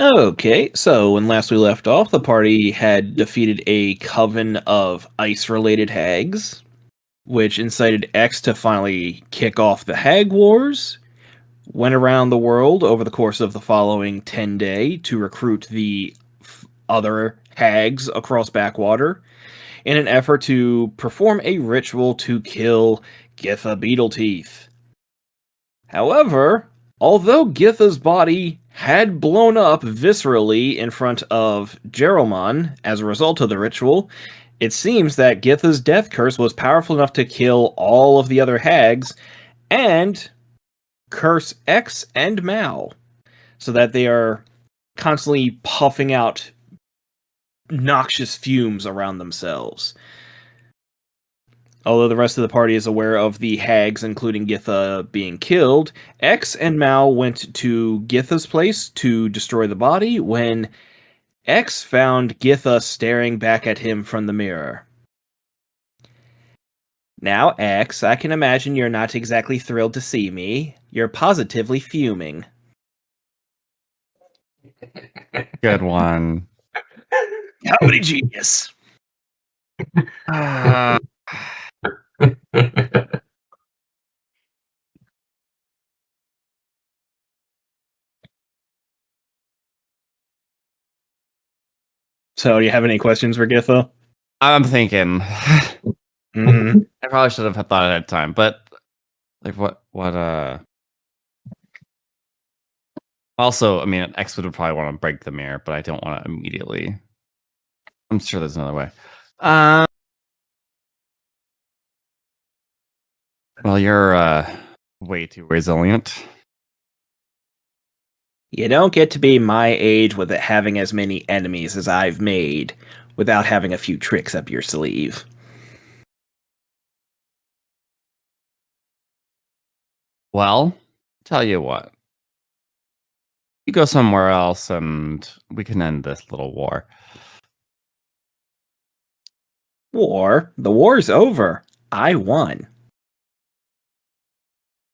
Okay, so when last we left off, the party had defeated a coven of ice-related hags, which incited X to finally kick off the Hag Wars, went around the world over the course of the following 10 day to recruit the other hags across Backwater in an effort to perform a ritual to kill Githa Beetleteeth. However, although Githa's body had blown up viscerally in front of Jeromon as a result of the ritual, it seems that Githa's death curse was powerful enough to kill all of the other hags and curse X and Mal, so that they are constantly puffing out noxious fumes around themselves. Although the rest of the party is aware of the hags, including Githa, being killed, X and Mal went to Githa's place to destroy the body when X found Githa staring back at him from the mirror. Now, X, I can imagine you're not exactly thrilled to see me. You're positively fuming. Good one. Comedy genius. So, do you have any questions for Githa? I'm thinking. Mm-hmm. I probably should have thought ahead of time, but like what also, I mean, X would probably want to break the mirror, but I don't want to immediately. I'm sure there's another way. Well, you're way too resilient. You don't get to be my age with it having as many enemies as I've made without having a few tricks up your sleeve. Well, tell you what. You go somewhere else and we can end this little war. War? The war's over. I won.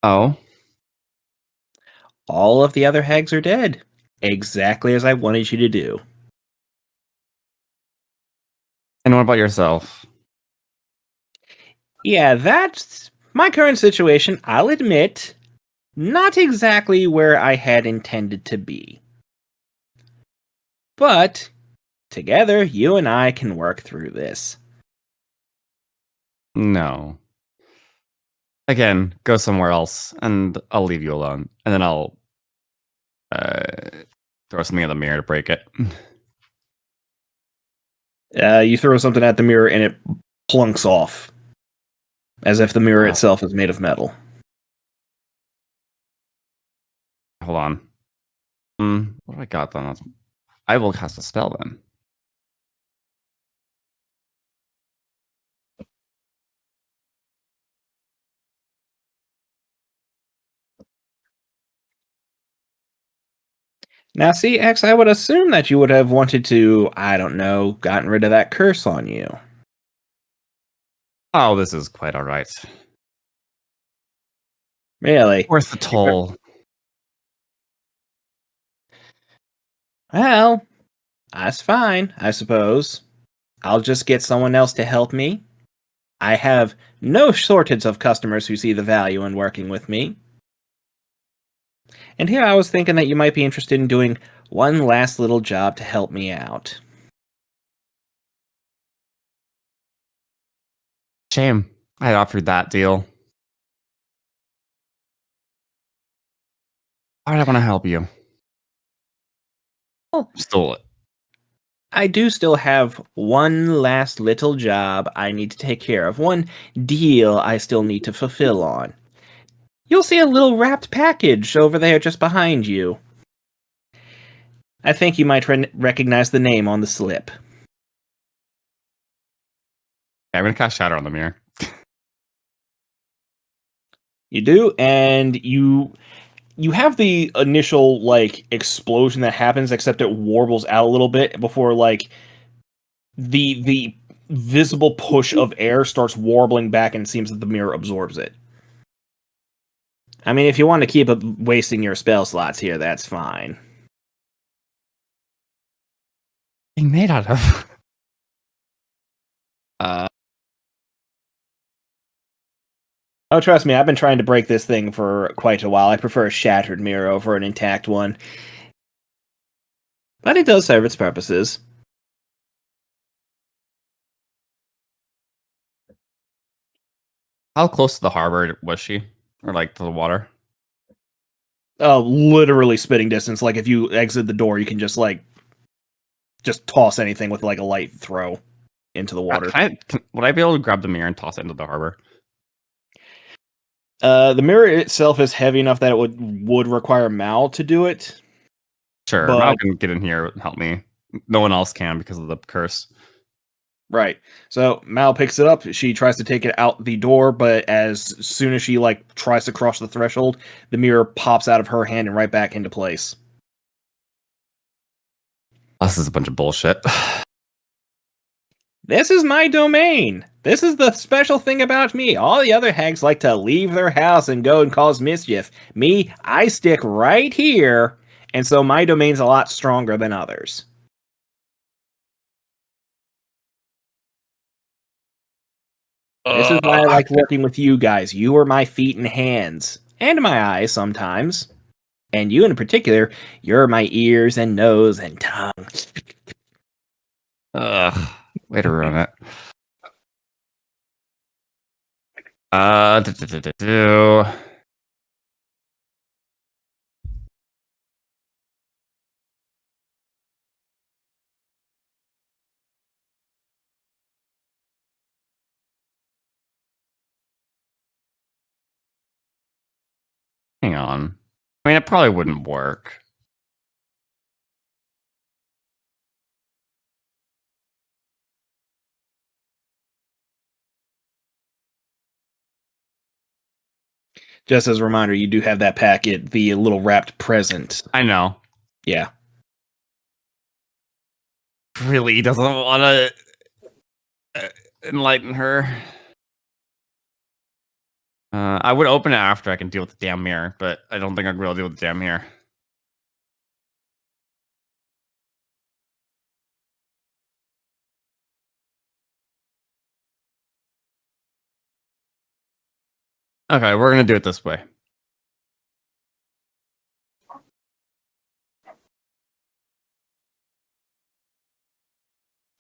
Oh? All of the other hags are dead. Exactly as I wanted you to do. And what about yourself? Yeah, that's my current situation, I'll admit. Not exactly where I had intended to be. But, together, you and I can work through this. No. Again, go somewhere else and I'll leave you alone. And then I'll throw something at the mirror to break it. You throw something at the mirror and it plunks off. As if the mirror itself is made of metal. Hold on. What do I got then? I will cast a spell then. Now, see, X, I would assume that you would have wanted to, I don't know, gotten rid of that curse on you. Oh, this is quite alright. Really? Worth the toll. Well, that's fine, I suppose. I'll just get someone else to help me. I have no shortage of customers who see the value in working with me. And here I was thinking that you might be interested in doing one last little job to help me out. Shame. I had offered that deal. Why would I want to help you? Well, Stole it. I do still have one last little job I need to take care of, one deal I still need to fulfill on. You'll see a little wrapped package over there just behind you. I think you might recognize the name on the slip. Yeah, I'm gonna cast Shatter on the mirror. You do, and you have the initial like explosion that happens, except it warbles out a little bit before like the visible push of air starts warbling back, and it seems that the mirror absorbs it. I mean, if you want to keep wasting your spell slots here, that's fine. being made out of? Uh, Oh, trust me, I've been trying to break this thing for quite a while. I prefer a shattered mirror over an intact one. But it does serve its purposes. how close to the harbor was she? Or like to the water? Literally spitting distance. Like if you exit the door, you can just toss anything with like a light throw into the water. Would I be able to grab the mirror and toss it into the harbor? The mirror itself is heavy enough that it would require Mal to do it. Sure, But Mal can get in here and help me. No one else can because of the curse. right. So Mal picks it up. She tries to take it out the door, but as soon as she like tries to cross the threshold, the mirror pops out of her hand and right back into place. This is a bunch of bullshit. This is my domain. This is the special thing about me. All the other hags like to leave their house and go and cause mischief. Me, I stick right here, and so my domain's a lot stronger than others. This is why I like working with you guys. You are my feet and hands, and my eyes sometimes. And you in particular, you're my ears and nose and tongue. Ugh, way to ruin it. Do. Hang on. I mean, it probably wouldn't work. Just as a reminder, you do have that packet, the little wrapped present. I know. Yeah. Really doesn't want to enlighten her. I would open it after I can deal with the damn mirror, but I don't think I'm going to deal with the damn mirror. Okay, we're going to do it this way.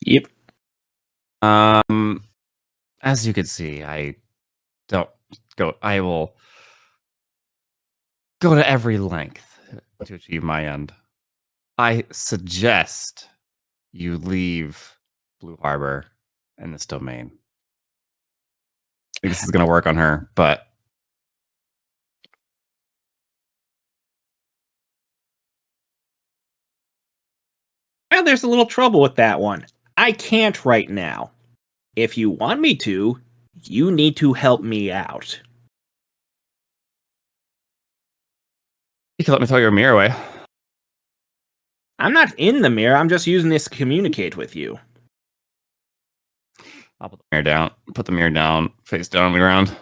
Yep. As you can see, I will go to every length to achieve my end. I suggest you leave Blue Harbor and this domain. I think this is going to work on her, but Well, there's a little trouble with that one. I can't right now. If you want me to, you need to help me out. you can let me throw your mirror away. I'm not in the mirror, I'm just using this to communicate with you. I'll put the mirror down. Put the mirror down, face down on the ground.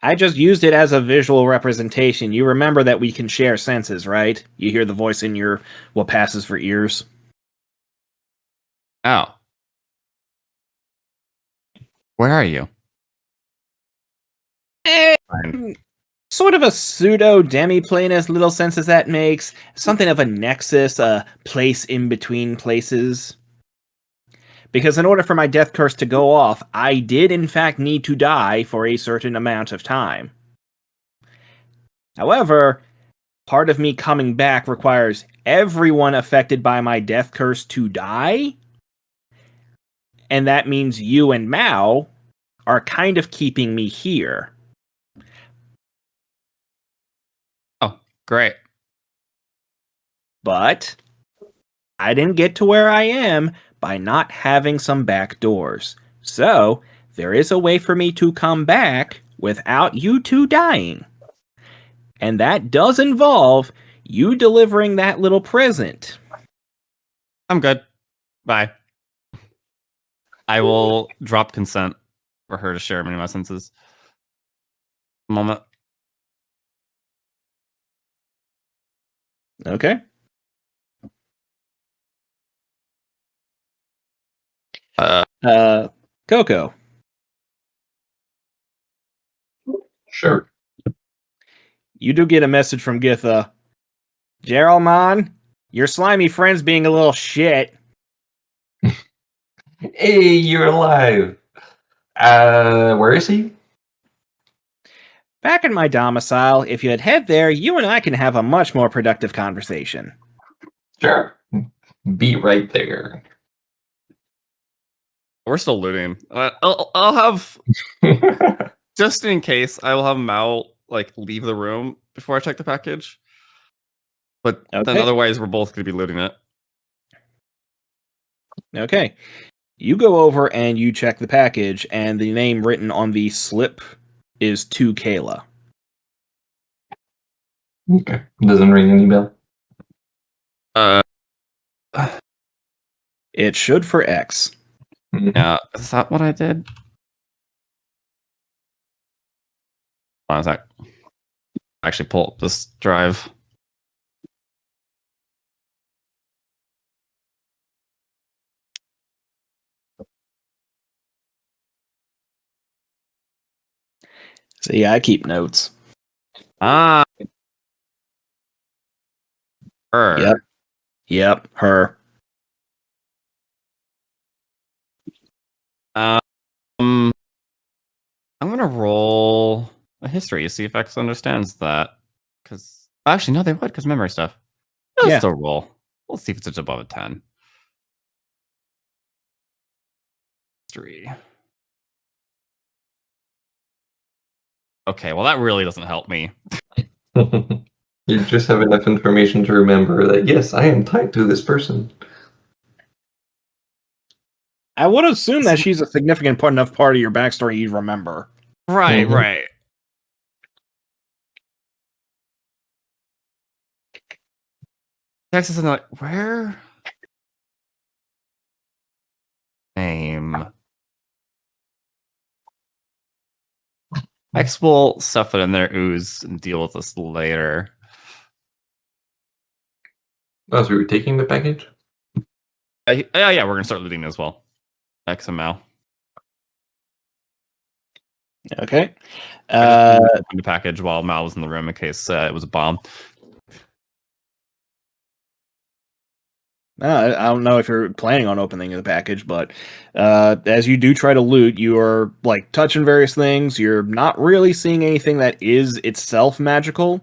I just used it as a visual representation. You remember that we can share senses, right? You hear the voice in your what passes for ears. Oh. Where are you? Fine. Sort of a pseudo demi-planist little sense as that makes. Something of a nexus, a place in between places. Because in order for my death curse to go off, I did in fact need to die for a certain amount of time. However, part of me coming back requires everyone affected by my death curse to die. And that means you and Mao are kind of keeping me here. Oh, great. But I didn't get to where I am by not having some back doors. So, there is a way for me to come back without you two dying. And that does involve you delivering that little present. I'm good. Bye. I will drop consent for her to share many of my senses. Moment. Okay. Coco, Sure. you do get a message from Githa. Geraldmon, your slimy friend's being a little shit. Hey, you're alive. Where is he? Back in my domicile, if you'd head there, you and I can have a much more productive conversation. Sure. Be right there. We're still looting. I'll have, just in case, I will have Mal like leave the room before I check the package. But then Okay. otherwise, we're both going to be looting it. Okay. You go over and you check the package, and the name written on the slip is to Kayla. Okay. Doesn't ring any bell. It should for X. Yeah, is that what I did? Hold on a sec. Actually, pull up this drive. So yeah, I keep notes. Ah, her. Yep, her. I'm gonna roll a history to see if X understands that. Because actually, no, they would because memory stuff. Let's Yeah. still roll. We'll see if it's above a 10. History. Okay, well that really doesn't help me. You just have enough information to remember that, yes, I am tied to this person. I would assume that she's a significant enough part of your backstory you'd remember. Right, Mhm. right. Texas is like, where? Name. X will stuff it in their ooze and deal with this later. Oh, so we were taking the package? Yeah, we're gonna start looting as well. X and Mal. Okay. I just opened the package while Mal was in the room in case it was a bomb. I don't know if you're planning on opening the package, but as you do try to loot, you are like touching various things. You're not really seeing anything that is itself magical.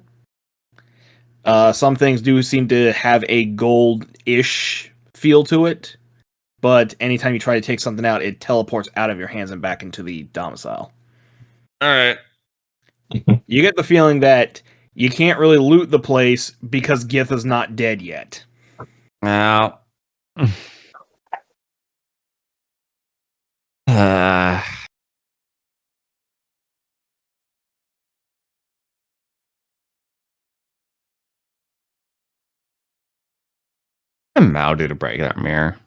Some things do seem to have a gold-ish feel to it, but anytime you try to take something out, it teleports out of your hands and back into the domicile. All right. You get the feeling that you can't really loot the place because Gith is not dead yet. Now. And Mal do to break that mirror.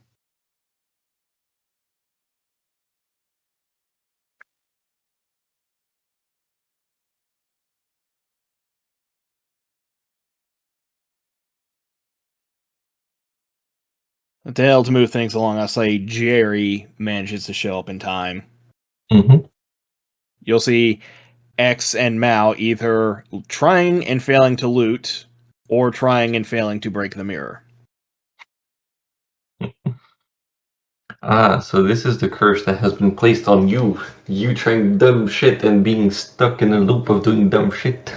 To hell to move things along, I'll say Jerry manages to show up in time. Mm-hmm. You'll see X and Mao either trying and failing to loot, or trying and failing to break the mirror. Ah, so this is the curse that has been placed on you. You trying dumb shit and being stuck in a loop of doing dumb shit.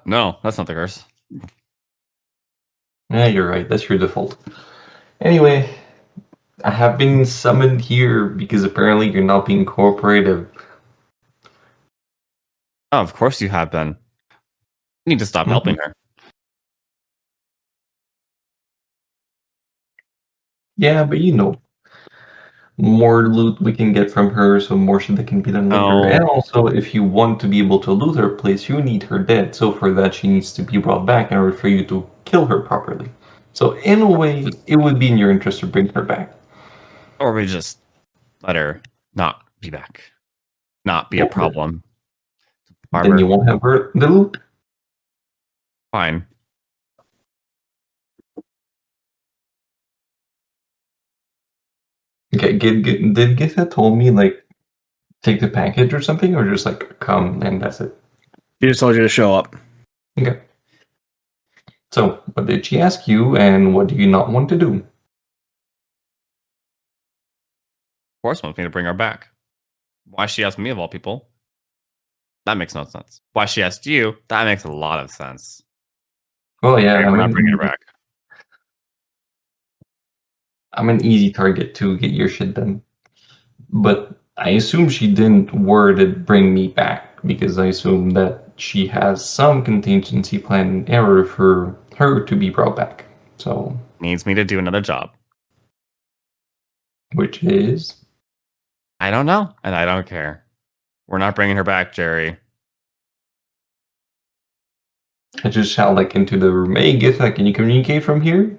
No, that's not the curse. Yeah, you're right. That's your default. Anyway, I have been summoned here because apparently you're not being cooperative. Oh, of course you have been. You need to stop helping her. Yeah, but you know, more loot we can get from her, so more shit that can be done later. Oh. And also, if you want to be able to loot her place, you need her dead. So for that, she needs to be brought back in order for you to kill her properly. So in a way, it would be in your interest to bring her back. Or we just let her not be back. Not be a problem. Then you won't have her the loot. Fine. Okay, did Githa told me like take the package or something, or just like come and that's it? She just told you to show up. Okay. So, what did she ask you, and what do you not want to do? Of course, wants me to bring her back. Why she asked me of all people? That makes no sense. Why she asked you? That makes a lot of sense. Well, yeah, We're not bringing her back. I'm an easy target to get your shit done. But I assume she didn't word it bring me back, because I assume that she has some contingency plan in error for her to be brought back. So, Needs me to do another job. which is? I don't know, and I don't care. We're not bringing her back, Jerry. I just shout like into the room, hey Githa, can you communicate from here?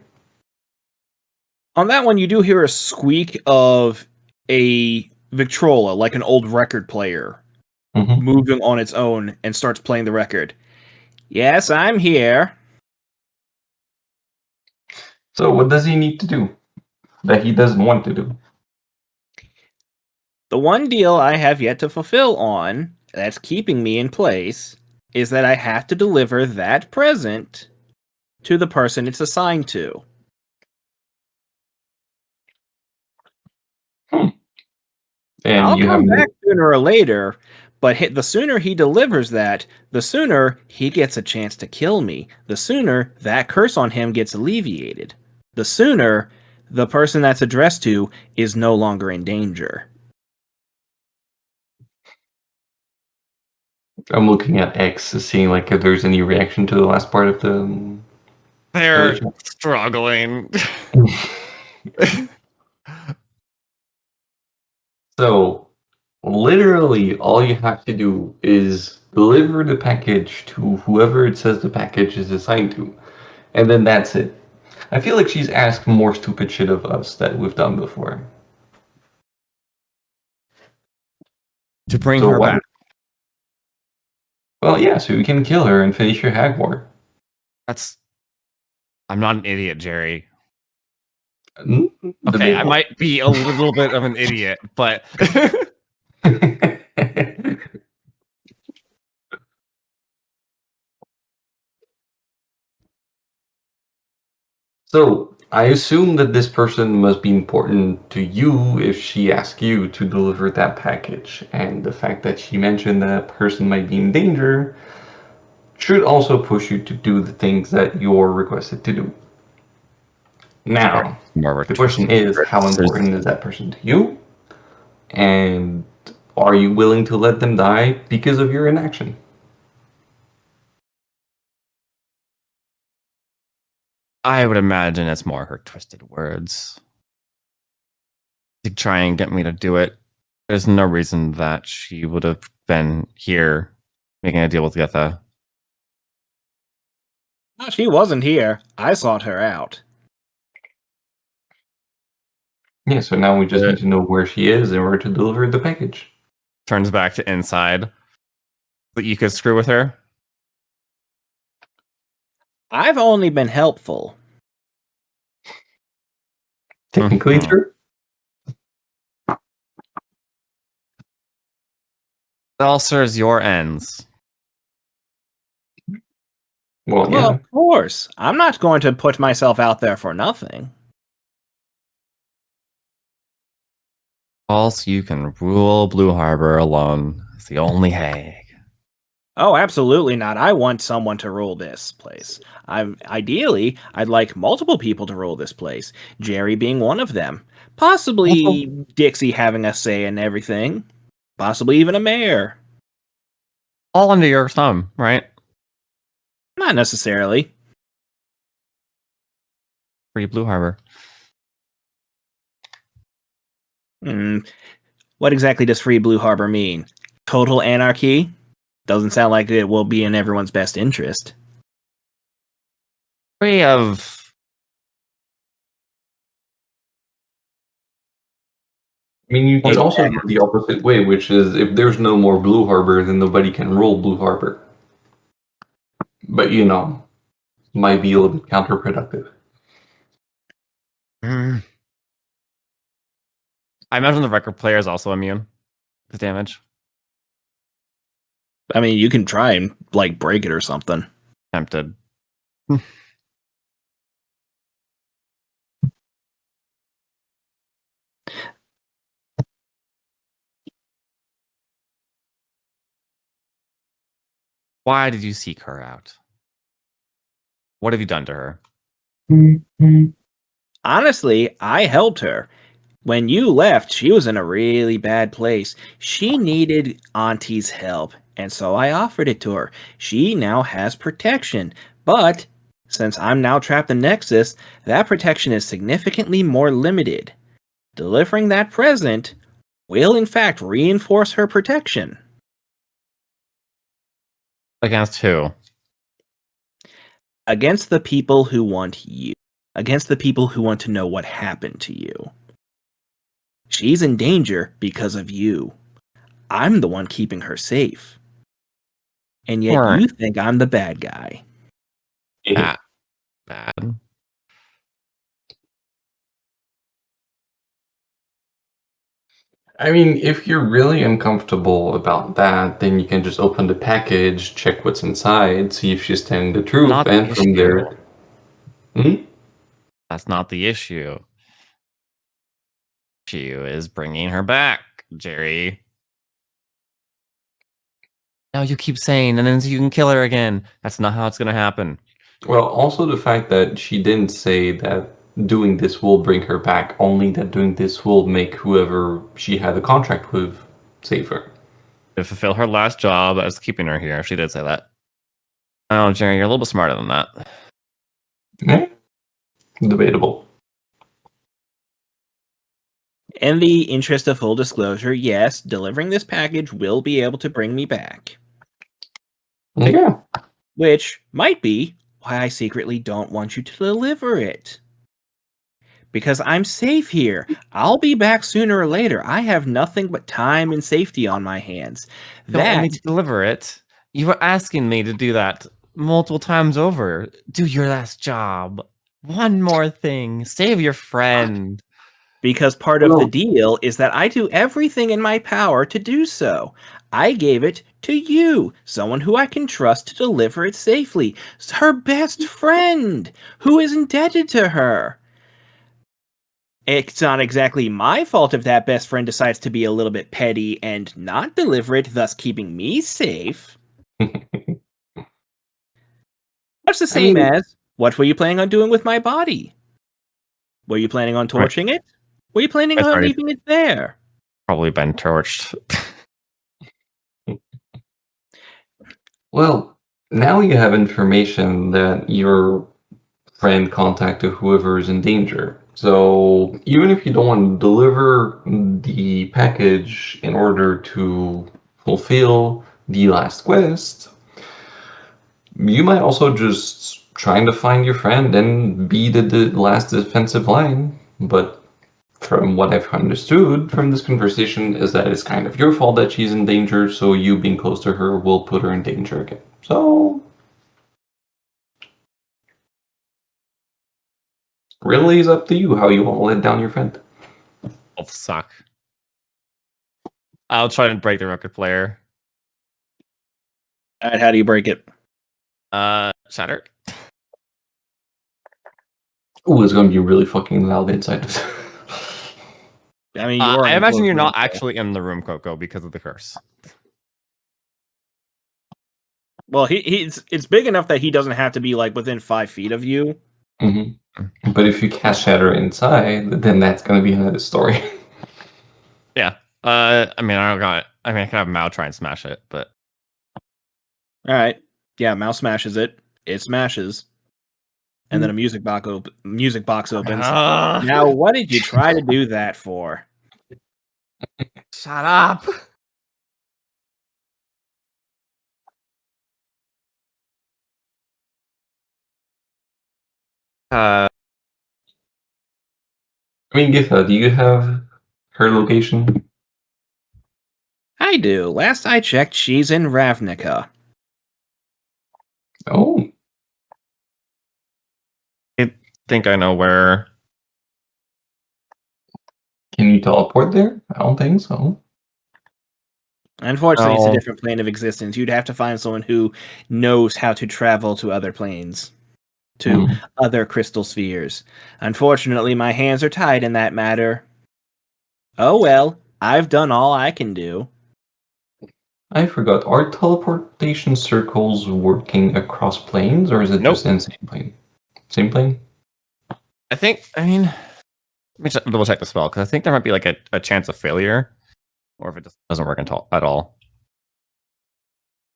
On that one, you do hear a squeak of a Victrola, like an old record player, Mm-hmm. moving on its own and starts playing the record. Yes, I'm here. So what does he need to do that he doesn't want to do? The one deal I have yet to fulfill on, that's keeping me in place, is that I have to deliver that present to the person it's assigned to. Hmm. And I'll you come have back sooner or later, but the sooner he delivers that, the sooner he gets a chance to kill me. The sooner that curse on him gets alleviated. The sooner the person that's addressed to is no longer in danger. I'm looking at X, seeing like if there's any reaction to the last part of the. They're struggling. So, literally, all you have to do is deliver the package to whoever it says the package is assigned to, and then that's it. I feel like she's asked more stupid shit of us that we've done before. To bring So her what? back. Well, yeah, so you can kill her and finish your hag war. I'm not an idiot, Jerry. Mm, Okay, I debatable. might be a little bit of an idiot, but So, I assume that this person must be important to you if she asks you to deliver that package. And the fact that she mentioned that person might be in danger should also push you to do the things that you're requested to do. Now, more of a the question is, how important is that person to you? And are you willing to let them die because of your inaction? I would imagine it's more her twisted words to try and get me to do it. There's no reason that she would have been here making a deal with Getha. No, she wasn't here. I sought her out. Yeah, so now we just need to know where she is in order to deliver the package. Turns back to inside. That you could screw with her. I've only been helpful. Technically true. It all serves your ends. Well, Well, yeah. of course. I'm not going to put myself out there for nothing. Also, you can rule Blue Harbor alone as the only hag. Oh, absolutely not. I want someone to rule this place. Ideally, I'd like multiple people to rule this place. Jerry being one of them. Possibly Dixie having a say in everything. Possibly even a mayor. All under your thumb, right? Not necessarily. Free Blue Harbor. What exactly does Free Blue Harbor mean? Total anarchy? Doesn't sound like it will be in everyone's best interest. Free of... I mean, you could also go the opposite way, which is if there's no more Blue Harbor, then nobody can rule Blue Harbor. But, you know, might be a little bit counterproductive. I imagine the record player is also immune to damage. I mean, you can try and like break it or something. Tempted. Why did you seek her out? What have you done to her? Honestly, I helped her. When you left, she was in a really bad place. She needed Auntie's help, and so I offered it to her. She now has protection, but since I'm now trapped in Nexus, that protection is significantly more limited. Delivering that present will in fact reinforce her protection. Against who? Against the people who want you. Against the people who want to know what happened to you. She's in danger because of you. I'm the one keeping her safe. And yet Weren't you think I'm the bad guy. that bad. I mean, if you're really uncomfortable about that, then you can just open the package, check what's inside, see if she's telling the truth, Not the and from issue. there. Hmm? That's not the issue. Issue is bringing her back, Jerry. Now you keep saying, and then you can kill her again. That's not how it's going to happen. Well, also the fact that she didn't say that doing this will bring her back, only that doing this will make whoever she had a contract with safer. To fulfill her last job as keeping her here. She did say that. Oh, Jerry, you're a little bit smarter than that. Eh? Debatable. In the interest of full disclosure, yes, delivering this package will be able to bring me back. Yeah. Which might be why I secretly don't want you to deliver it. Because I'm safe here. I'll be back sooner or later. I have nothing but time and safety on my hands. Don't want me That to deliver it. You were asking me to do that multiple times over. Do your last job. One more thing. Save your friend. because part of the Well, deal is that I do everything in my power to do so. I gave it to you, someone who I can trust to deliver it safely. Her best friend, who is indebted to her. It's not exactly my fault if that best friend decides to be a little bit petty and not deliver it, thus keeping me safe. Much the I same mean, as, what were you planning on doing with my body? Were you planning on Right. torching it? Were you planning It's on already leaving it there? probably been torched. well, now you have information that your friend contacted whoever is in danger. So even if you don't want to deliver the package in order to fulfill the last quest, you might also just trying to find your friend and be the last defensive line. But from what I've understood from this conversation is that it's kind of your fault that she's in danger, so you being close to her will put her in danger again. So really is up to you how you want to let down your friend. Both suck. I'll try and break the record player. Alright, how do you break it? Shatter. Ooh, it's gonna be really fucking loud inside this. I mean, you're I in a imagine closed you're room, not so- actually in the room, Coco, because of the curse. Well, it's big enough that he doesn't have to be like within 5 feet of you. Hmm. But if you cast Shatter inside, then that's gonna be another story. Yeah. I mean, I don't got it. I mean, I can have Mao try and smash it, but All right, yeah, mouse smashes it. It smashes, and then a music box opens. Now, what did you try to do that for? Shut up. Uh, I mean, Githa, do you have her location? I do. Last I checked, she's in Ravnica. Oh, I think I know where Can you teleport there? I don't think so. Unfortunately, it's a No. different plane of existence. You'd have to find someone who knows how to travel to other planes, to other crystal spheres. Unfortunately, my hands are tied in that matter. Oh well, I've done all I can do. I forgot. Are teleportation circles working across planes, or is it Nope. just in the same plane? Same plane? I mean, let me double check the spell because I think there might be like a chance of failure, or if it just doesn't work at all.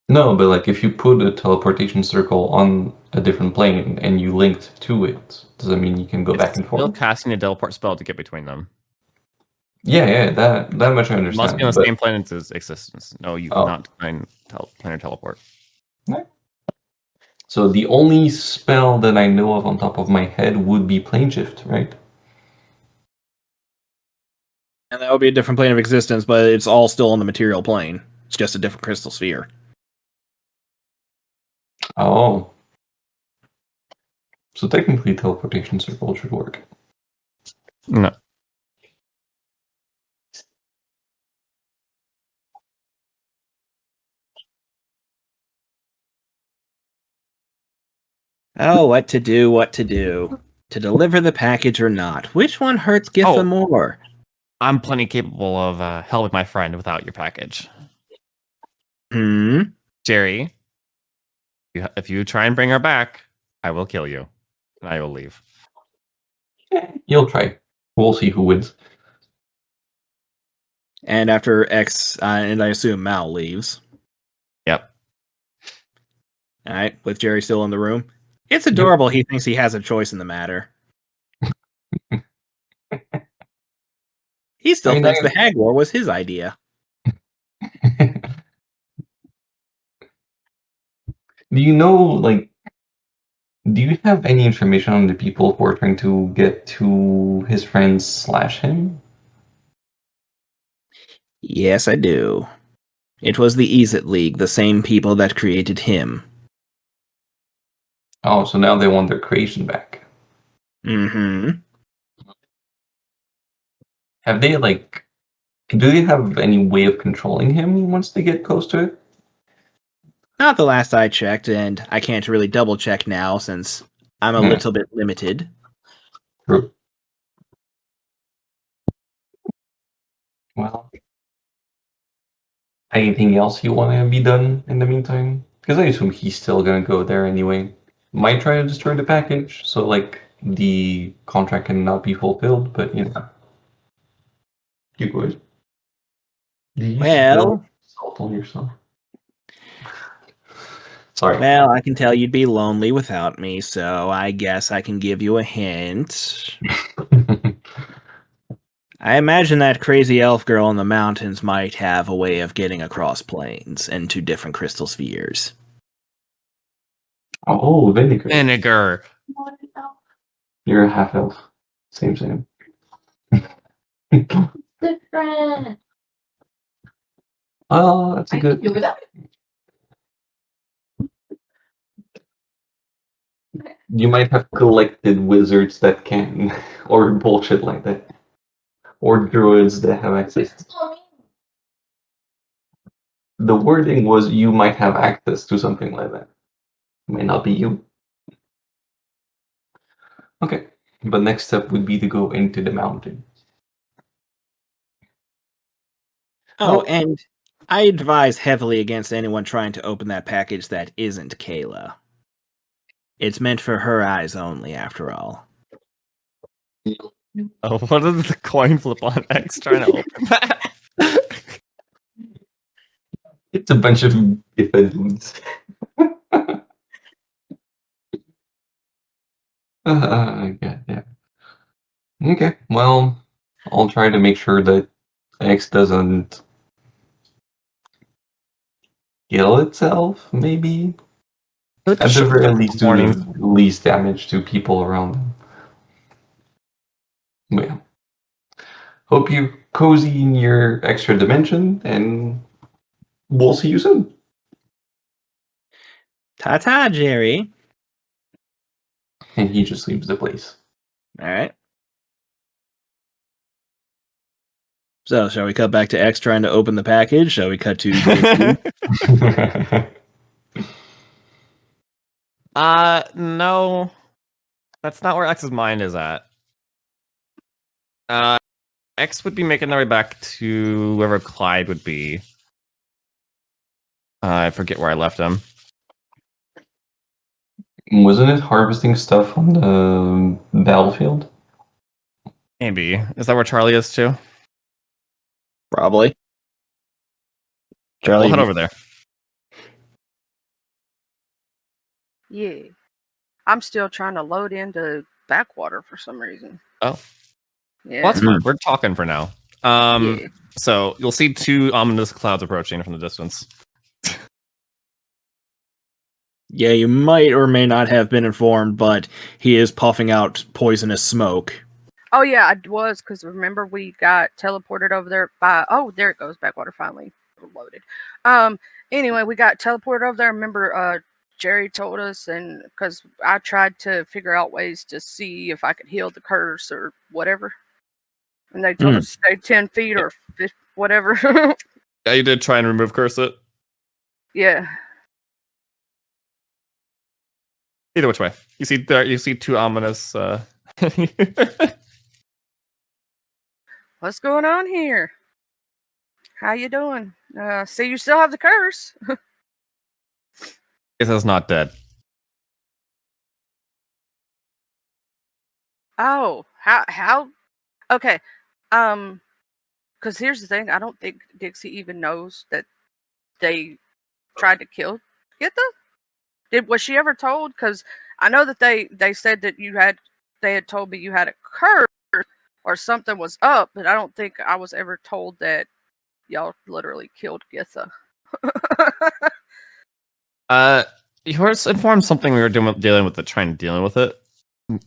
No, but like if you put a teleportation circle on a different plane and you linked to it, does that mean you can go back and Still forth? casting a teleport spell to get between them. Yeah, that much I It must be on understand. the same planet as existence. No, you Oh. cannot find planar teleport. So the only spell that I know of on top of my head would be plane shift, right? And that would be a different plane of existence, but it's all still on the material plane. It's just a different crystal sphere. Oh. So technically teleportation circle should work. No. Oh, what to do, what to do. To deliver the package or not. Which one hurts Giffa more? I'm plenty capable of helping my friend without your package. Jerry, if you try and bring her back, I will kill you. And I will leave. You'll try. We'll see who wins. And after X, and I assume Mal leaves. Yep. Alright, with Jerry still in the room. It's adorable he thinks he has a choice in the matter. He still thinks the Hag War was his idea. Do you know, like, do you have any information on the people who are trying to get to his friends / him? Yes, I do. It was the Eazit League, the same people that created him. Oh, so now they want their creation back. Mm-hmm. Have they, like, do they have any way of controlling him once they get close to it? Not the last I checked, and I can't really double check now since I'm a little bit limited. True. Well, anything else you want to be done in the meantime? Because I assume he's still gonna go there anyway. Might try to destroy the package, so like the contract cannot be fulfilled, but you know. You would. Well, Salt on yourself. Sorry. well, I can tell you'd be lonely without me, so I guess I can give you a hint. I imagine that crazy elf girl in the mountains might have a way of getting across planes and to different crystal spheres. Oh, vinegar. Vinegar. You're a half elf. Same. Different. Oh, that's a I good. can do that. You might have collected wizards that can, or bullshit like that, or druids that have access. The wording was you might have access to something like that. Might not be you. Okay, but next step would be to go into the mountain. Oh, and I advise heavily against anyone trying to open that package that isn't Kayla. It's meant for her eyes only, after all. Oh, what is the coin flip on X trying to open that? It's a bunch of different dudes. Yeah. Okay, well, I'll try to make sure that X doesn't kill itself, maybe? At the very least, do the least damage to people around them. Yeah. Hope you're cozy in your extra dimension, and we'll see you soon. Ta-ta, Jerry. And he just leaves the place. All right. So, shall we cut back to X trying to open the package? Shall we cut to Dixie? No. That's not where X's mind is at. X would be making their way back to wherever Clyde would be. I forget where I left him. Wasn't it harvesting stuff on the battlefield? Maybe. Is that where Charlie is too? Probably. We'll Charlie, head over there. Yeah. I'm still trying to load into backwater for some reason. Oh. Yeah. Well, that's fine. We're talking for now. Yeah. So you'll see two ominous clouds approaching from the distance. Yeah, you might or may not have been informed, but he is puffing out poisonous smoke. Oh yeah, I was, because remember we got teleported over there by. Oh, there it goes. Backwater finally loaded. Anyway, we got teleported over there. Remember, Jerry told us, and because I tried to figure out ways to see if I could heal the curse or whatever, and they told us to stay 10 feet or 50, whatever. Yeah, you did try and remove curse it. Yeah. Either which way, you see two ominous. What's going on here? How you doing? See, you still have the curse. It is not dead. Oh, how? Okay, because here's the thing. I don't think Dixie even knows that they tried to kill Githa. Was she ever told? Because I know that they said that they had told me you had a curse or something was up, but I don't think I was ever told that y'all literally killed Githa. You were informed something we were dealing with it. I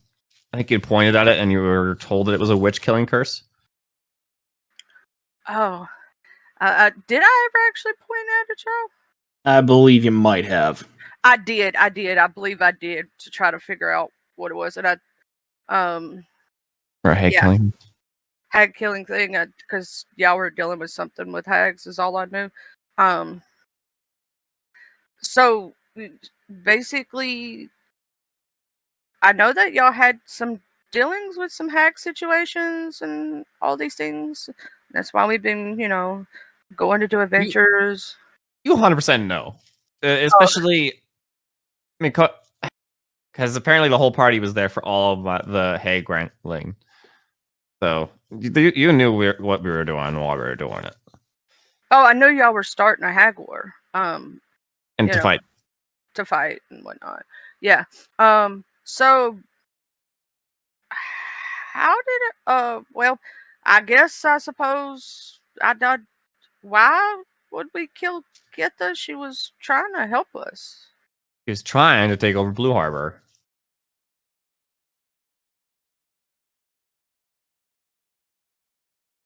think you pointed at it, and you were told that it was a witch killing curse. Oh, did I ever actually point at it, y'all? I believe you might have. I did. I believe I did, to try to figure out what it was, and Or hag killing. Hag killing thing, because y'all were dealing with something with hags is all I knew. So basically, I know that y'all had some dealings with some hag situations and all these things. That's why we've been, going to do adventures. You 100% know, especially. I mean, because apparently the whole party was there for all of the hag wrangling. So you knew what we were doing while we were doing it. Oh, I knew y'all were starting a hag war. And to fight. To fight and whatnot. Yeah. So how did it? Well, I suppose I died. Why would we kill Githa? She was trying to help us. He was trying to take over Blue Harbor.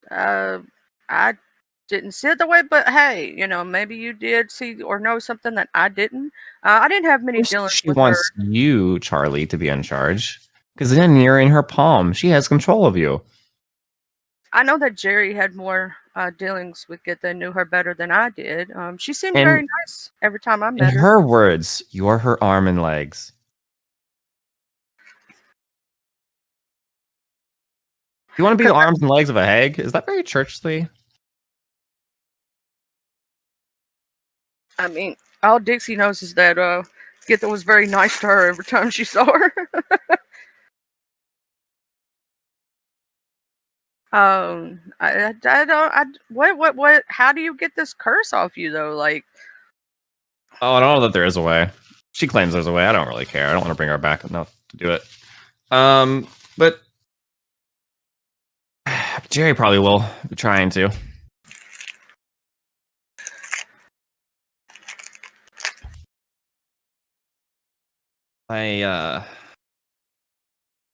I didn't see it the way, but hey, maybe you did see or know something that I didn't. I didn't have many dealings She with wants her. you, Charlie, to be in charge. Because then you're in her palm. She has control of you. I know that Jerry had more dealings with Githa and knew her better than I did. She seemed very nice every time I met her. In her words, you're her arm and legs. You want to be the arms and legs of a hag? Is that very churchly? I mean, all Dixie knows is that Githa was very nice to her every time she saw her. I don't. What? How do you get this curse off you though? Like, Oh, I don't know that there is a way. She claims there's a way. I don't really care. I don't want to bring her back enough to do it. But Jerry probably will be trying to.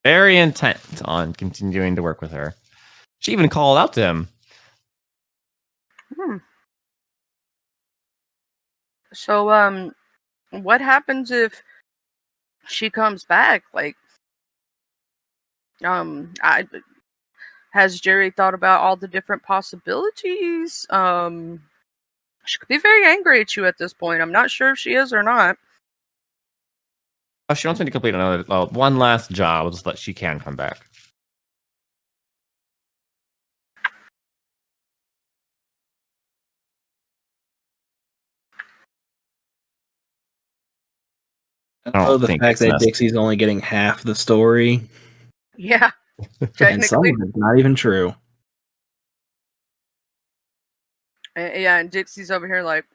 Very intent on continuing to work with her. She even called out to him. So, what happens if she comes back? Like, Has Jerry thought about all the different possibilities? She could be very angry at you at this point. I'm not sure if she is or not. Oh, she wants me to complete one last job so that she can come back. The fact that Dixie's only getting half the story. Yeah, and some technically. of it's not even true. Yeah, and Dixie's over here like,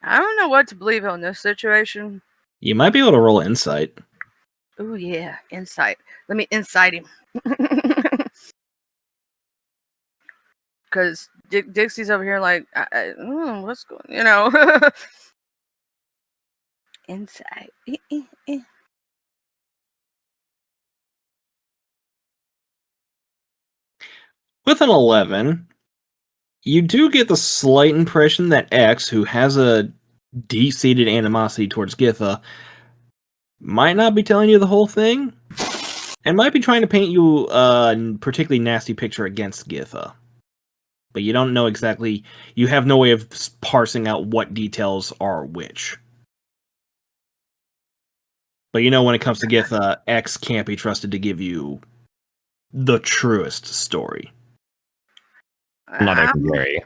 I don't know what to believe on this situation. You might be able to roll insight. Oh yeah, insight. Let me insight him. Because Dixie's over here like, what's going, insight. With an 11, you do get the slight impression that X, who has a deep-seated animosity towards Githa, might not be telling you the whole thing, and might be trying to paint you a particularly nasty picture against Githa. But you don't know exactly, you have no way of parsing out what details are which. But you know when it comes to Githa, X can't be trusted to give you the truest story. Not even Gary.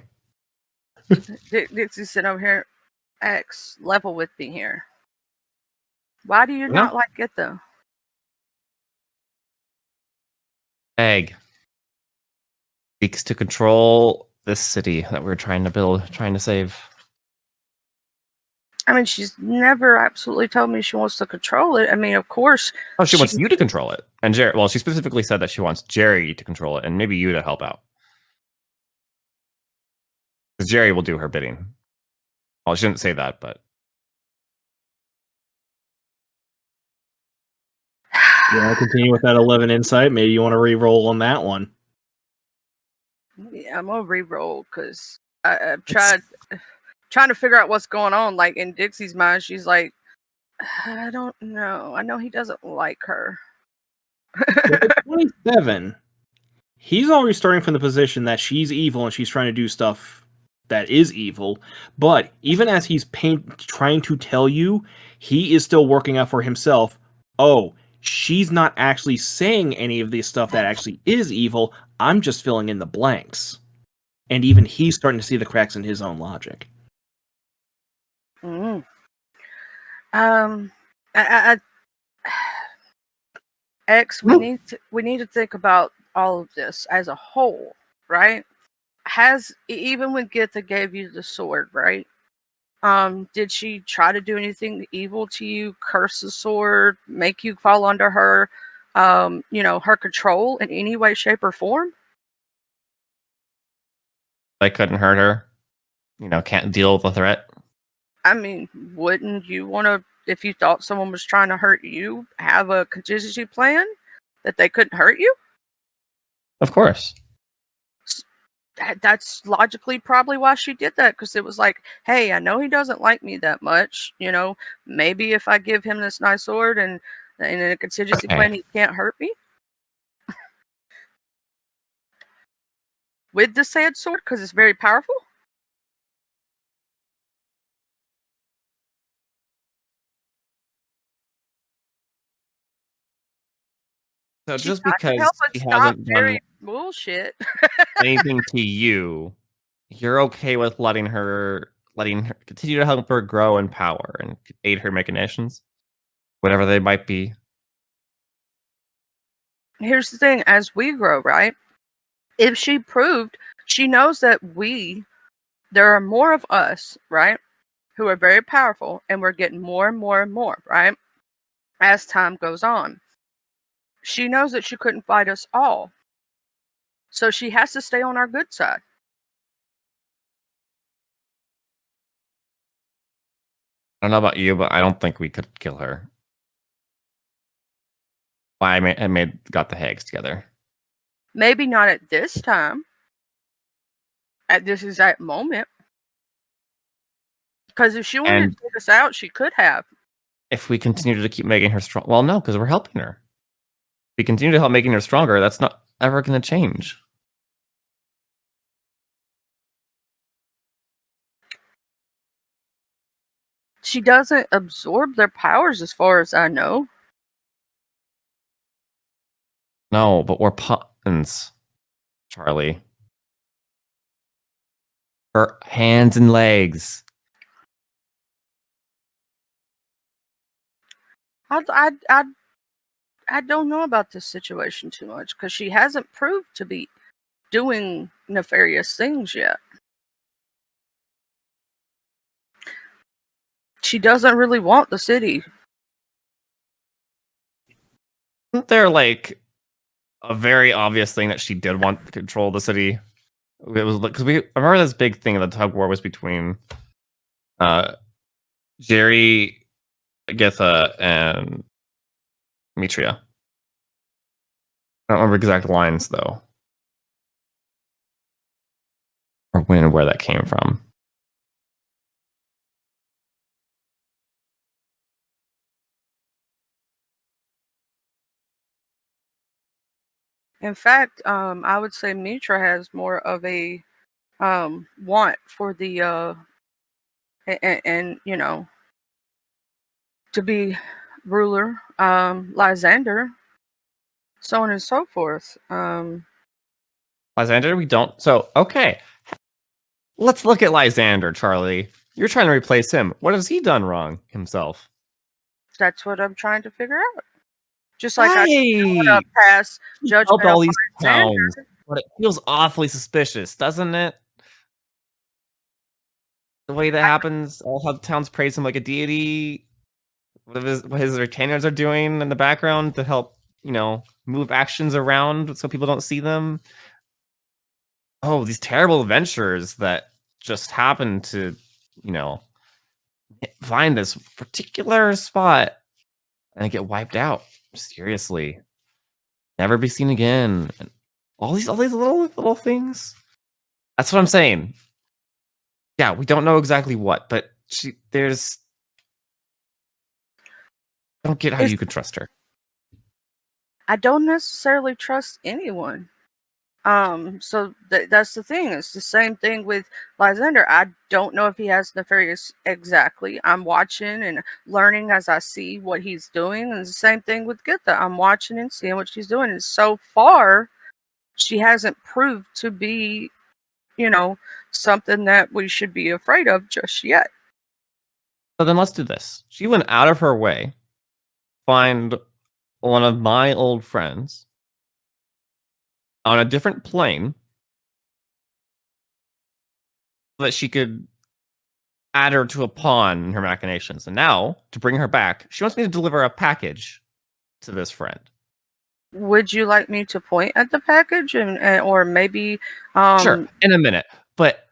Dixie's sitting over here. X, level with me here. Why do you not like it though? Egg seeks to control this city that we're trying to build, trying to save. I mean, she's never absolutely told me she wants to control it. I mean, of course. Oh, she wants you to control it. And Jerry, well, she specifically said that she wants Jerry to control it and maybe you to help out. Because Jerry will do her bidding. Well, she didn't say that, but. You want to continue with that 11 insight? Maybe you want to re-roll on that one. Yeah, I'm going to re-roll because I've trying to figure out what's going on. Like, in Dixie's mind, she's like, I don't know. I know he doesn't like her. 27, he's already starting from the position that she's evil and she's trying to do stuff that is evil. But even as he's trying to tell you, he is still working out for himself, oh, she's not actually saying any of this stuff that actually is evil. I'm just filling in the blanks. And even he's starting to see the cracks in his own logic. X, we need to think about all of this as a whole, right? Even when Githa gave you the sword, right? Did she try to do anything evil to you? Curse the sword, make you fall under her, her control in any way, shape, or form? I couldn't hurt her. Can't deal with the threat. I mean, wouldn't you want to, if you thought someone was trying to hurt you, have a contingency plan that they couldn't hurt you? Of course. That's logically probably why she did that, because it was like, hey, I know he doesn't like me that much. Maybe if I give him this nice sword and in a contingency plan, he can't hurt me. With the said sword, because it's very powerful. So just because he hasn't done bullshit anything to you, you're okay with letting her continue to help her grow in power and aid her machinations, whatever they might be. Here's the thing: as we grow, right? If she knows that there are more of us, right, who are very powerful, and we're getting more and more and more, right, as time goes on. She knows that she couldn't fight us all. So she has to stay on our good side. I don't know about you, but I don't think we could kill her. I got the hags together. Maybe not at this time. At this exact moment. Because if she wanted to take us out, she could have. If we continue to keep making her strong, well, no, because we're helping her. If we continue to help making her stronger, that's not ever going to change. She doesn't absorb their powers, as far as I know. No, but we're pawns, Charlie. Her hands and legs. I don't know about this situation too much because she hasn't proved to be doing nefarious things yet. She doesn't really want the city. Isn't there like a very obvious thing that she did want to control the city? It was because I remember this big thing the tug war was between Jerry, Githa, and Mitria. I don't remember exact lines though, or when and where that came from. In fact, I would say Mitra has more of a want for the and you know, to be ruler, Lysander, so on and so forth. Lysander, we don't. So okay, let's look at Lysander, Charlie. You're trying to replace him. What has he done wrong himself? That's what I'm trying to figure out. Just like I Right. don't want to pass He helped judgment all on these Lysander. towns, but it feels awfully suspicious, doesn't it? The way that happens, all how towns praise him like a deity. What his retainers are doing in the background to help, move actions around so people don't see them. Oh, these terrible adventures that just happen to, find this particular spot and get wiped out mysteriously, never be seen again. And all these little things. That's what I'm saying. Yeah, we don't know exactly what, but I don't get how you could trust her. I don't necessarily trust anyone. So that's the thing. It's the same thing with Lysander. I don't know if he has nefarious exactly. I'm watching and learning as I see what he's doing. And the same thing with Githa. I'm watching and seeing what she's doing. And so far, she hasn't proved to be, something that we should be afraid of just yet. So then let's do this. She went out of her way, find one of my old friends on a different plane so that she could add her to a pawn in her machinations. And now, to bring her back, she wants me to deliver a package to this friend. Would you like me to point at the package and or maybe Sure, in a minute. But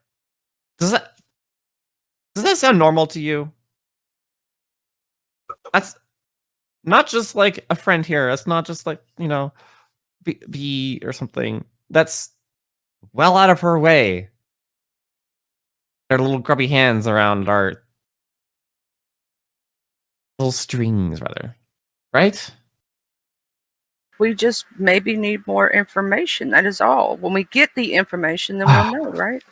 does that sound normal to you? That's not just like a friend here. That's not just like, B or something. That's well out of her way. Her little grubby hands around our little strings, rather. Right? we just maybe need more information. That is all. When we get the information, then we'll know, right?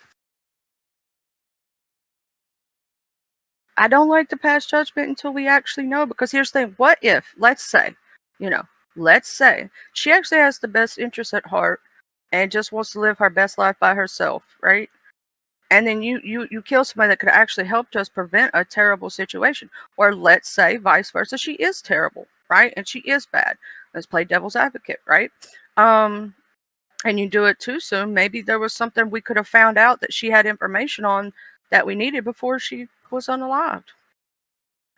I don't like to pass judgment until we actually know, because here's the thing. What if, let's say she actually has the best interest at heart and just wants to live her best life by herself, right? And then you kill somebody that could actually help us prevent a terrible situation. Or let's say vice versa, she is terrible, right? And she is bad. Let's play devil's advocate, right? And you do it too soon. Maybe there was something we could have found out that she had information on that we needed before she was unalived.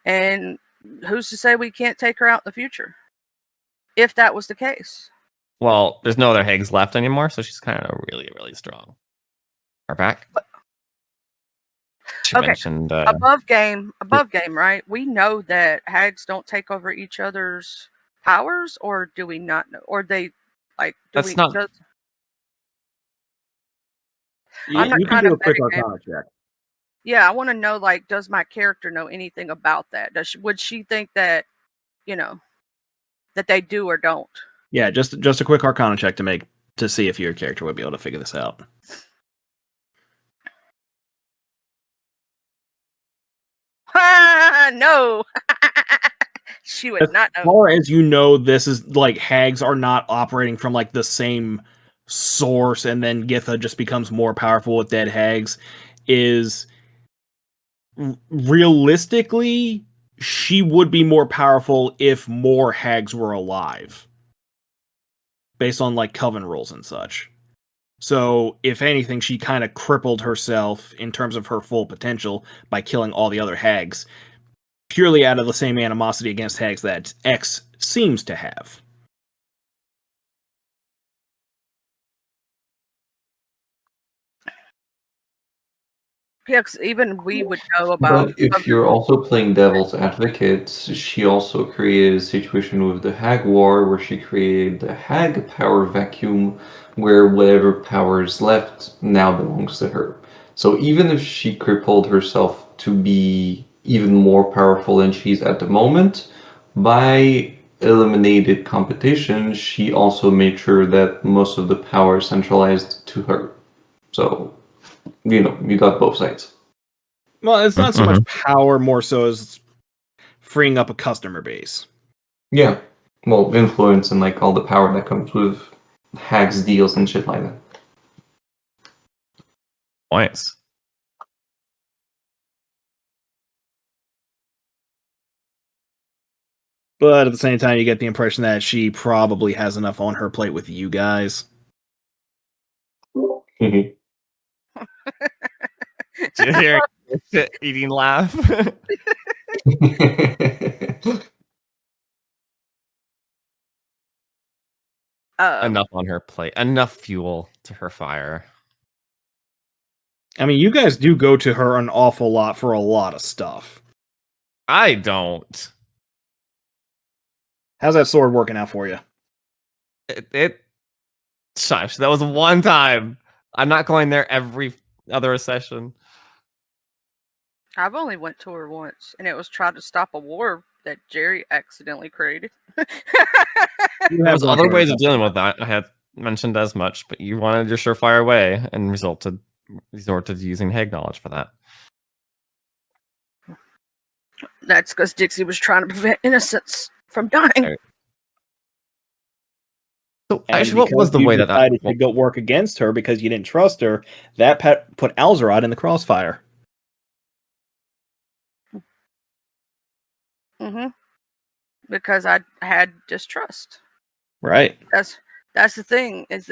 And who's to say we can't take her out in the future if that was the case? Well, there's no other Hags left anymore, so she's kind of really, really strong. Are back? She mentioned above game, right? We know that Hags don't take over each other's powers, or do we not know? Or they like You can do a quick arcana check. Yeah, I want to know, like, does my character know anything about that? Would she think that, that they do or don't? Yeah, just a quick arcana check to see if your character would be able to figure this out. No. She would As not know. far as you know, this is like hags are not operating from like the same source, and then Githa just becomes more powerful with dead hags. Is realistically, she would be more powerful if more hags were alive, based on like coven rules and such. So, if anything, she kind of crippled herself in terms of her full potential by killing all the other hags, purely out of the same animosity against hags that X seems to have. Yeah, 'cause even we would know about. But if you're also playing devil's advocate, she also created a situation with the Hag War where she created the Hag power vacuum where whatever power is left now belongs to her. So even if she crippled herself to be even more powerful than she's at the moment, by eliminated competition, she also made sure that most of the power is centralized to her. So, you got both sides. Well, it's not so much power, more so as freeing up a customer base. Yeah. Well, influence and like all the power that comes with hacks, deals, and shit like that. Points. But at the same time, you get the impression that she probably has enough on her plate with you guys. Did you hear a eating laugh? Enough on her plate. Enough fuel to her fire. I mean, you guys do go to her an awful lot for a lot of stuff. I don't. How's that sword working out for you? Shush, that was one time. I'm not going there every other session. I've only went to her once, and it was trying to stop a war that Jerry accidentally created. There's other ways of dealing with that. I had mentioned as much, but you wanted your surefire way and resorted to using hag knowledge for that. That's because Dixie was trying to prevent innocents from dying. Right. So And actually, what was the you way that decided to go work against her because you didn't trust her? That put Alzerod in the crossfire. Mm-hmm. Because I had distrust. Right. That's the thing is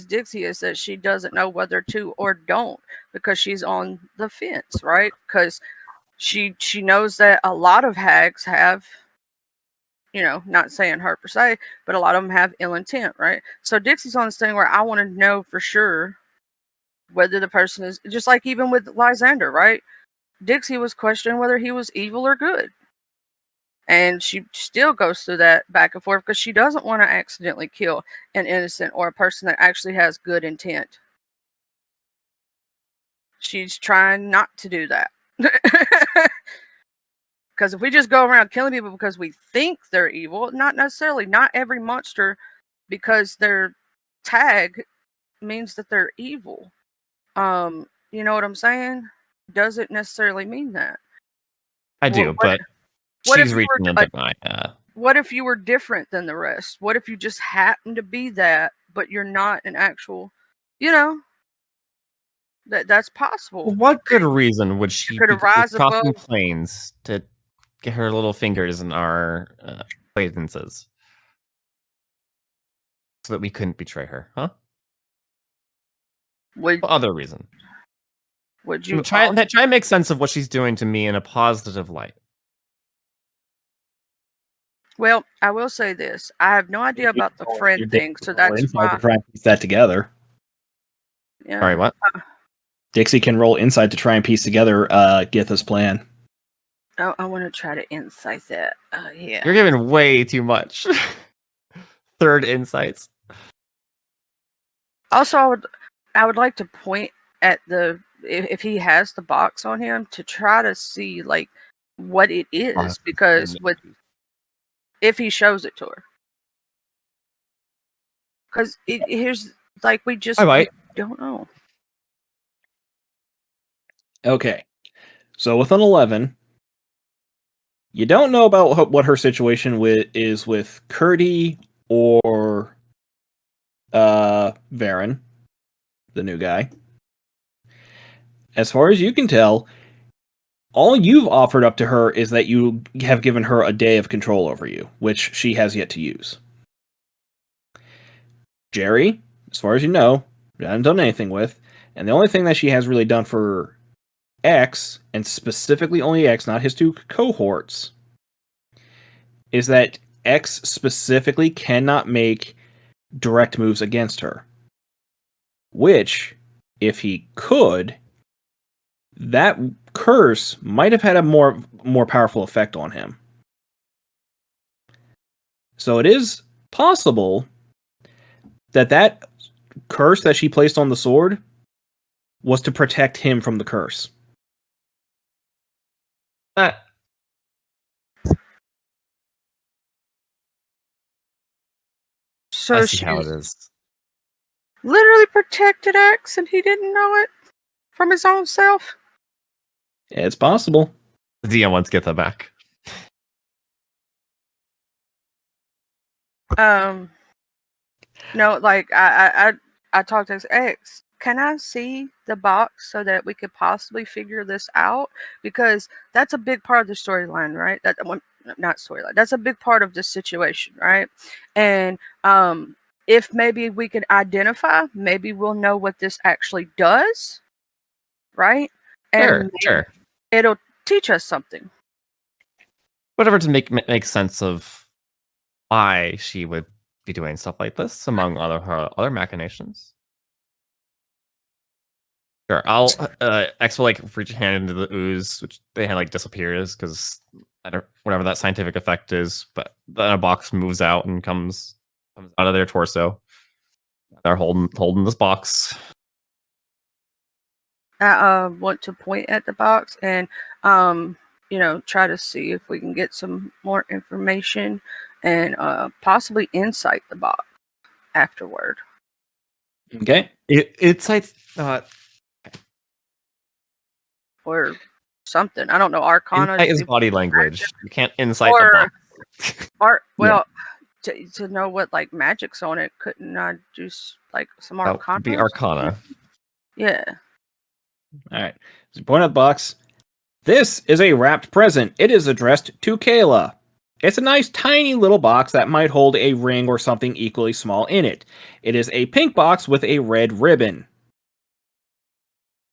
Dixie is that she doesn't know whether to or don't because she's on the fence, right? Because she knows that a lot of hags have, not saying her per se, but a lot of them have ill intent, right? So Dixie's on this thing where I want to know for sure whether the person is just like even with Lysander, right? Dixie was questioning whether he was evil or good. And she still goes through that back and forth because she doesn't want to accidentally kill an innocent or a person that actually has good intent. She's trying not to do that. Because if we just go around killing people because we think they're evil, not necessarily, not every monster, because their tag means that they're evil. You know what I'm saying? Doesn't necessarily mean that. I do, but she's reaching into my. What if you were different than the rest? What if you just happen to be that, but you're not an actual, that's possible. Well, what good reason would she be rise crossing above planes to get her little fingers in our acquaintances so that we couldn't betray her, huh? What other reason? Would you try and make sense of what she's doing to me in a positive light? Well, I will say this: I have no idea about the friend thing, so that's why. Try and piece that together. Yeah. Sorry, what? Dixie can roll insight to try and piece together Githa's plan. I want to try to insight that. Yeah. You're giving way too much. Third insights. Also, I would like to point at if he has the box on him to try to see like what it is, because if he shows it to her, because here's like we don't know. Okay, so with an 11, You don't know about what her situation is with Curdy or Varen, the new guy. As far as you can tell, all you've offered up to her is that you have given her a day of control over you, which she has yet to use. Jerry, as far as you know, you haven't done anything with, and the only thing that she has really done for X, and specifically only X, not his two cohorts, is that X specifically cannot make direct moves against her. Which, if he could, that curse might have had a more powerful effect on him. So it is possible that curse that she placed on the sword was to protect him from the curse. So I see she how it is. literally protected X and he didn't know it from his own self. It's possible. The DM wants to get that back. No, like I talked to X. Can I see the box so that we could possibly figure this out? Because that's a big part of the storyline, right? That one, not storyline. That's a big part of this situation, right? And if maybe we could identify, maybe we'll know what this actually does, right? And Sure. it'll teach us something. Whatever to make sense of why she would be doing stuff like this, among her other machinations. Sure, I'll X will like reach a hand into the ooze, which they hand like disappears because whatever that scientific effect is. But then a box moves out and comes out of their torso. They're holding this box. I want to point at the box and try to see if we can get some more information and possibly insight the box afterward. Okay. Insights or something. I don't know. Arcana insight is body language. You can't insight the box. To know what like magic's on it, couldn't I do like some Arcana? Be Arcana. Yeah. All right. So you point at the box. This is a wrapped present. It is addressed to Kayla. It's a nice tiny little box that might hold a ring or something equally small in it. It is a pink box with a red ribbon.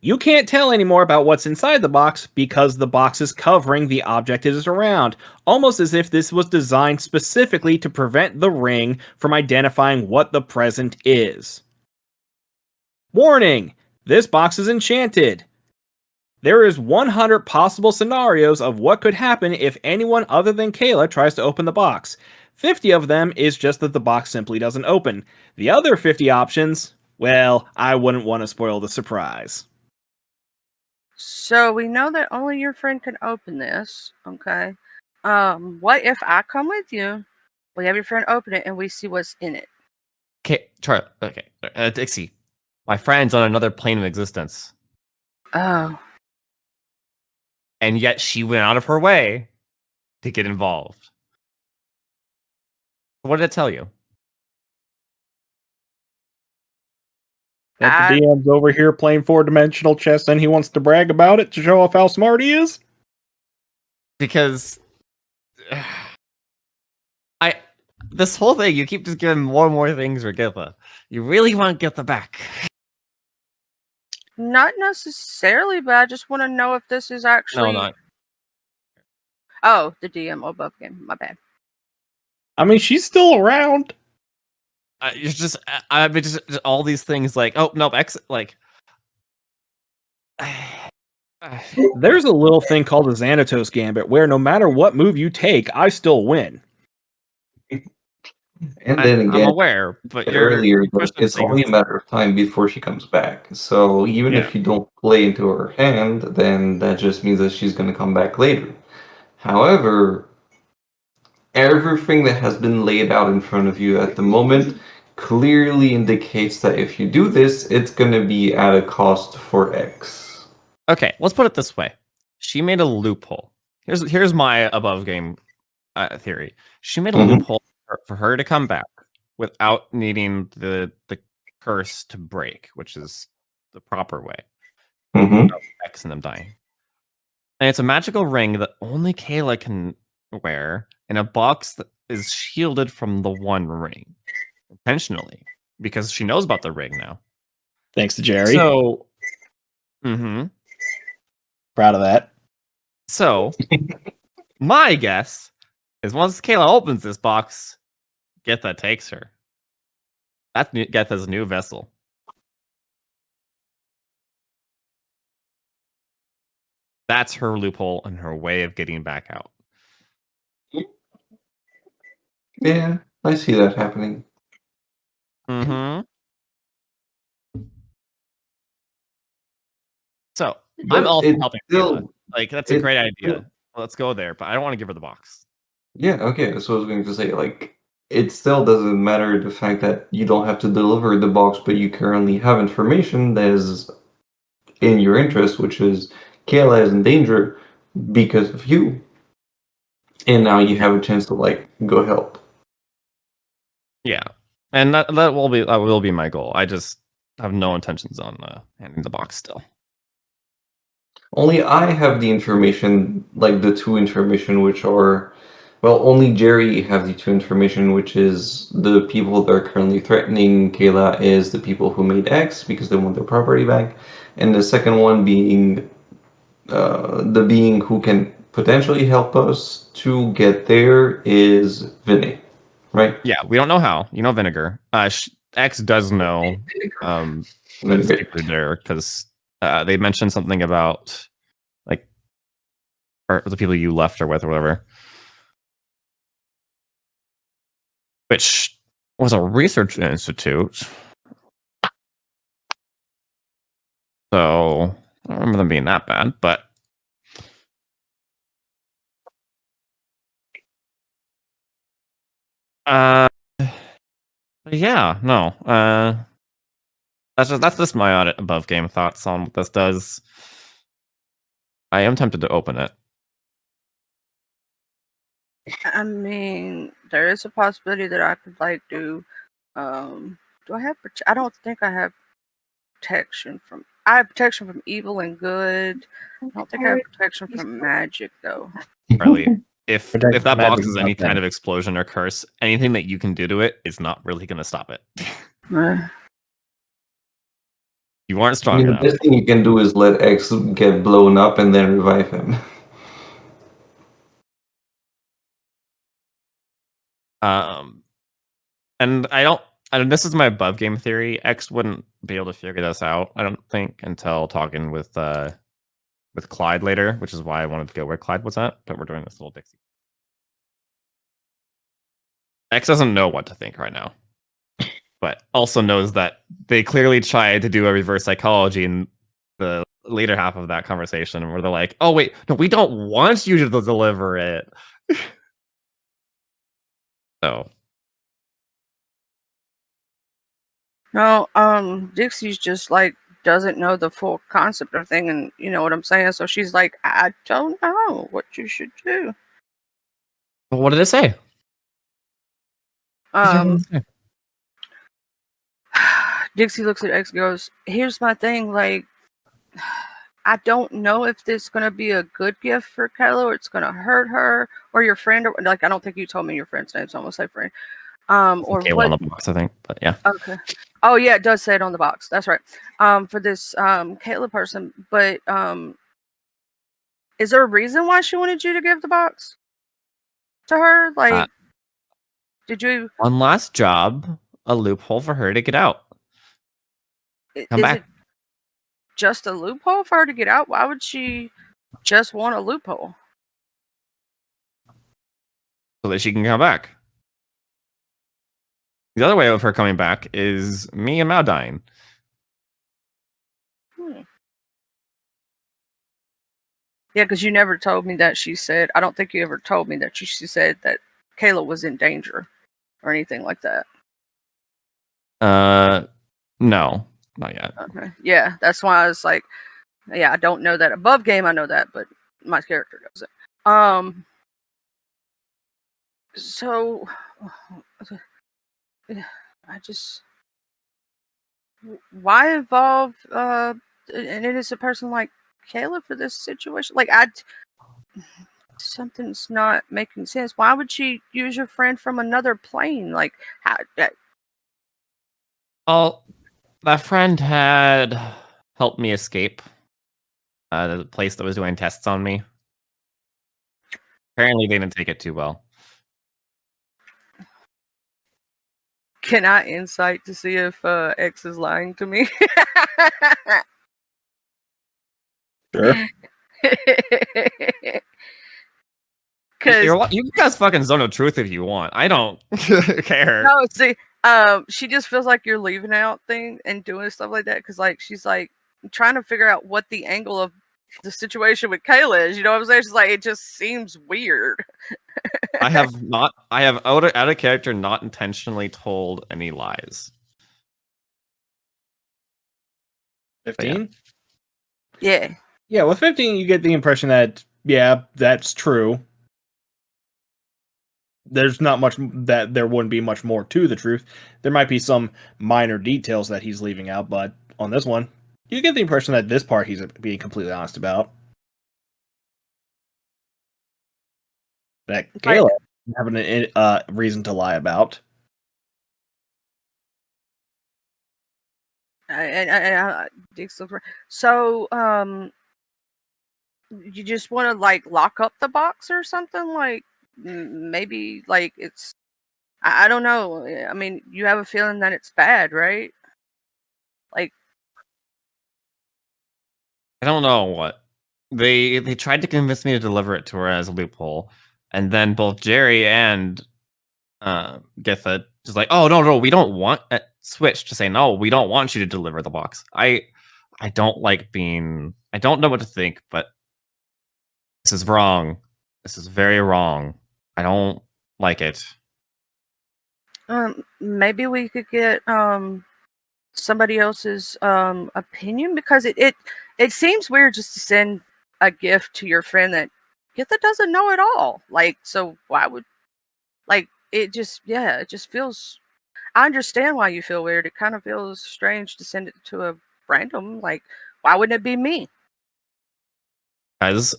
You can't tell anymore about what's inside the box because the box is covering the object it is around, almost as if this was designed specifically to prevent the ring from identifying what the present is. Warning! This box is enchanted. There is 100 possible scenarios of what could happen if anyone other than Kayla tries to open the box. 50 of them is just that the box simply doesn't open. The other 50 options, well, I wouldn't want to spoil the surprise. So we know that only your friend can open this, okay? What if I come with you, we have your friend open it, and we see what's in it? Okay, Charlie. Okay, Dixie. My friend's on another plane of existence. Oh. And yet she went out of her way to get involved. What did it tell you? That the DM's over here playing 4-dimensional chess and he wants to brag about it to show off how smart he is? Because this whole thing, you keep just giving more and more things for Githa. You really want Githa back. Not necessarily, but I just want to know if this is actually... No, not. Oh, the DM above game. My bad. I mean, she's still around. It's just all these things like, oh, no, like... There's a little thing called the Xanatos Gambit where no matter what move you take, I still win. And then again, I'm aware, but earlier, it's only a matter of time before she comes back. So even if you don't play into her hand, then that just means that she's going to come back later. However, everything that has been laid out in front of you at the moment clearly indicates that if you do this, it's going to be at a cost for X. Okay, let's put it this way. She made a loophole. here's my above game theory. She made a Mhm. loophole for her to come back without needing the curse to break, which is the proper way. Mm-hmm. X and them dying. And it's a magical ring that only Kayla can wear in a box that is shielded from the One Ring intentionally because she knows about the ring now. Thanks to Jerry. So, Proud of that. So, my guess is once Kayla opens this box, Getha takes her. That's Getha's new vessel. That's her loophole and her way of getting back out. Yeah, I see that happening. Mm-hmm. So, But I'm also it's helping still, Kayla. Like, that's a it's great still, idea. Let's go there, but I don't want to give her the box. yeah, okay, that's what I was going to say. Like, it still doesn't matter the fact that you don't have to deliver the box, but you currently have information that is in your interest, which is Kayla is in danger because of you. And now you have a chance to, like, go help. Yeah. And that will be my goal. I just have no intentions on handing the box still. Only I have the information, like the two information, which are, well, only Jerry have the two information, which is the people that are currently threatening Kayla is the people who made X because they want their property back, and the second one being the being who can potentially help us to get there is Vinny, right? Yeah, we don't know how. You know, Vinegar. X does know that it's Okay. people there because they mentioned something about like or the people you left her with or whatever, which was a research institute. So I don't remember them being that bad, but yeah, no. That's just my audit above game thoughts on what this does. I am tempted to open it. I mean, there is a possibility that I could like do. Do I have? I don't think I have protection from. I have protection from evil and good. I don't think I have protection from magic though. Really, if Protect that box magic is any nothing. kind of explosion or curse, anything that you can do to it is not really going to stop it. You aren't I strong mean, the enough. best thing you can do is let X get blown up and then revive him. And I don't. And this is my above game theory. X wouldn't be able to figure this out. I don't think until talking with Clyde later, which is why I wanted to go where Clyde was at. But we're doing this little Dixie. X doesn't know what to think right now, but also knows that they clearly tried to do a reverse psychology in the later half of that conversation, where they're like, "Oh wait, no, we don't want you to deliver it." So No, Dixie's just like doesn't know the full concept of thing, and you know what I'm saying. So she's like, I don't know what you should do. but what did it say? Dixie looks at X and goes, "Here's my thing. Like, I don't know if this is gonna be a good gift for Kylo or it's gonna hurt her or your friend. Or like, I don't think you told me your friend's name, so I'm gonna say friend. Or Okay, what? on the box, I think, but yeah. Okay. Oh yeah, it does say it on the box. That's right. For this Kayla person, but is there a reason why she wanted you to give the box to her? Like, did you? One last job, a loophole for her to get out. Come Is back. it just a loophole for her to get out? Why would she just want a loophole? So that she can come back. The other way of her coming back is me and Mao dying. Yeah, because you never told me that she said. I don't think you ever told me that she said that Kayla was in danger or anything like that. No, not yet. Okay. Yeah, that's why I was like, yeah, I don't know that. Above game, I know that, but my character doesn't. So I just why involve an innocent person like Kayla for this situation? Like something's not making sense. Why would she use your friend from another plane? Like how? Well, that friend had helped me escape the place that was doing tests on me. Apparently, they didn't take it too well. Can I insight to see if X is lying to me? Sure. Because You guys fucking zone of truth if you want. I don't care. no, see, she just feels like you're leaving out thing and doing stuff like that. Because like she's like trying to figure out what the angle of the situation with Kayla is. You know what I'm saying? She's like, it just seems weird. I have out of character not intentionally told any lies. 15? Yeah. Yeah, with 15, you get the impression that, yeah, that's true. There's not much that there wouldn't be much more to the truth. There might be some minor details that he's leaving out, but on this one, you get the impression that this part he's being completely honest about. That Kayla having a reason to lie about. So, you just want to like lock up the box or something? Like maybe like it's I don't know. I mean, you have a feeling that it's bad, right? Like I don't know what they tried to convince me to deliver it to her as a loophole, and then both Jerry and Githa just like, oh no, we don't want switch to say no, we don't want you to deliver the box. I don't like being. I don't know what to think, but this is wrong. This is very wrong. I don't like it. maybe we could get somebody else's opinion because it seems weird just to send a gift to your friend that doesn't know at all. Like, so why would like it just it just feels. I understand why you feel weird. It kind of feels strange to send it to a random. Like, why wouldn't it be me? Because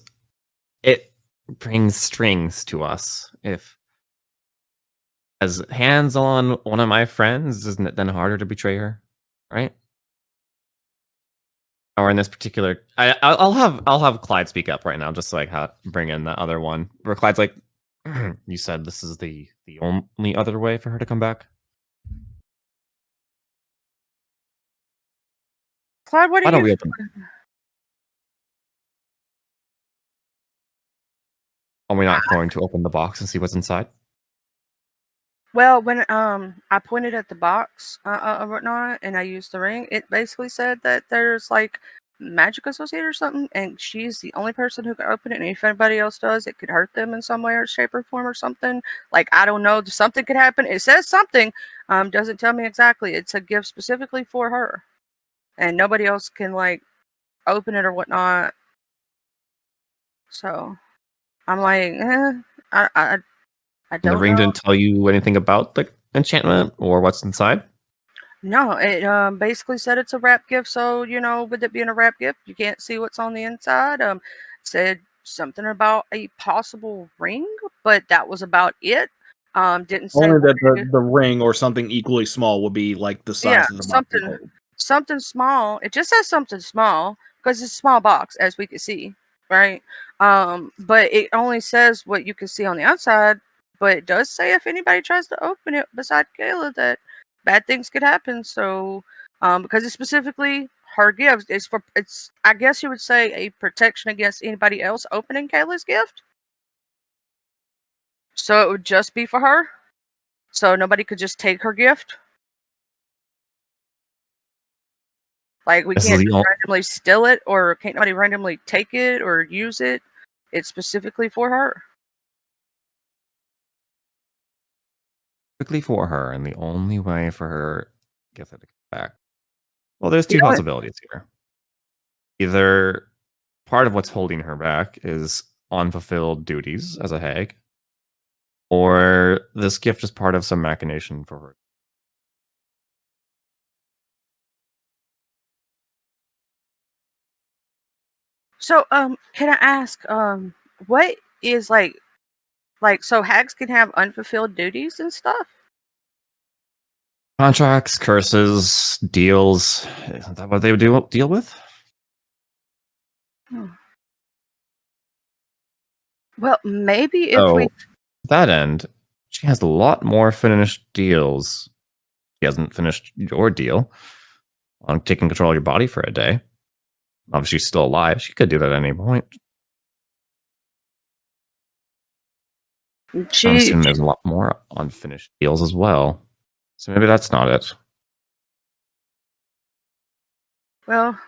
it brings strings to us. If as hands on one of my friends, isn't it then harder to betray her, right? Or in this particular, I'll have Clyde speak up right now, just so I bring in the other one where Clyde's like, "You said this is the only other way for her to come back." Clyde, what Why are don't you? we open? Are we not going to open the box and see what's inside? Well, when I pointed at the box or whatnot, and I used the ring, it basically said that there's like magic associated or something, and she's the only person who can open it. And if anybody else does, it could hurt them in some way or shape or form or something. Like I don't know, something could happen. It says something, doesn't tell me exactly. It's a gift specifically for her, and nobody else can like open it or whatnot. So I'm like, I And the don't ring know. didn't tell you anything about the enchantment or what's inside. No, it basically said it's a wrap gift. So with it being a wrap gift, you can't see what's on the inside. Said something about a possible ring, but that was about it. Didn't say Only what that the ring or something equally small would be like the yeah, size of the box you hold. something small. It just says something small because it's a small box, as we can see, right? But it only says what you can see on the outside. But it does say if anybody tries to open it beside Kayla, that bad things could happen. So, because it's specifically her gift, it's I guess you would say a protection against anybody else opening Kayla's gift. So it would just be for her. So nobody could just take her gift. Like we This is can't the just only randomly steal it, or can't nobody randomly take it or use it. It's specifically for her. strictly for her, and the only way for her to get it back. Well, there's two You know, possibilities here. Either part of what's holding her back is unfulfilled duties as a hag, or this gift is part of some machination for her. So, can I ask, what is so hags can have unfulfilled duties and stuff? Contracts, curses, deals. Isn't that what they would deal with? Well, maybe if So, we. to that end, she has a lot more finished deals. She hasn't finished your deal on taking control of your body for a day. Obviously, she's still alive. She could do that at any point. I'm assuming there's a lot more unfinished deals as well. So maybe that's not it. Well,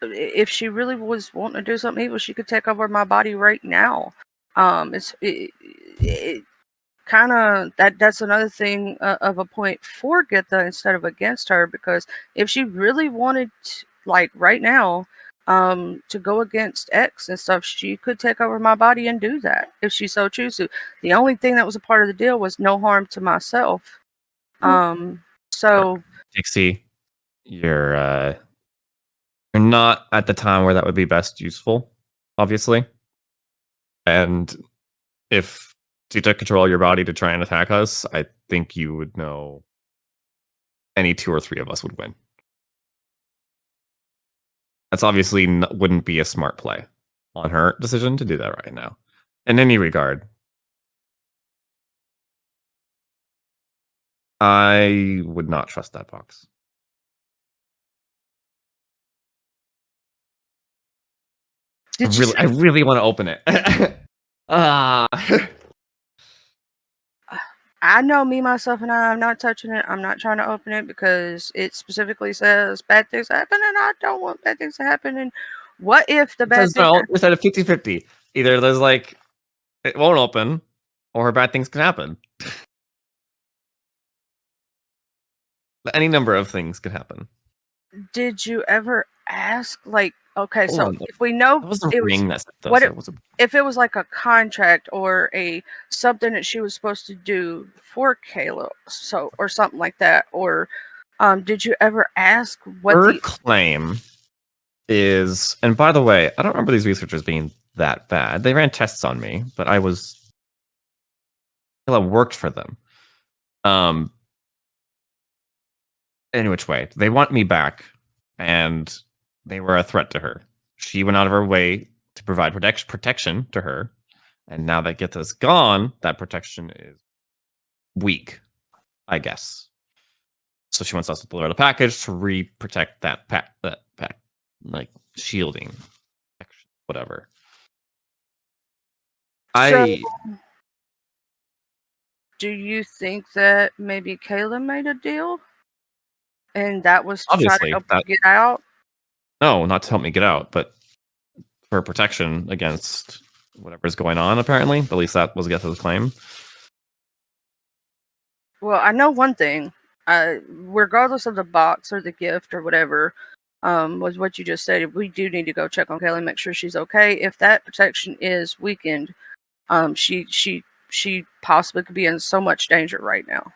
if she really was wanting to do something evil, she could take over my body right now. It kind of that's another thing of a point for Githa instead of against her, because if she really wanted like right now to go against X and stuff, she could take over my body and do that if she so chooses to. The only thing that was a part of the deal was no harm to myself. So Dixie, you're not at the time where that would be best useful, obviously. And if she took control of your body to try and attack us, I think you would know any 2 or 3 of us would win. That's obviously wouldn't be a smart play on her decision to do that right now. In any regard, I would not trust that box. I really want to open it. I know me, myself, and I'm not touching it. I'm not trying to open it because it specifically says bad things happen, and I don't want bad things to happen. And what if the bad thing? No, we said a 50-50. Either there's like it won't open, or bad things can happen. Any number of things can happen. Did you ever ask, like, okay, so if we know if it was like a contract or something that she was supposed to do for Kayla, so or something like that, or did you ever ask what her claim is? And by the way, I don't remember these researchers being that bad. They ran tests on me, but I worked for them. Any which way, they want me back, and they were a threat to her. She went out of her way to provide protection to her, and now that Githa's gone, that protection is weak, I guess. So she wants us to deliver the package to protect that pack, like shielding, whatever. Do you think that maybe Kayla made a deal, and that was to obviously try to help get out? No, not to help me get out, but for protection against whatever's going on. Apparently, at least that was Githa's claim. Well, I know one thing. Regardless of the box or the gift or whatever, was what you just stated. We do need to go check on Kelly, make sure she's okay. If that protection is weakened, she possibly could be in so much danger right now.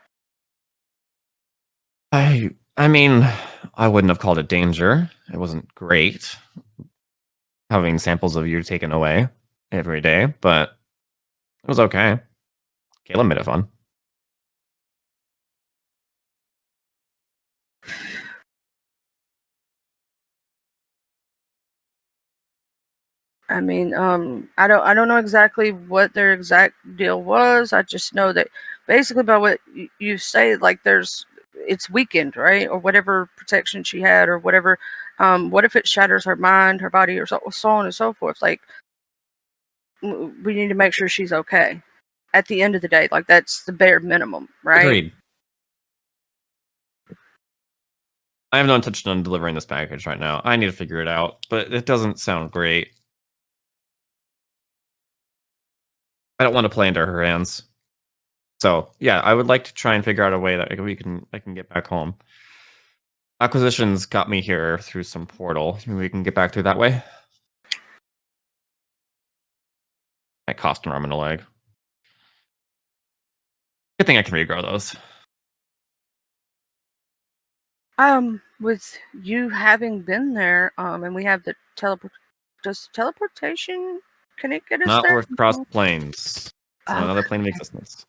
I mean, I wouldn't have called it danger. It wasn't great having samples of you taken away every day, but it was okay. Kayla made it fun. I mean, I don't know exactly what their exact deal was. I just know that basically by what you say, like it's weakened, right? Or whatever protection she had or whatever. What if it shatters her mind, her body, or so on and so forth? Like, we need to make sure she's okay. At the end of the day, like that's the bare minimum, right? Agreed. I have no intention on delivering this package right now. I need to figure it out, but it doesn't sound great. I don't want to play into her hands. So yeah, I would like to try and figure out a way that I can get back home. Acquisitions got me here through some portal. Maybe we can get back to that way. That cost an arm and a leg. Good thing I can regrow those. With you having been there, and we have the does teleportation, can it get us Not there? worth cross planes. It's Oh, another plane of okay. existence.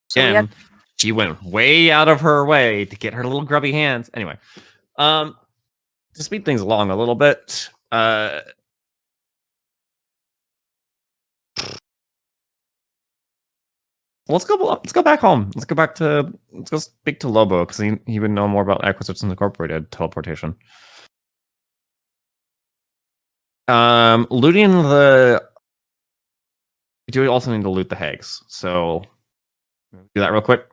So we Again, have she went way out of her way to get her little grubby hands. Anyway, to speed things along a little bit, let's go back home. Let's go speak to Lobo because he would know more about Acquisitions Incorporated teleportation. Looting the. We do also need to loot the hags, so do that real quick.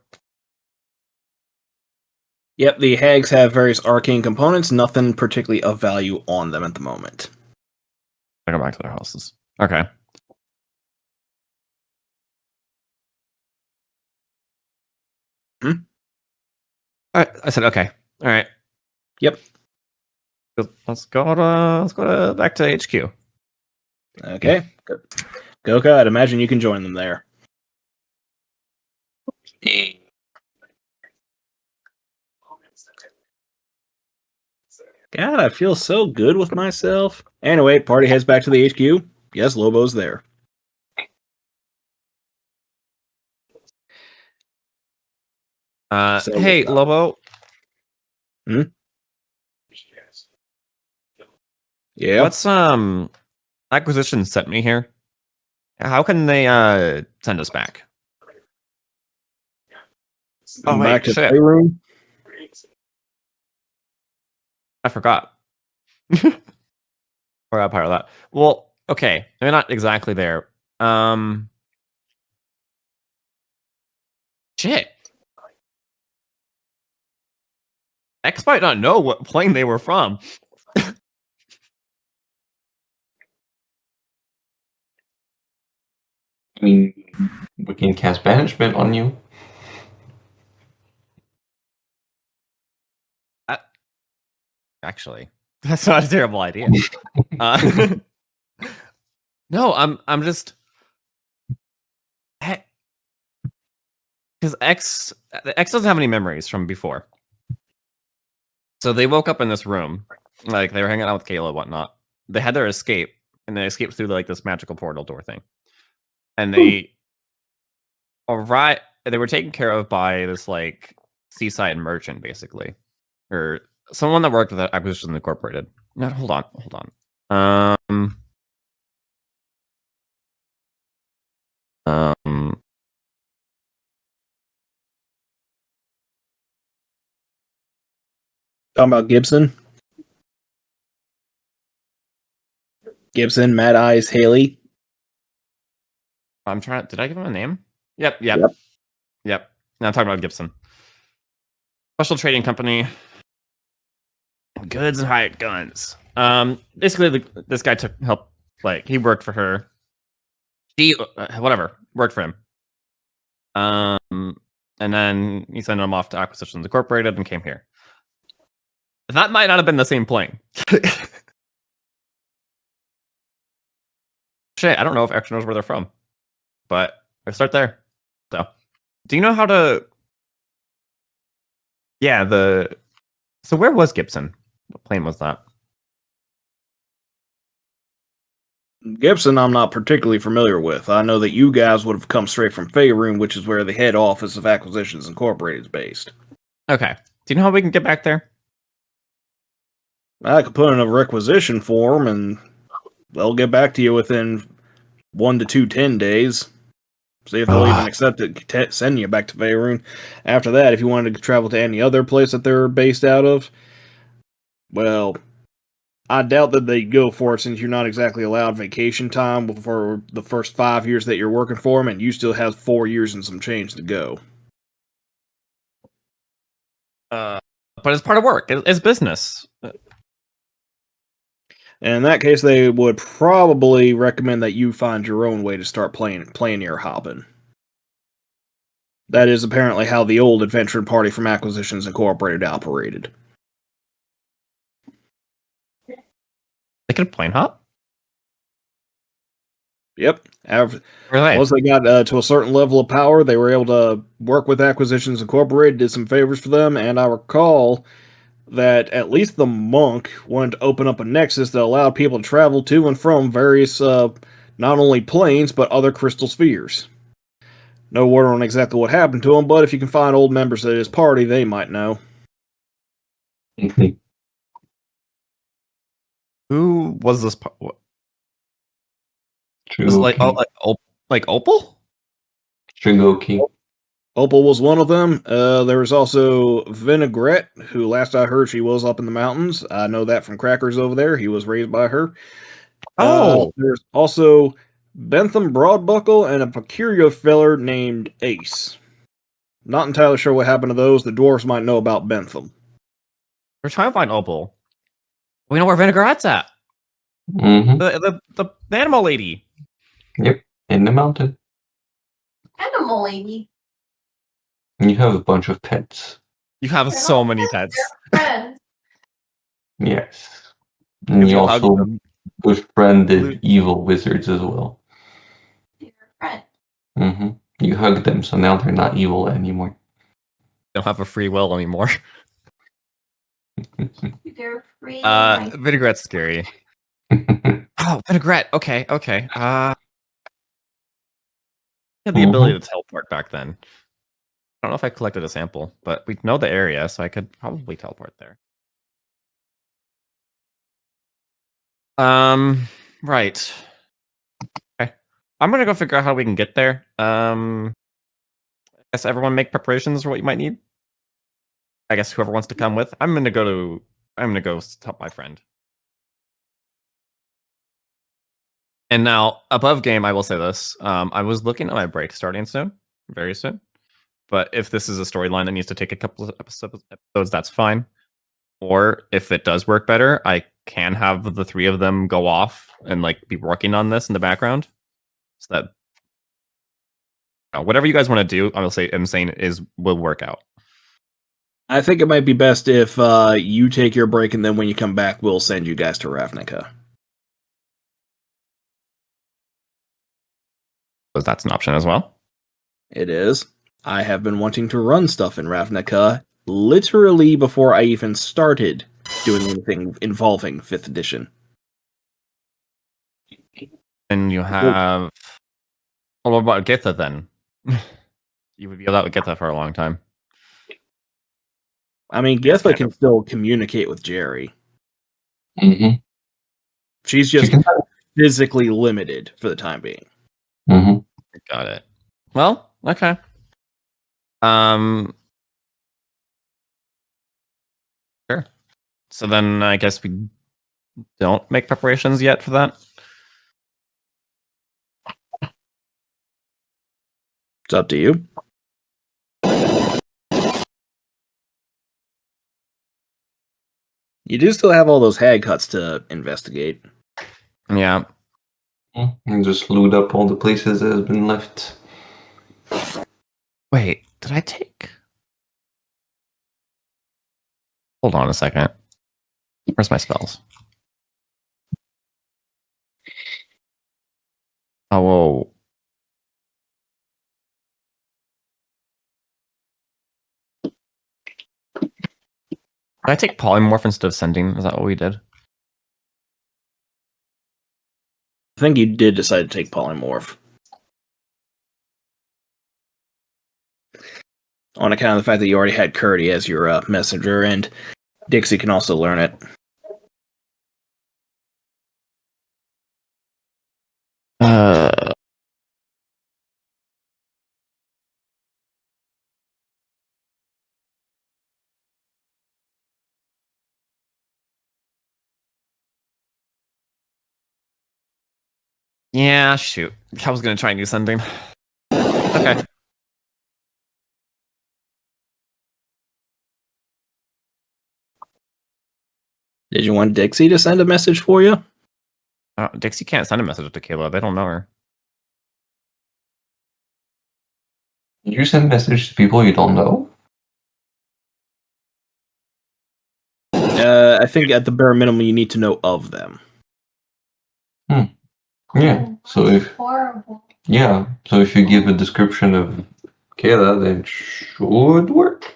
Yep, the hags have various arcane components, nothing particularly of value on them at the moment. I go back to their houses. Okay. All right, I said okay. All right. Yep. Let's go back to HQ. Okay. Goka, I'd imagine you can join them there. God, I feel so good with myself. Anyway, party heads back to the HQ. Yes, Lobo's there. So, Hey, Lobo. Yeah. What's Acquisition sent me here? How can they send us back? Oh wait, back to shit. the playroom. I forgot. Forgot part of that. Well, okay, they're not exactly there. Shit. X might not know what plane they were from. I mean, we can cast banishment on you. Actually, that's not a terrible idea. No, I'm just because X doesn't have any memories from before. So they woke up in this room, like they were hanging out with Kayla, whatnot. They had their escape, and they escaped through like this magical portal door thing. And they arrived. They were taken care of by this like seaside merchant, basically, or someone that worked with Acquisitions Incorporated. No, hold on. Talking about Gibson. Gibson, Mad Eyes, Haley. I'm trying. Did I give him a name? Yep. Now I'm talking about Gibson. Special trading company. Goods and hired guns. Basically, this guy took help. Like he worked for her. He whatever worked for him. And then he sent him off to Acquisitions Incorporated and came here. That might not have been the same plane. Shit, I don't know if X knows where they're from, but I start there. So, do you know how to? Yeah, So where was Gibson? What plane was that? Gibson, I'm not particularly familiar with. I know that you guys would have come straight from Faerun, which is where the head office of Acquisitions Incorporated is based. Okay. Do you know how we can get back there? I could put in a requisition form, and they'll get back to you within 1 to 2 10 days. See if they'll even accept it, send you back to Faerun. After that, if you wanted to travel to any other place that they're based out of, well, I doubt that they go for it since you're not exactly allowed vacation time for the first 5 years that you're working for them, and you still have 4 years and some change to go. But it's part of work. It's business. And in that case, they would probably recommend that you find your own way to start playing your hopping. That is apparently how the old adventuring party from Acquisitions Incorporated operated. They could plane hop? Yep. Where are they? Once they got to a certain level of power, they were able to work with Acquisitions Incorporated, did some favors for them, and I recall that at least the monk wanted to open up a nexus that allowed people to travel to and from various, not only planes, but other crystal spheres. No word on exactly what happened to him, but if you can find old members of his party, they might know. Who was this? What? Was it Shugoki. like Opal? Shugoki. Opal was one of them. There was also Vinaigrette, who last I heard she was up in the mountains. I know that from Crackers over there. He was raised by her. There's also Bentham Broadbuckle and a Peculiar feller named Ace. Not entirely sure what happened to those. The dwarves might know about Bentham. We're trying to find Opal. We know where Vinaigrette's at. Mm-hmm. The animal lady. Yep, in the mountain. Animal lady. And you have a bunch of pets. You have so many pets. Friends. Yes. And If you you hug also them, befriended Blue- evil wizards as well. They're friends. Mm-hmm. You hugged them, so now they're not evil anymore. don't have a free will anymore. They're free. Vinaigrette's scary. Oh, Vinaigrette. Okay. Had the ability to teleport back then. I don't know if I collected a sample, but we know the area, so I could probably teleport there. Right. Okay. I'm gonna go figure out how we can get there. I guess everyone make preparations for what you might need. I guess whoever wants to come with. I'm gonna go help my friend. And now, above game, I will say this. I was looking at my break starting soon, very soon. But if this is a storyline that needs to take a couple of episodes, that's fine. Or if it does work better, I can have the three of them go off and like be working on this in the background. So that whatever you guys want to do, I'm saying will work out. I think it might be best if you take your break, and then when you come back, we'll send you guys to Ravnica. So that's an option as well. It is. I have been wanting to run stuff in Ravnica literally before I even started doing anything involving 5th edition. And you have. Well, what about Githa then? You would be without Githa for a long time. I mean, Yes, Githa kind can of. still communicate with Jerry. Mm-hmm. She's just physically limited for the time being. Mm-hmm. Got it. Well, okay. Sure. So then I guess we don't make preparations yet for that. It's up to you. You do still have all those hag huts to investigate. Yeah. And just loot up all the places that have been left. Wait, did I take? Hold on a second. Where's my spells? Oh, whoa. Did I take polymorph instead of sending? Is that what we did? I think you did decide to take polymorph. On account of the fact that you already had Curdy as your messenger, and Dixie can also learn it. Yeah, shoot. I was gonna try and do sending. Okay. Did you want Dixie to send a message for you? Dixie can't send a message to Kayla. They don't know her. You send messages to people you don't know? I think at the bare minimum you need to know of them. Yeah. So if Horrible. if you give a description of Kayla, then it should work.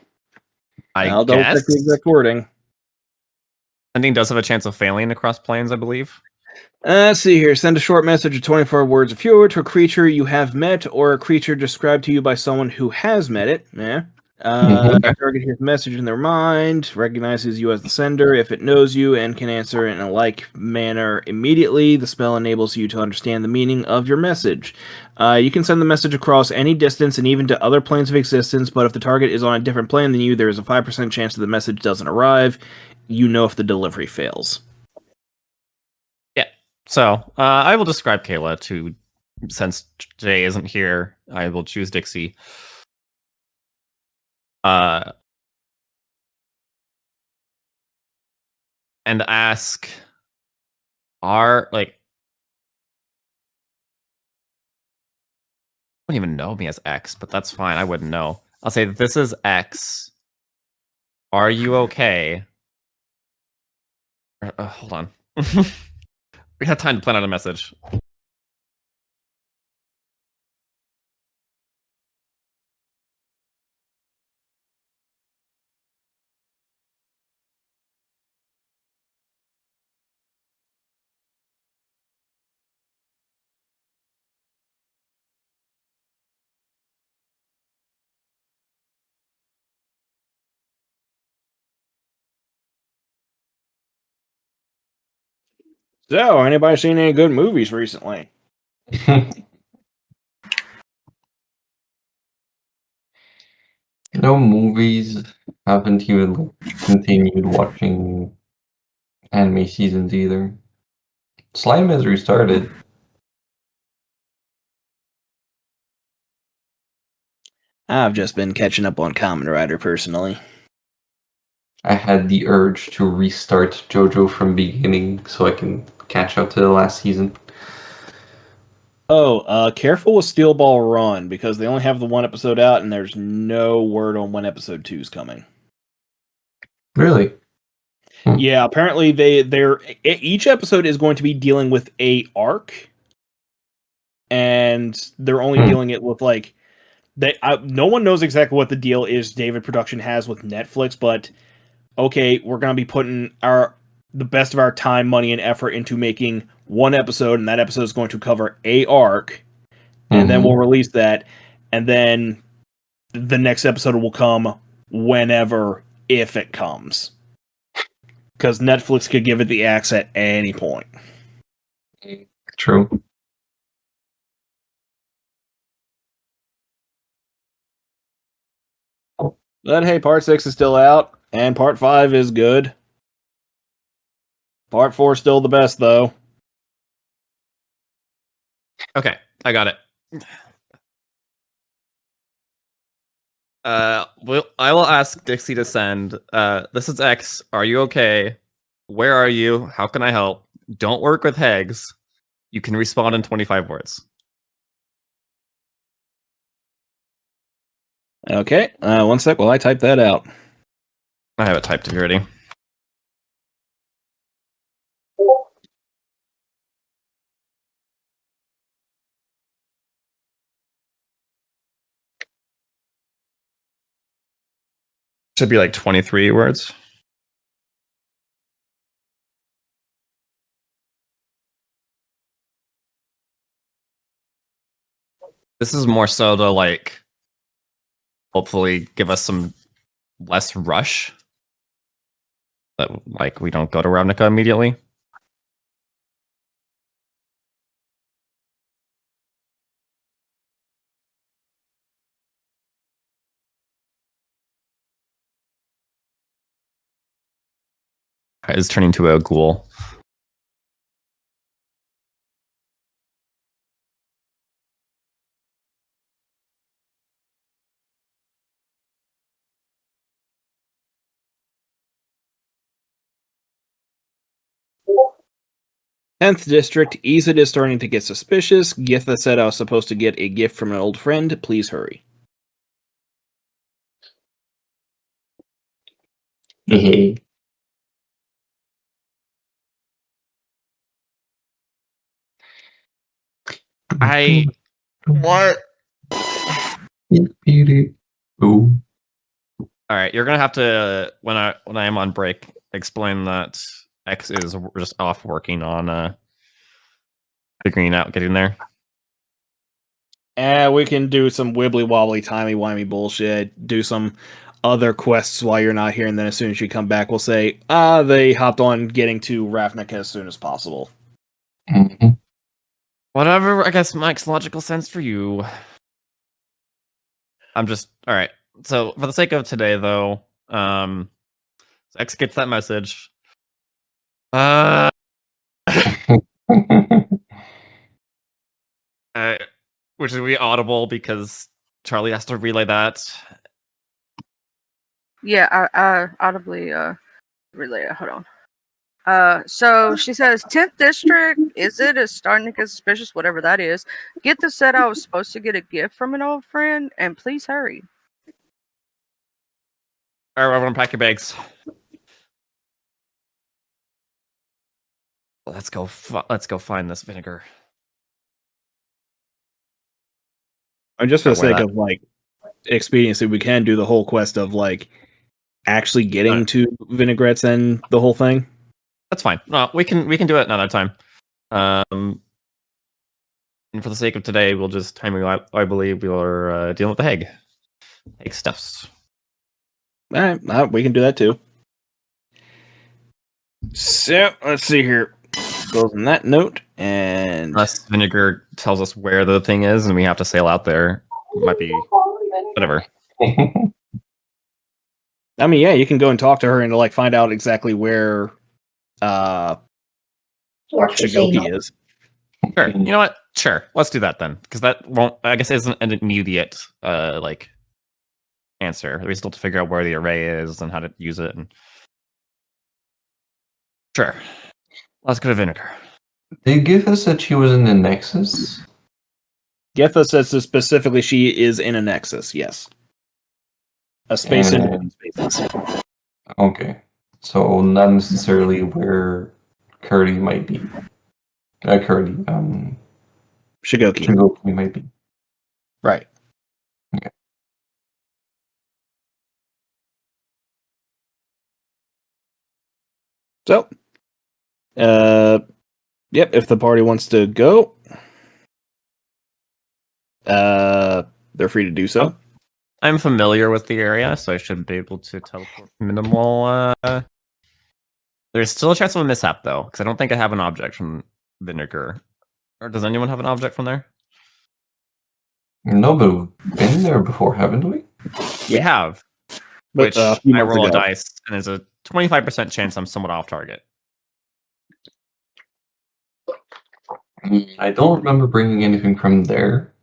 I'll double check the exact wording. Sending does have a chance of failing across planes, I believe. Let's see here. Send a short message of 24 words or fewer to a creature you have met or a creature described to you by someone who has met it. Yeah. Target hears message in their mind, recognizes you as the sender if it knows you, and can answer in a like manner immediately. The spell enables you to understand the meaning of your message. You can send the message across any distance and even to other planes of existence, but if the target is on a different plane than you, there is a 5% chance that the message doesn't arrive. You know if the delivery fails. Yeah. So I will describe Kayla to, since Jay isn't here, I will choose Dixie. And ask, I don't even know me as X, but that's fine. I wouldn't know. I'll say, this is X. Are you okay? Hold on. We have time to plan out a message. So, anybody seen any good movies recently? No movies. Haven't even continued watching anime seasons either. Slime has restarted. I've just been catching up on Kamen Rider personally. I had the urge to restart JoJo from beginning so I can catch up to the last season. Oh, careful with Steel Ball Run because they only have the one episode out and there's no word on when episode 2 is coming. Really? Yeah, apparently each episode is going to be dealing with a arc, and they're only dealing it with like no one knows exactly what the deal is David Production has with Netflix, but okay, we're going to be putting the best of our time, money, and effort into making one episode, and that episode is going to cover a arc, and then we'll release that, and then the next episode will come whenever, if it comes. Because Netflix could give it the axe at any point. True. But hey, part 6 is still out, and part 5 is good. Part 4 is still the best, though. Okay, I got it. I will ask Dixie to send. This is X. Are you okay? Where are you? How can I help? Don't work with Hegs. You can respond in 25 words. Okay, one sec while I type that out. I have it typed if you're ready. Should be like 23 words. This is more so to like hopefully give us some less rush. That like we don't go to Ravnica immediately. Is turning to a ghoul. Tenth District, Isid is starting to get suspicious. Githa said I was supposed to get a gift from an old friend. Please hurry. Hey. What? Ooh. All right, you're gonna have to when I am on break explain that X is just off working on figuring out getting there. We can do some wibbly wobbly timey wimey bullshit. Do some other quests while you're not here, and then as soon as you come back, we'll say, they hopped on getting to Ravnica as soon as possible. Mhm. Whatever, I guess makes logical sense for you. I'm just all right. So for the sake of today, though, X gets that message. Which is we audible because Charlie has to relay that. Yeah, I audibly relay it. Hold on. So she says, 10th district, is it is starting to get suspicious, whatever that is. Get the set I was supposed to get a gift from an old friend, and please hurry. All right, everyone, pack your bags. Let's go. Let's go find this vinegar. And just for the Don't wear sake that. of like expediency, we can do the whole quest of like actually getting to vinaigrettes and the whole thing. That's fine. No, we can do it another time. And for the sake of today, we'll just I believe we are dealing with the Hague stuffs. All right, we can do that too. So let's see here. Goes on that note, and Unless vinegar tells us where the thing is, and we have to sail out there, it might be whatever. I mean, yeah, you can go and talk to her and like find out exactly where Shigoki is. Sure. You know what? Sure. Let's do that then, because that won't. I guess isn't an immediate like answer. We still have to figure out where the array is and how to use it. And sure. Let's go to vinegar. Did Githa said she was in the Nexus? Getha says that specifically she is in a nexus, yes. A space in between spaces. Okay. So not necessarily where Curdy might be. Shigoki. Shigoki might be. Right. Okay. So, yep, if the party wants to go, they're free to do so. I'm familiar with the area, so I should be able to teleport minimal. There's still a chance of a mishap, though, because I don't think I have an object from vinegar. Or does anyone have an object from there? No, but we've been there before, haven't we? We have. But, Which a few I months roll a ago. dice, and there's a 25% chance I'm somewhat off target. I don't remember bringing anything from there.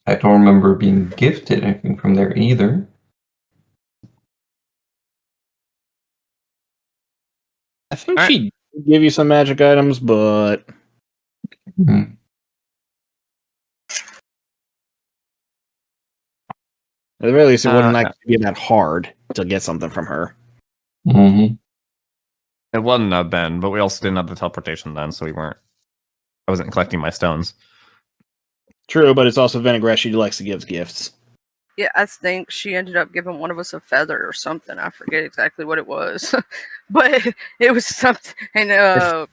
I don't remember being gifted anything from there either. I think All right. she did give you some magic items, but Hmm. at the very least, it wouldn't yeah. actually be that hard to get something from her. Mm-hmm. It wasn't a Ben, but we also didn't have the teleportation then, so I wasn't collecting my stones. True, but it's also vinaigrette. She likes to give gifts. Yeah, I think she ended up giving one of us a feather or something. I forget exactly what it was, but it was something. And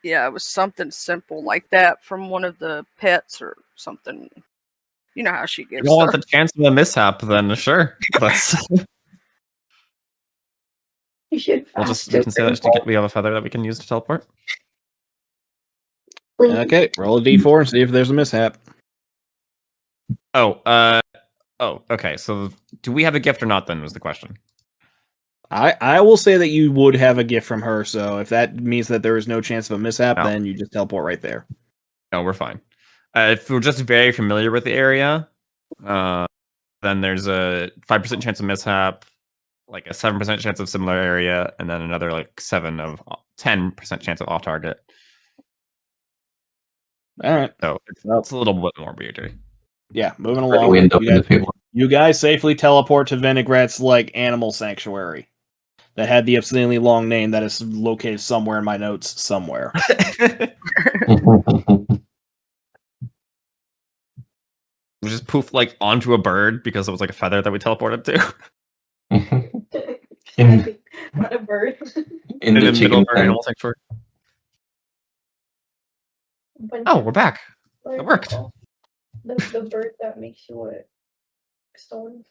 yeah, it was something simple like that from one of the pets or something. You know how she You gives don't want stuff. the chance of a mishap, then sure. Let's. You should we can say that we have a feather that we can use to teleport. Okay, roll a d4 and see if there's a mishap. Okay. So, do we have a gift or not? Then was the question. I will say that you would have a gift from her, so if that means that there is no chance of a mishap, No. then you just teleport right there. No, we're fine. If we're just very familiar with the area, then there's a 5% chance of mishap, like a 7% chance of similar area, and then another like 10% chance of off target. All right. So it's a little bit more weird. Yeah, moving Where do along. we end up in the field? You guys safely teleport to Vinaigrette's like animal sanctuary that had the obscenely long name that is located somewhere in my notes somewhere. We just poof like onto a bird because it was like a feather that we teleported to. in, Not a bird. in In the the middle chicken of our pen. animal sanctuary. Oh, we're back. What It is worked. called? The bird that makes you a stone.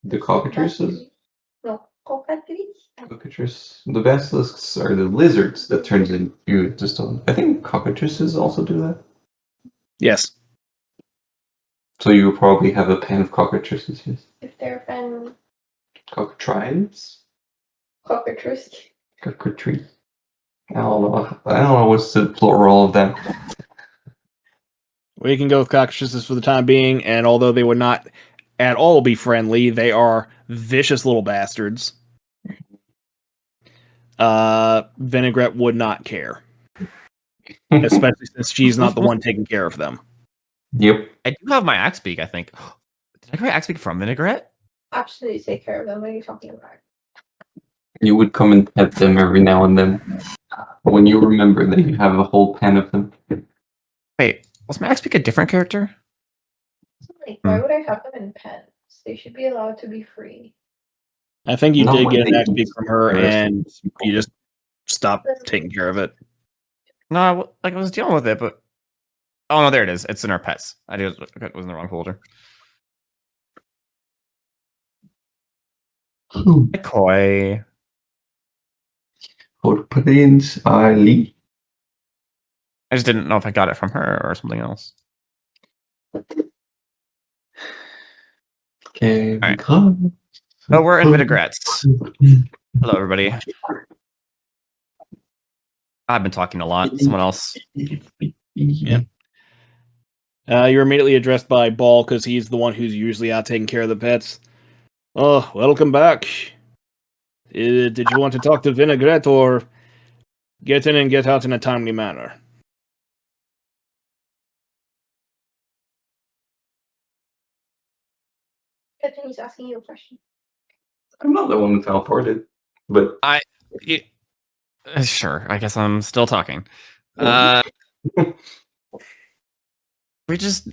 The cockatrices? No, cockatrice. Cockatrice. The basilisks are the lizards that turns you into stone. I think cockatrices also do that. Yes. So you probably have a pen of cockatrices, yes. If they're fan Cockatrices? cockatrice. Cockatrice. I don't know what's the plural of them. We can go with cockatrices for the time being, and although they would not at all be friendly, they are vicious little bastards. Vinaigrette would not care. Especially since she's not the one taking care of them. Yep. I do have my axe beak, I think. Did I get my axe beak from Vinaigrette? Actually, take care of them. What are you talking about? You would come and pet them every now and then. When you remember that you have a whole pen of them. Wait, was my axe beak a different character? Like, why would I have them in pens? They should be allowed to be free. I think you No, did get an they- axe beak from her, the rest of and the people. you just stopped taking care of it. No, I was dealing with it, but oh no, there it is. It's in our pets. It was in the wrong folder. Koi. For Prince Ali. I just didn't know if I got it from her or something else. Right. Oh, we're in Vinaigrettes. Hello, everybody. I've been talking a lot. Someone else. Yeah. You're immediately addressed by Ball because he's the one who's usually out taking care of the pets. Oh, welcome back. Did you want to talk to Vinaigrette or get in and get out in a timely manner? He's asking you a question. I'm not the one who teleported, but Sure, I guess I'm still talking. We just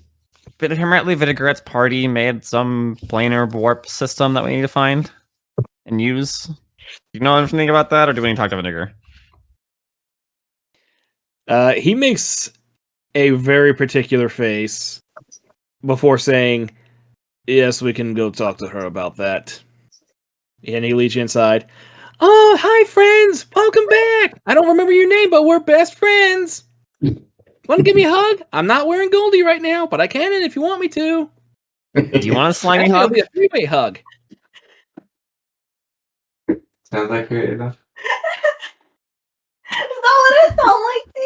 apparently Vinaigrette's party made some planar warp system that we need to find and use. You know anything about that, or do we need to talk to Vinegar? He makes a very particular face before saying, "Yes, we can go talk to her about that." And he leads you inside. Oh, hi, friends! Welcome back! I don't remember your name, but we're best friends! Want to give me a hug? I'm not wearing Goldie right now, but I can if you want me to. Do you want a slimy Actually, it'll hug? be a three-way hug. sounds like you're enough. Is that what it sound like to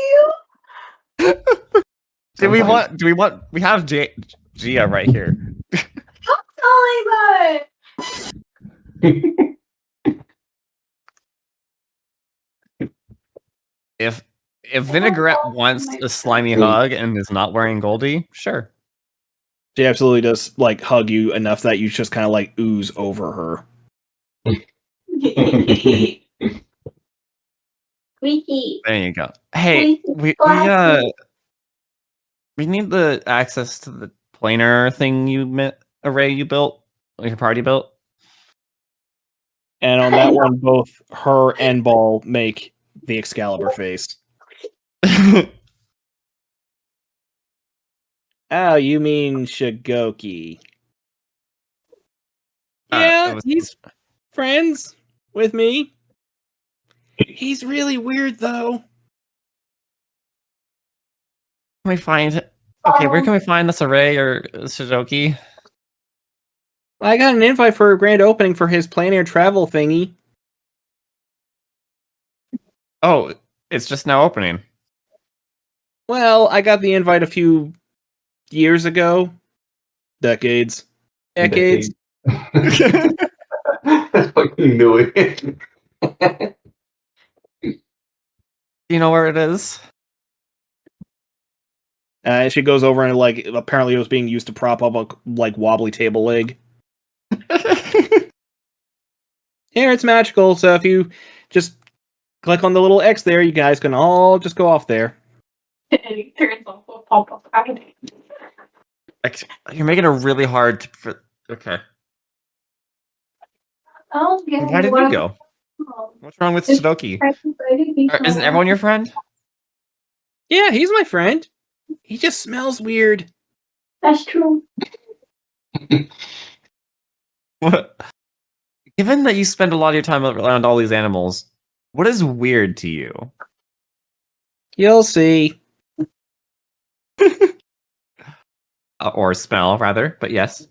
you? We have Gia right here. Don't sound like that. If Vinaigrette wants a slimy hug and is not wearing Goldie, sure. She absolutely does like hug you enough that you just kind of like ooze over her. Squeaky. There you go. Hey, we need the access to the planar thing array you built, like your party built. And on that one, both her and Ball make the Excalibur face. Oh, you mean Shigoki? Yeah, he's friends with me. He's really weird, though. Can we find? Okay, where can we find this array or Shijoki? I got an invite for a grand opening for his planar travel thingy. Oh, it's just now opening. Well, I got the invite a few years ago. Decades. I fucking knew it. You know where it is? She goes over and like apparently it was being used to prop up a like wobbly table leg. Here, it's magical, so if you just click on the little X there, you guys can all just go off there. And he turns off a pop-up ad. You're making it really hard for. Okay. I'll get Why did you go? What's wrong with It's Sudoku? Friday Isn't everyone your friend? Yeah, he's my friend. He just smells weird. That's true. What? Given that you spend a lot of your time around all these animals, what is weird to you? You'll see. Or smell, rather, but yes.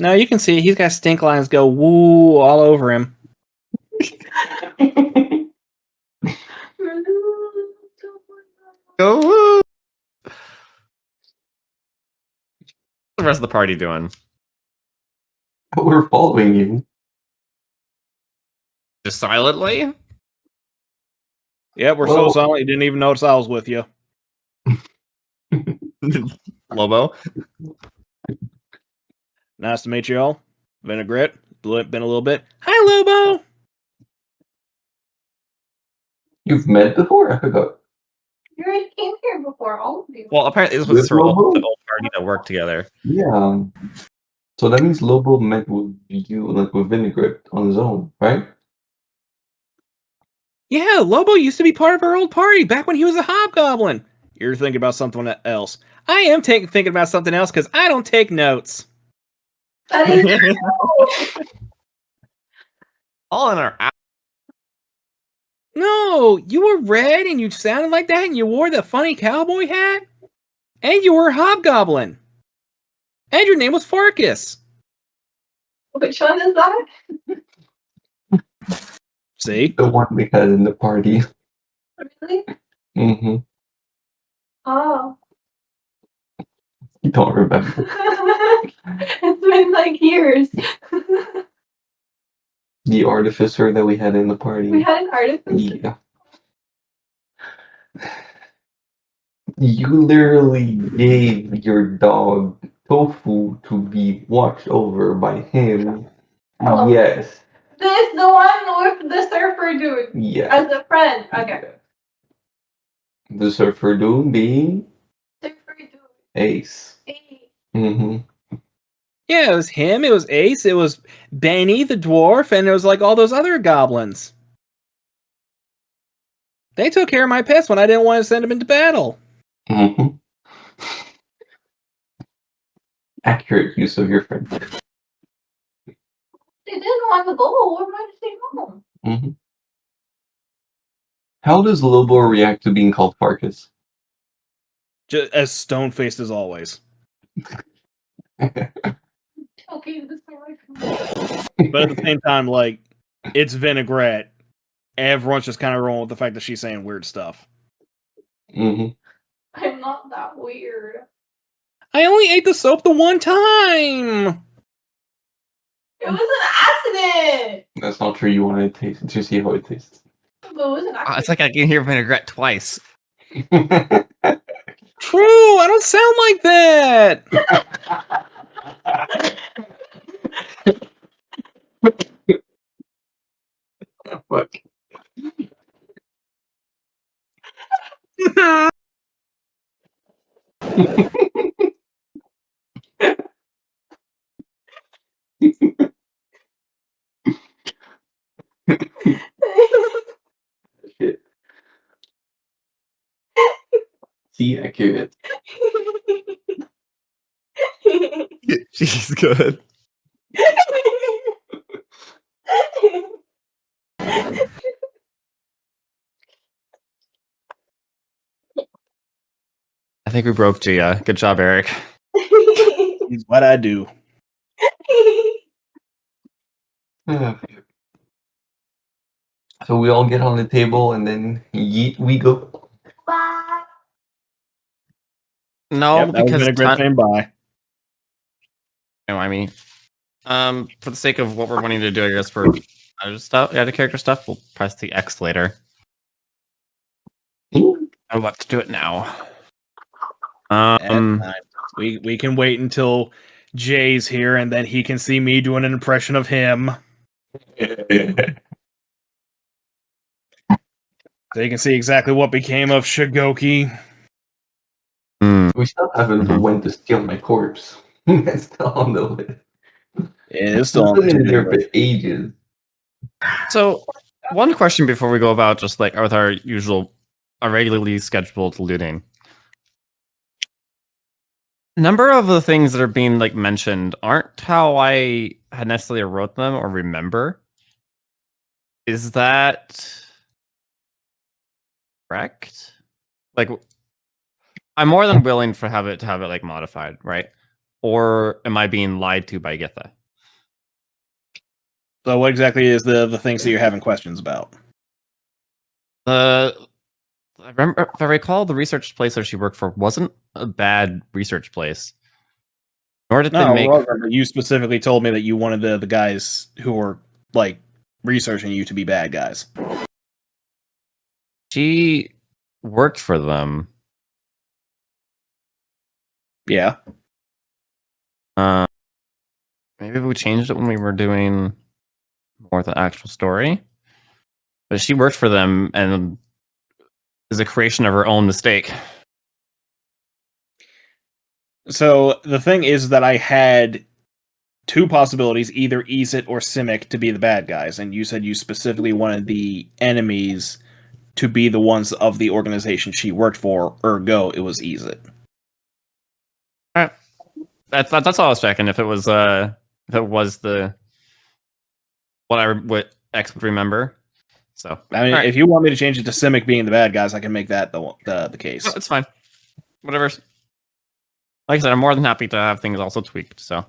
No, you can see he's got stink lines go woo all over him. Go woo! What's the rest of the party doing? We're following you. Just silently? Yeah, we're Whoa. so silent you didn't even notice I was with you. Lobo? Nice to meet you all. Vinaigrette, been a little bit. Hi, Lobo! You've met before? I forgot. You already came here before, all of you. Well, apparently this was With sort of Lobo? the old party that worked together. Yeah. So that means Lobo met with you, like with Vinaigrette on his own, right? Yeah, Lobo used to be part of our old party back when he was a hobgoblin. You're thinking about something else. I am thinking about something else because I don't take notes. That is true. All in our No, you were red and you sounded like that and you wore the funny cowboy hat. And you were a hobgoblin. And your name was Farkas. Which one is that? See? The one we had in the party. Really? Mm-hmm. Oh. You don't remember. It's been like years. The artificer that we had in the party. We had an artificer. Yeah. You literally gave your dog Tofu to be watched over by him. Oh. Yes. This the one with the surfer dude Yeah. as a friend. Okay. The surfer dude being Surfer dude. Ace. Hey. Mm-hmm. Yeah, it was him, it was Ace, it was Benny the dwarf, and it was like all those other goblins. They took care of my pets when I didn't want to send them into battle. Mm-hmm. Accurate use of your friend. They didn't want to go. What am I to stay home? Mm-hmm. How does Lobo react to being called Farkas? Just as stone-faced as always. Okay, this is away from me. But at the same time, like, it's Vinaigrette. Everyone's just kind of rolling with the fact that she's saying weird stuff. Mm-hmm. I'm not that weird. I only ate the soap the one time! It was an accident. That's not true. You want to taste to see how it tastes. But it was an accident. It's like I can hear Vinaigrette twice. True, I don't sound like that! Fuck. Shit. See, accurate. She's good. I think we broke Gia. Good job, Eric. It's what I do. So we all get on the table and then yeet we go. Bye. No, Yep, that was because Vinaigrette saying bye. I mean, for the sake of what we're wanting to do, I guess for other stuff, other character stuff, we'll press the X later. I'm about to do it now. We can wait until Jay's here, and then he can see me doing an impression of him. So you can see exactly what became of Shigoki. Hmm. We still haven't Mhm. went to steal my corpse. That's still on the list. It's still It's on been the in there list. for ages. So, one question before we go about just like with our regularly scheduled looting. A number of the things that are being like mentioned aren't how I had necessarily wrote them or remember. Is that correct? Like, I'm more than willing to have it like modified, right? Or am I being lied to by Githa? So what exactly is the things that you're having questions about? I remember, if I recall, the research place that she worked for wasn't a bad research place. Nor did they No, make. remember, you specifically told me that you wanted the guys who were like researching you to be bad guys. She worked for them. Yeah. Maybe we changed it when we were doing more of the actual story. But she worked for them and is a creation of her own mistake. So the thing is that I had two possibilities, either Izzet or Simic, to be the bad guys, and you said you specifically wanted the enemies to be the ones of the organization she worked for, ergo it was Izzet. All right. That's all I was checking. If it was the what X would remember. So I mean, right. if you want me to change it to Simic being the bad guys, I can make that the case. No, it's fine. Whatever. Like I said, I'm more than happy to have things also tweaked. So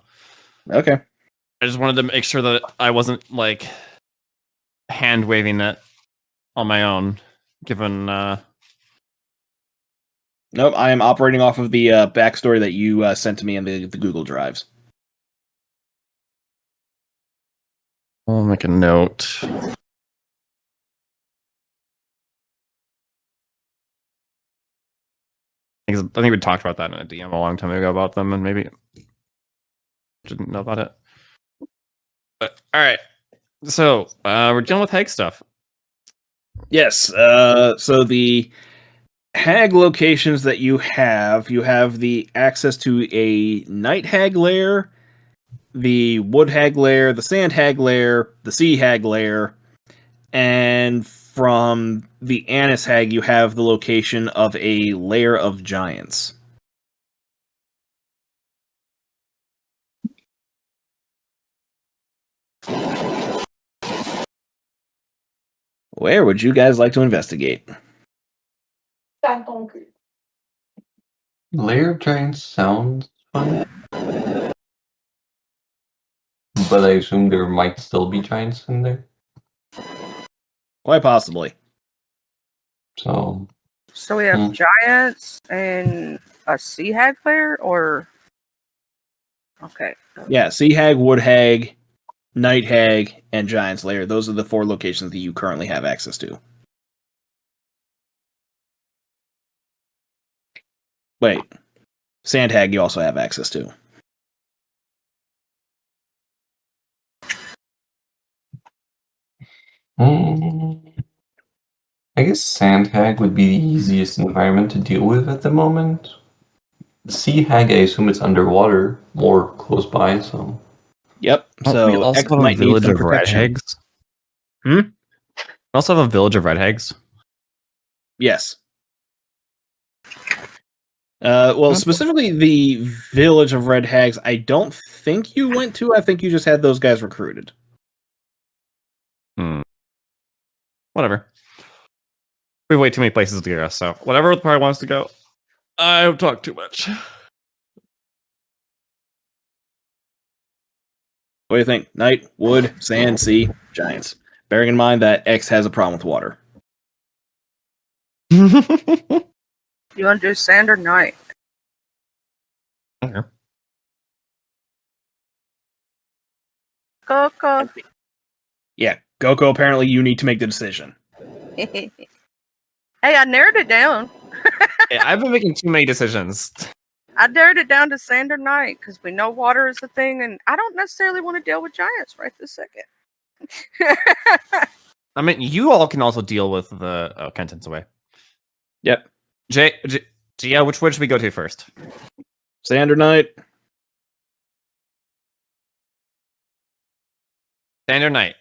Okay. I just wanted to make sure that I wasn't like hand waving it on my own, given. Nope, I am operating off of the backstory that you sent to me in the Google Drives. I'll make a note. I think we talked about that in a DM a long time ago about them, and maybe didn't know about it. But all right, so we're dealing with Hag stuff. Yes. So the hag locations that you have the access to a night hag lair, the wood hag lair, the sand hag lair, the sea hag lair, and from the anise hag you have the location of a lair of giants. Where would you guys like to investigate? Lair of Giants sounds fun. But I assume there might still be giants in there. Quite possibly. So So we have giants and a sea hag player, or okay. Yeah, sea hag, wood hag, night hag, and giant's lair. Those are the 4 locations that you currently have access to. Wait, sand hag you also have access to. I guess Sand Hag would be the easiest environment to deal with at the moment. Sea Hag, I assume it's underwater, more close by, so. Yep. So we also X have a might need village some of red protection. hags. Hmm? We also have a village of red hags. Yes. Well, specifically the village of Red Hags, I don't think you went to. I think you just had those guys recruited. Whatever. We have way too many places to go, so whatever the party wants to go. I don't talk too much. What do you think? Night, wood, sand, sea, giants. Bearing in mind that X has a problem with water. You want to do sand or night? Okay. Coco. Yeah, Goko, apparently you need to make the decision. Hey, I narrowed it down. Yeah, I've been making too many decisions. I narrowed it down to sand or night because we know water is the thing, and I don't necessarily want to deal with giants right this second. I mean, you all can also deal with the Kenton's away. Yep. Jay, So yeah, which should we go to first? Sand or night? Sand or night?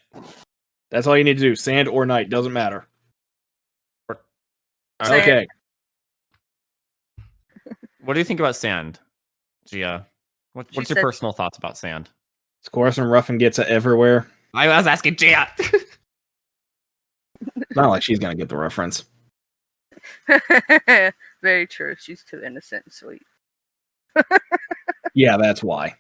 That's all you need to do. Sand or night. Doesn't matter. Sand. Okay. What do you think about sand, Gia? What's your said- personal thoughts about sand? It's coarse and rough and gets it everywhere. I was asking Gia. It's not like she's gonna get the reference. Very true. She's too innocent and sweet. Yeah, that's why.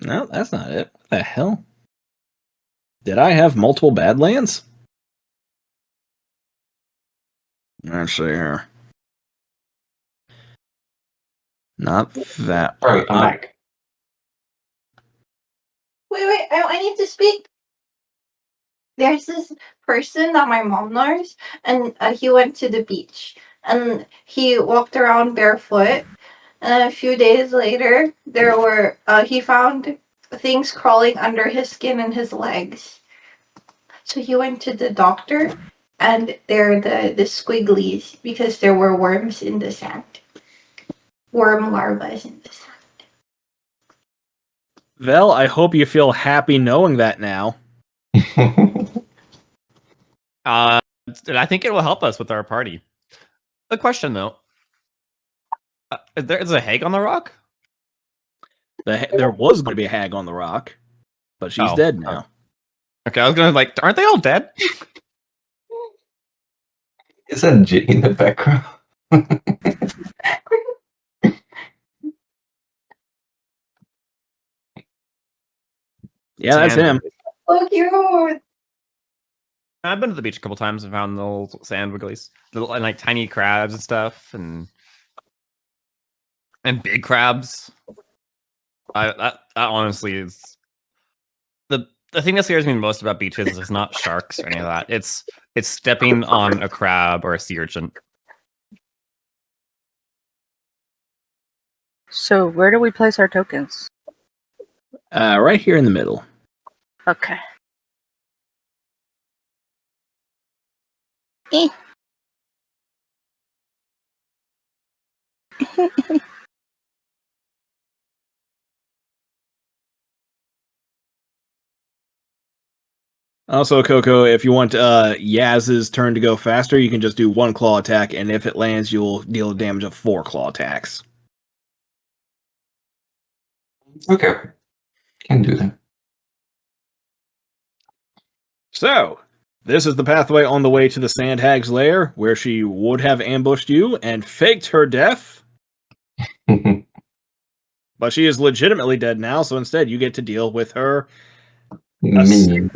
No, that's not it. What the hell? Did I have multiple Badlands? Let's see here. Not that. Alright, I'm back. Wait, I need to speak. There's this person that my mom knows, and he went to the beach, and he walked around barefoot. And a few days later, there were he found things crawling under his skin and his legs. So he went to the doctor, and they're the squigglies because there were worms in the sand. Worm larvae in the sand. Vel, I hope you feel happy knowing that now. I think it will help us with our party. A question though: is a hag on the rock? There was going to be a hag on the rock, but she's Oh, dead now. Okay, I was gonna like, aren't they all dead? Is that Jay in the background? Yeah, that's him. So cute. I've been to the beach a couple times and found little sand wigglies, little and like tiny crabs and stuff, and big crabs. That honestly is the thing that scares me the most about beaches is it's not sharks or any of that. It's stepping on a crab or a sea urchin. So where do we place our tokens? Right here in the middle. Okay. Also, Coco, if you want Yaz's turn to go faster, you can just do one claw attack, and if it lands, you'll deal damage of 4 claw attacks. Okay. Can do that. So, this is the pathway on the way to the Sand Hag's lair, where she would have ambushed you and faked her death. But she is legitimately dead now, so instead you get to deal with her Minion.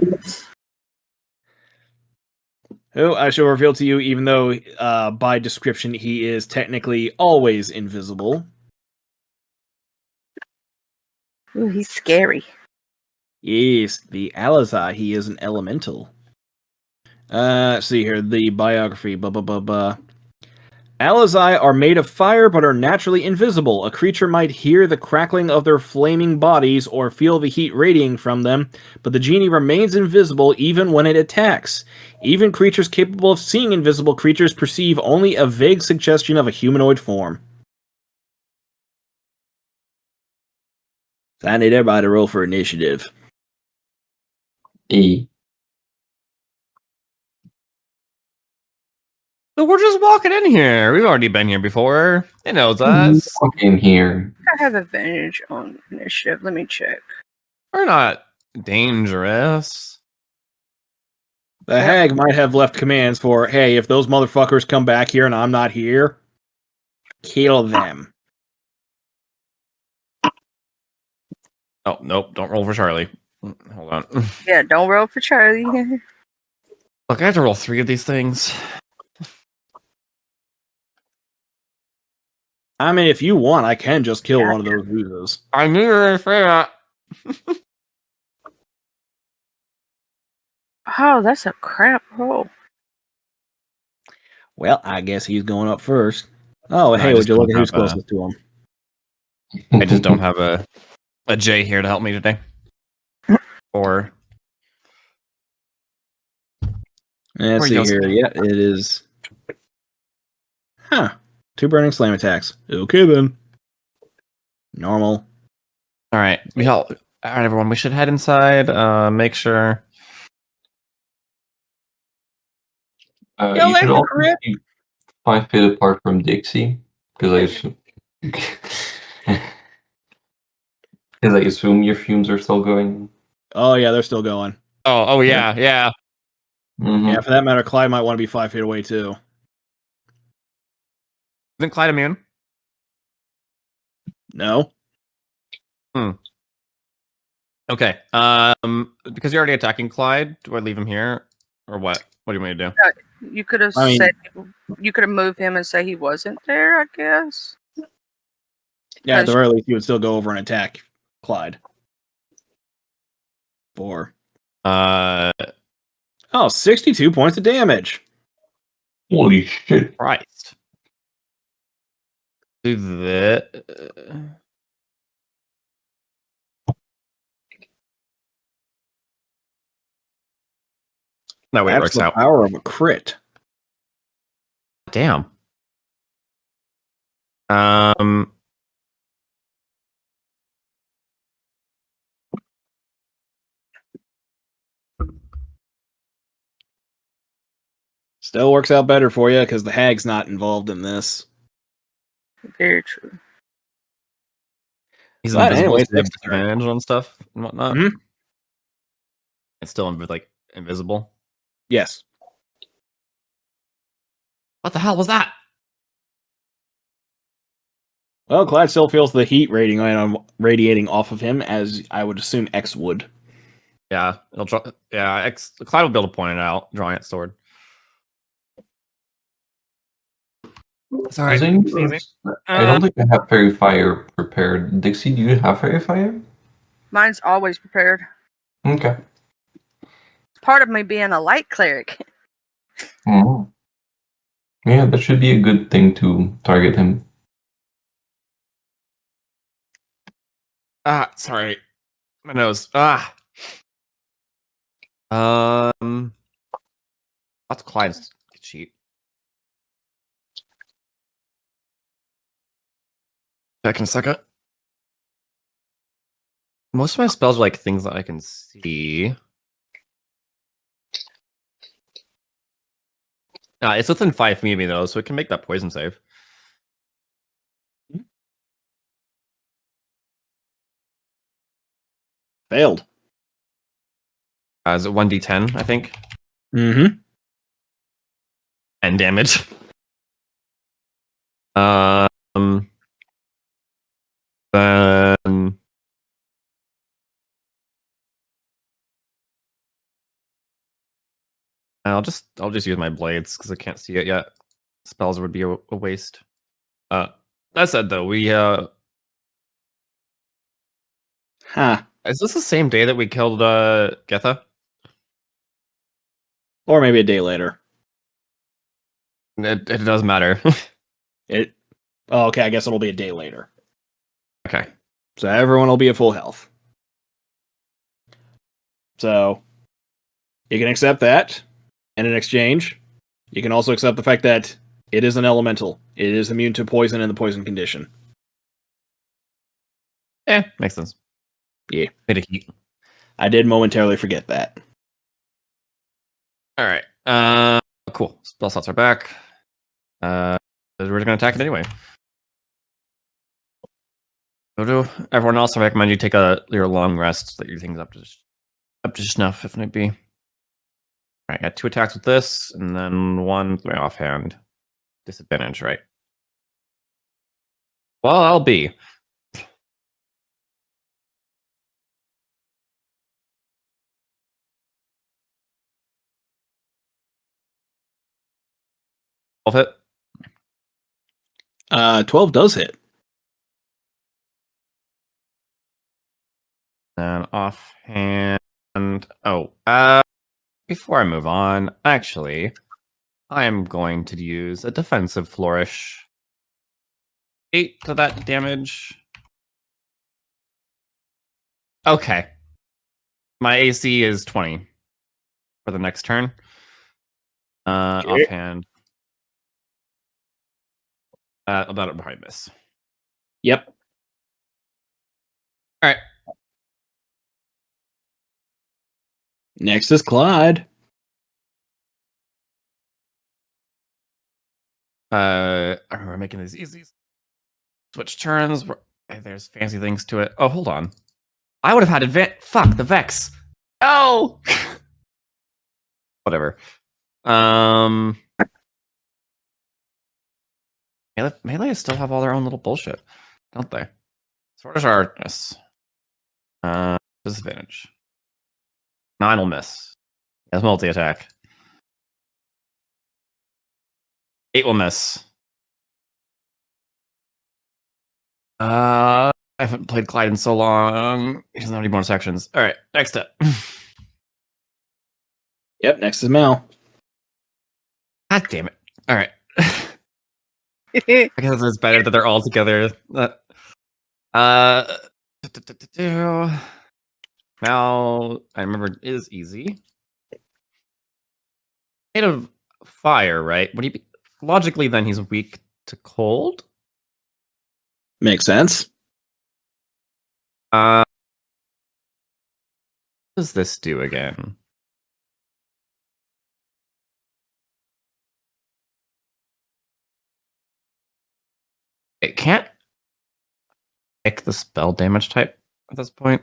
who I shall reveal to you, even though by description he is technically always invisible. Ooh, he's scary. Yes, the Alizai, he is an elemental. See here, the biography, Alizai are made of fire but are naturally invisible. A creature might hear the crackling of their flaming bodies or feel the heat radiating from them, but the genie remains invisible even when it attacks. Even creatures capable of seeing invisible creatures perceive only a vague suggestion of a humanoid form. So I need everybody to roll for initiative. E. So we're just walking in here. We've already been here before. It knows us. Walk in here. I have advantage on initiative. Let me check. We're not dangerous. The hag might have left commands for, hey, if those motherfuckers come back here and I'm not here, kill them. Oh, nope. Don't roll for Charlie. Hold on. Yeah, don't roll for Charlie. Look, I have to roll 3 of these things. I mean, if you want, I can just kill one of those losers. I knew you were going to say that. Oh, that's a crap roll. Well, I guess he's going up first. Oh, No, hey, I would just you look don't at who's have, closest to him? I just don't have a J here to help me today. Or Let's see here. Yeah, it is. Huh. 2 burning slam attacks. Okay then. Normal. All right, all right, everyone. We should head inside. Make sure. You should also be 5 feet apart from Dixie, because I assume your fumes are still going. Oh yeah, they're still going. Oh yeah, yeah. Mm-hmm. Yeah, for that matter, Clyde might want to be 5 feet away too. Isn't Clyde immune? No. Okay. Because you're already attacking Clyde, do I leave him here or what? What do you want me to do? You could have I mean- said you could have moved him and say he wasn't there. I guess. Yeah, at the Because- very least, you would still go over and attack Clyde. 4. Uh, 62 points of damage. Holy shit! Christ. Do that. No way it That's works the out. power of a crit. Damn. Still works out better for you because the hag's not involved in this. Very true. He's But invisible, anyways, so you have next turn. disadvantage on stuff and whatnot. Mhm. It's still like invisible. Yes. What the hell was that? Well, Clyde still feels the heat radiating off of him, as I would assume X would. Yeah, it'll draw. Yeah, Clyde will be able to point it out, drawing its sword. Sorry. I don't think I have fairy fire prepared. Dixie, do you have fairy fire? Mine's always prepared. Okay. It's part of me being a light cleric. Mhm. Yeah, that should be a good thing to target him. Sorry, my nose. That's Clyde's cheat. Back in a second. Most of my spells are like things that I can see. It's within 5 feet of me though, so it can make that poison save. Failed. Is it 1d10, I think? Mm-hmm. And damage. Then I'll just use my blades because I can't see it yet. Spells would be a waste. That said though, we Huh. is this the same day that we killed Getha? Or maybe a day later. It doesn't matter. Oh, okay, I guess it'll be a day later. Okay. So everyone will be at full health. So you can accept that, and in exchange, you can also accept the fact that it is an elemental. It is immune to poison and the poison condition. Makes sense. Yeah. Bit of heat. I did momentarily forget that. All right. Cool. Spell slots are back. We're gonna attack it anyway. To everyone else, I recommend you take your long rest so that your thing's up to snuff if need be. All right, got 2 attacks with this, and then 1 with my offhand. Disadvantage, right? Well, I'll be. Hit. 12 does hit. And offhand. Before I move on, actually, I am going to use a defensive flourish. 8 to that damage. Okay. My AC is 20 for the next turn. Offhand. About it probably miss. Yep. All right. Next is Clyde. I remember making these easy switch turns. There's fancy things to it. Oh, hold on. I would have had fuck the Vex. Oh, whatever. Melee still have all their own little bullshit, don't they? Sword of Sharpness. Disadvantage. 9 will miss. That's multi attack. 8 will miss. I haven't played Clyde in so long. He doesn't have any bonus actions. All right, next up. Yep, next is Mal. God damn it. All right. I guess it's better that they're all together. Now, I remember it is easy. Made of fire, right? Would he be logically then he's weak to cold? Makes sense. What does this do again? It can't pick the spell damage type at this point.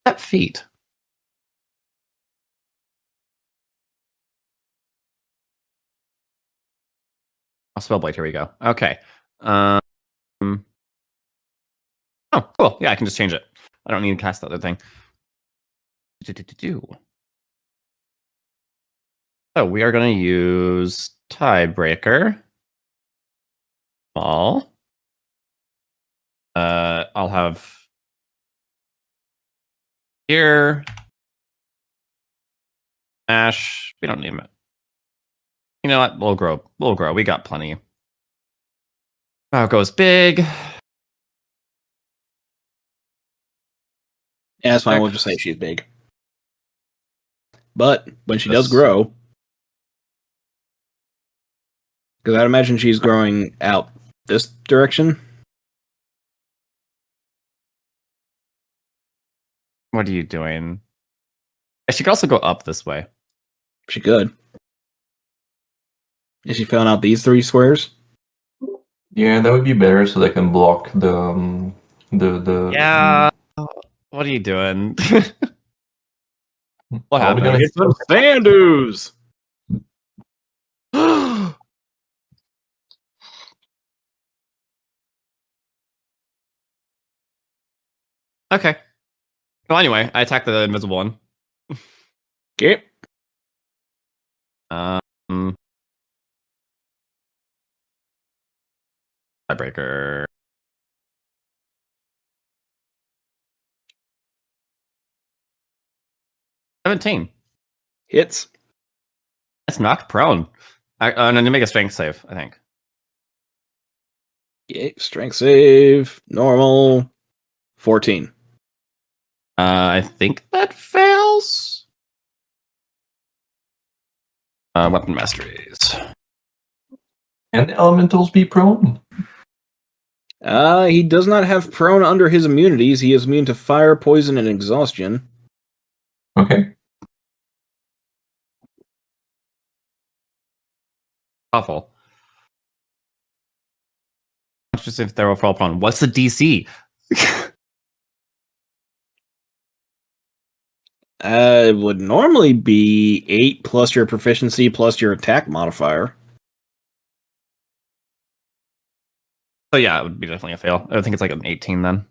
That feat. Oh, Spellblade, here we go. Okay. Oh, cool. Yeah, I can just change it. I don't need to cast the other thing. So we are going to use Tiebreaker. Small. I'll have here. Ash. We don't need it. You know what? We'll grow. We'll grow. We got plenty. Oh, it goes big. Yeah, that's fine. We'll just say she's big. But when she does grow, because I'd imagine she's growing out this direction. What are you doing? She could also go up this way. She could. Is she filling out these 3 squares? Yeah, that would be better so they can block the Yeah. What are you doing? What Are we happened? gonna Get some sand ooze. Okay. Well, anyway, I attacked the invisible one. Okay. Tiebreaker. $17. Hits. That's knocked prone. And then you make a strength save, I think. Okay, strength save. Normal. 14. I think that fails. Weapon masteries. And elementals be prone? He does not have prone under his immunities. He is immune to fire, poison, and exhaustion. Okay. Awful. Just if they're overall prone. What's the DC? It would normally be 8 plus your proficiency plus your attack modifier. So yeah, it would be definitely a fail. I think it's like an 18 then.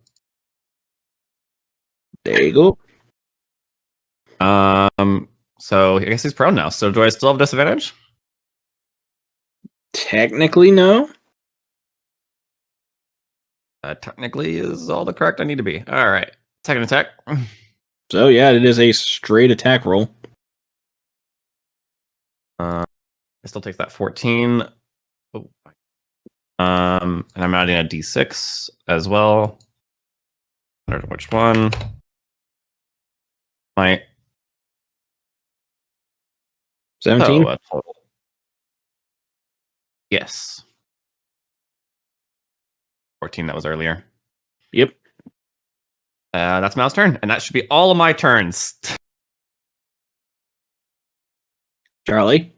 There you go. So I guess he's prone now. So do I still have disadvantage? Technically, no. Technically is all the correct I need to be. All right. Second attack. So yeah, it is a straight attack roll. It still takes that 14. Oh, And I'm adding a d6 as well. I don't know which one. My 17. total. Yes. 14, that was earlier. Yep. That's Mal's turn, and that should be all of my turns. Charlie.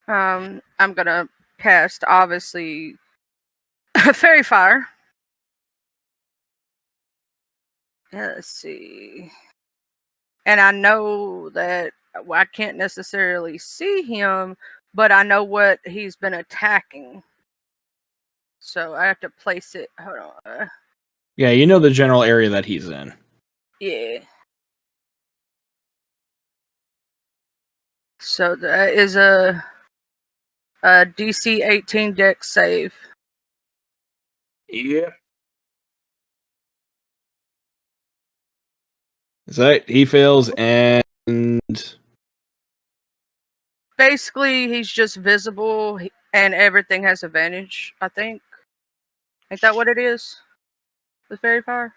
I'm gonna cast obviously fairy fire. Yeah, let's see. And I know that I can't necessarily see him, but I know what he's been attacking. So I have to place it. Hold on. Yeah, you know the general area that he's in. Yeah. So that is a DC 18 dex save. Yeah. So he fails, and Basically, he's just visible and everything has advantage, I think. Ain't that what it is? With fairy fire?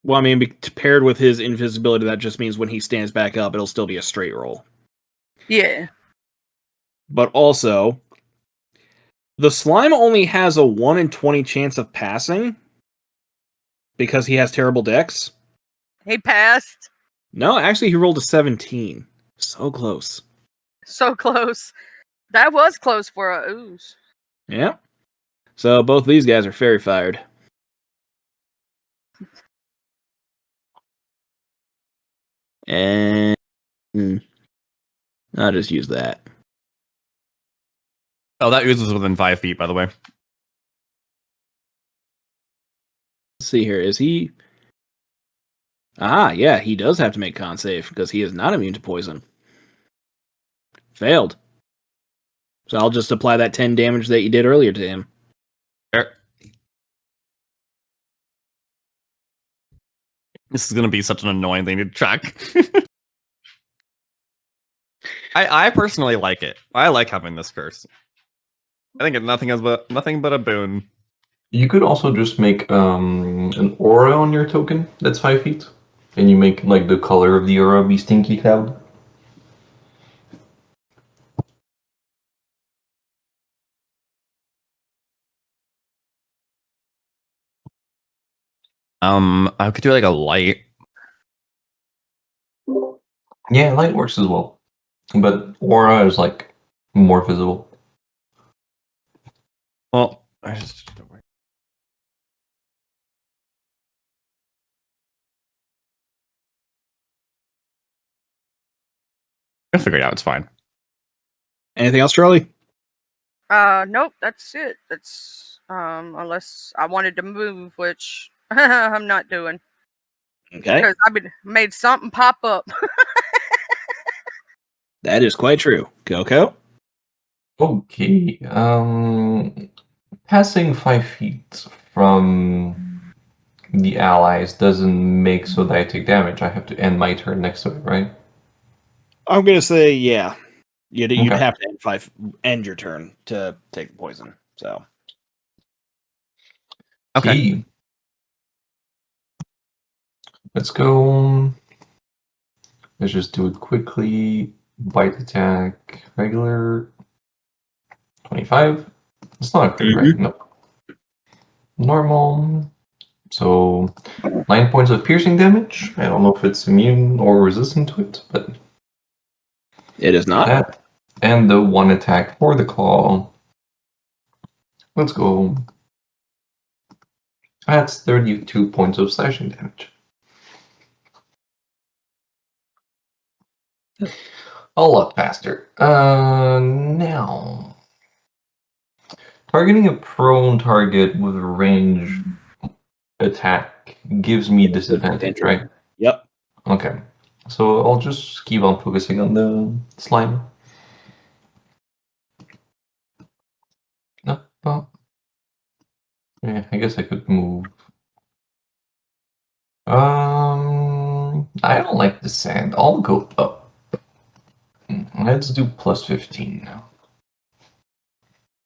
well, I mean, paired with his invisibility, that just means when he stands back up, it'll still be a straight roll. Yeah. But also, the slime only has a 1 in 20 chance of passing because he has terrible dex. He passed. No, actually, he rolled a 17. So close. So close. That was close for a ooze. Yeah. So both these guys are fairy fired. And I'll just use that. Oh, that ooze was within 5 feet, by the way. Let's see here. Is he... Ah, yeah, he does have to make con save because he is not immune to poison. Failed. So I'll just apply that 10 damage that you did earlier to him. Sure. This is going to be such an annoying thing to track. I personally like it. I like having this curse. I think it's nothing but a boon. You could also just make an aura on your token that's 5 feet, and you make like the color of the aura be stinky cloud. I could do like a light. Yeah, light works as well, but aura is like more visible. Well, I just I'll figure it out. It's fine. Anything else, Charlie? Nope, that's it. That's unless I wanted to move, which I'm not doing. Okay. Because I made something pop up. That is quite true. Coco? Okay, passing 5 feet from the allies doesn't make so that I take damage. I have to end my turn next to it, right? I'm going to say, yeah. You'd Okay. have to end your turn to take the poison. So Okay. Let's go. Let's just do it quickly. Bite attack, regular. 25. It's not a crit, right? Nope. Normal. So 9 points of piercing damage. I don't know if it's immune or resistant to it, but it is not. that. And the 1 attack for the claw. Let's go. That's 32 points of slashing damage. A lot faster. Now. Targeting a prone target with a range attack gives me disadvantage, right? Yep. Okay. So I'll just keep on focusing on the slime. No. Yeah, I guess I could move. I don't like the sand. I'll go up. Let's do plus 15 now.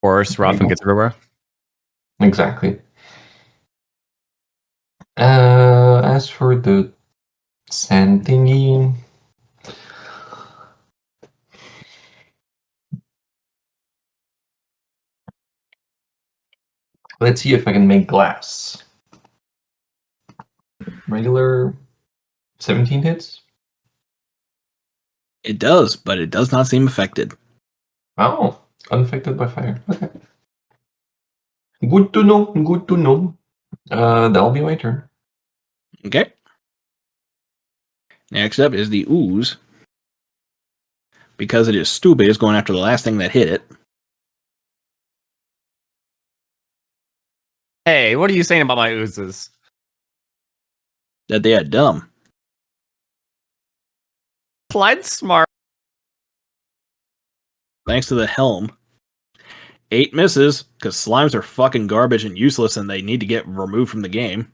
Forest rough and gets everywhere. Exactly. As for the sand thingy, let's see if I can make glass. Regular 17 hits? It does, but it does not seem affected. Oh, unaffected by fire. Okay. Good to know. Good to know. That'll be my turn. Okay. Next up is the ooze. Because it is stupid, it's going after the last thing that hit it. Hey, what are you saying about my oozes? That they are dumb. Clyde's smart. Thanks to the helm. 8 misses, because slimes are fucking garbage and useless and they need to get removed from the game.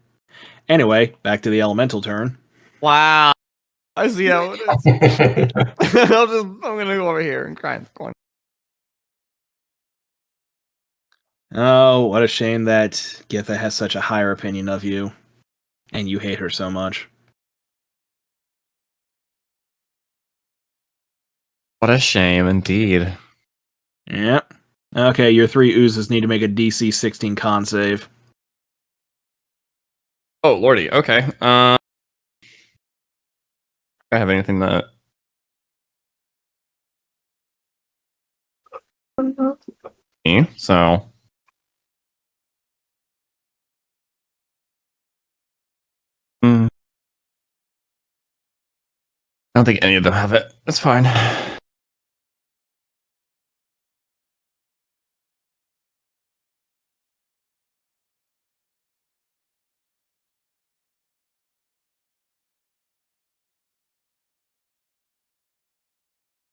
Anyway, back to the elemental turn. Wow. I see how it is. I'm gonna go over here and cry in the corner. Oh, what a shame that Githa has such a higher opinion of you. And you hate her so much. What a shame, indeed. Yep. Okay, your 3 oozes need to make a DC 16 con save. Oh, lordy. Okay. I have anything that. So. I don't think any of them have it. That's fine.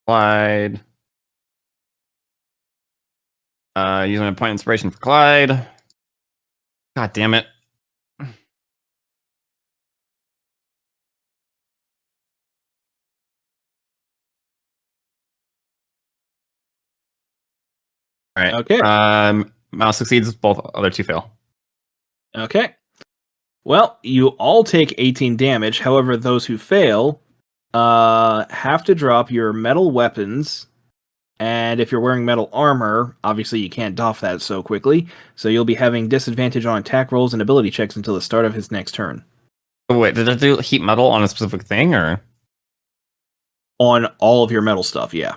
Clyde. Using my point inspiration for Clyde. God damn it. All right. Okay. Mouse succeeds. Both other 2 fail. Okay. Well, you all take 18 damage. However, those who fail have to drop your metal weapons. And if you're wearing metal armor, obviously you can't doff that so quickly. So you'll be having disadvantage on attack rolls and ability checks until the start of his next turn. Oh, wait, did it do heat metal on a specific thing, or? On all of your metal stuff, yeah.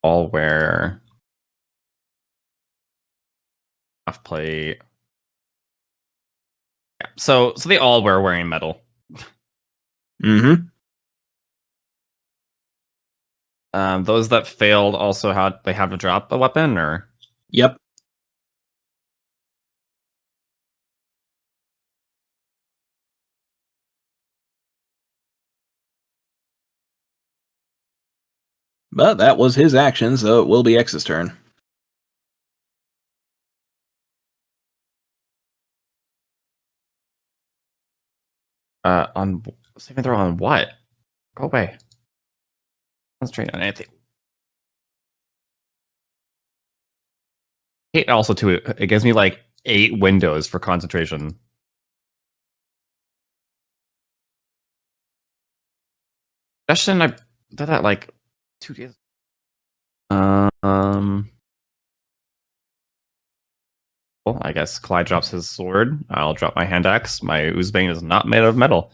All wear off plate. Yeah, so they all were wearing metal. Mm-hmm. Those that failed also had they have to drop a weapon, or? Yep. But that was his action, so it will be X's turn. On saving throw on what? Go away. Concentrate on anything. Hate also too. It gives me like 8 windows for concentration. Session, I did that like 2 days. Well, I guess Clyde drops his sword. I'll drop my hand axe. My Oozbane is not made of metal.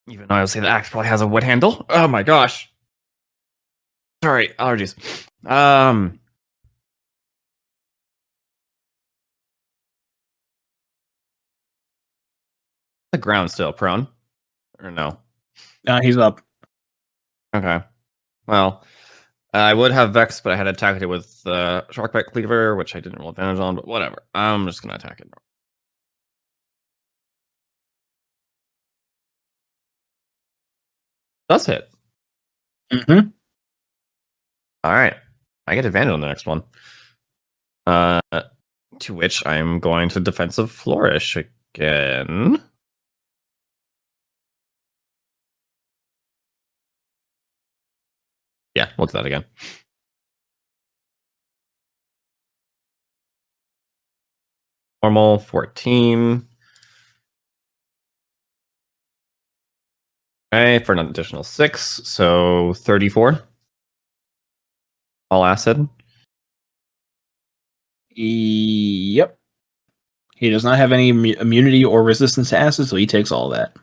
Even though I would say the axe probably has a wood handle. Oh my gosh. Sorry, allergies. The ground still prone, or no? He's up. Okay. Well, I would have Vex, but I had attacked it with Sharkbite Cleaver, which I didn't roll advantage on, but whatever. I'm just gonna attack it. Does hit. Mm-hmm. All right. I get advantage on the next one. To which I'm going to defensive flourish again. Yeah, we'll do that again. Normal 14. Okay, for an additional 6, so 34. All acid. Yep. He does not have any immunity or resistance to acid, so he takes all that.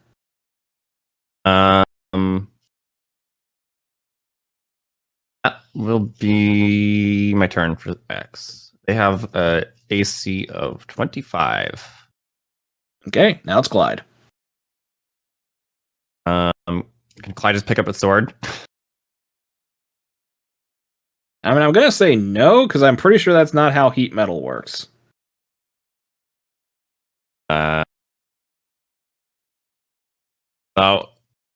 That will be my turn for X. They have a AC of 25. Okay, now it's Clyde. Can Clyde just pick up a sword? I mean, I'm gonna say no because I'm pretty sure that's not how heat metal works. So,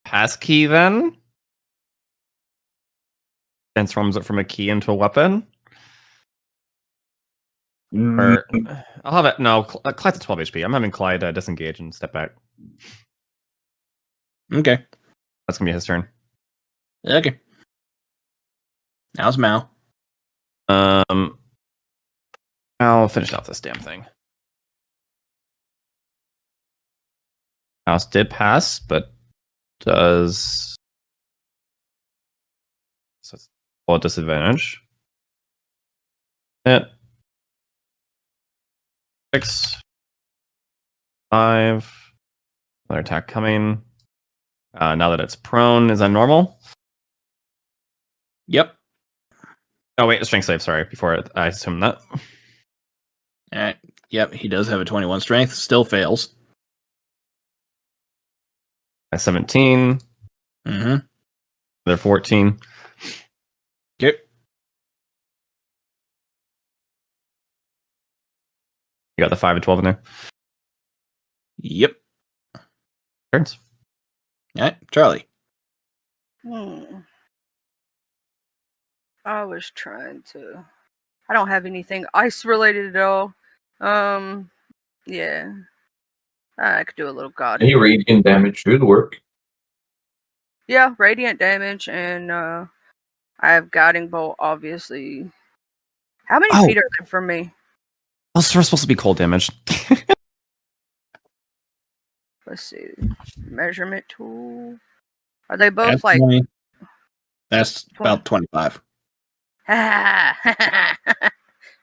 passkey then? Transforms it from a key into a weapon? Or I'll have it. No, Clyde's at 12 HP. I'm having Clyde disengage and step back. Okay. That's gonna be his turn. Okay. Now it's Mal. I'll finish off this damn thing. Mouse did pass, but does so it's full disadvantage. Hit 6, 5. Another attack coming. Now that it's prone, is that normal? Yep. Oh wait, a strength save. Sorry, before I assume that. All right. Yep, he does have a 21 strength. Still fails. A 17. Mm-hmm. They're 14. Okay. You got the 5 and 12 in there. Yep. Turns. All right, Charlie. I was trying to. I don't have anything ice related at all. Yeah. I could do a little god. Any radiant damage should work. Yeah, radiant damage, and I have guiding bolt. Obviously. How many feet are there from me? Those are supposed to be cold damage. Let's see. Measurement tool. Are they both That's like? 20. That's about 25.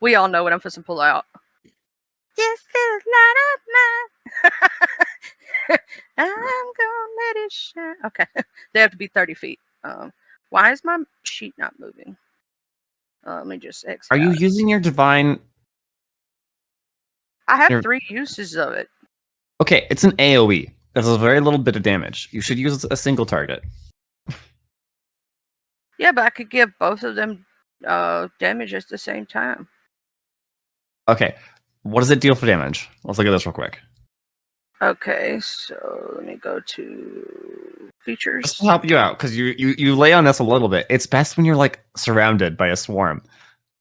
We all know what I'm supposed to pull out. This is not of mine. I'm gonna let it shine. Okay, they have to be 30 feet. Why is my sheet not moving? Let me just exit. Are you using your divine? I have 3 uses of it. Okay, it's an AoE. That's a very little bit of damage. You should use a single target. Yeah, but I could give both of them damage at the same time. Okay, what does it deal for damage? Let's look at this real quick. Okay, so let me go to features. Just to help you out, because you lay on this a little bit. It's best when you're like surrounded by a swarm.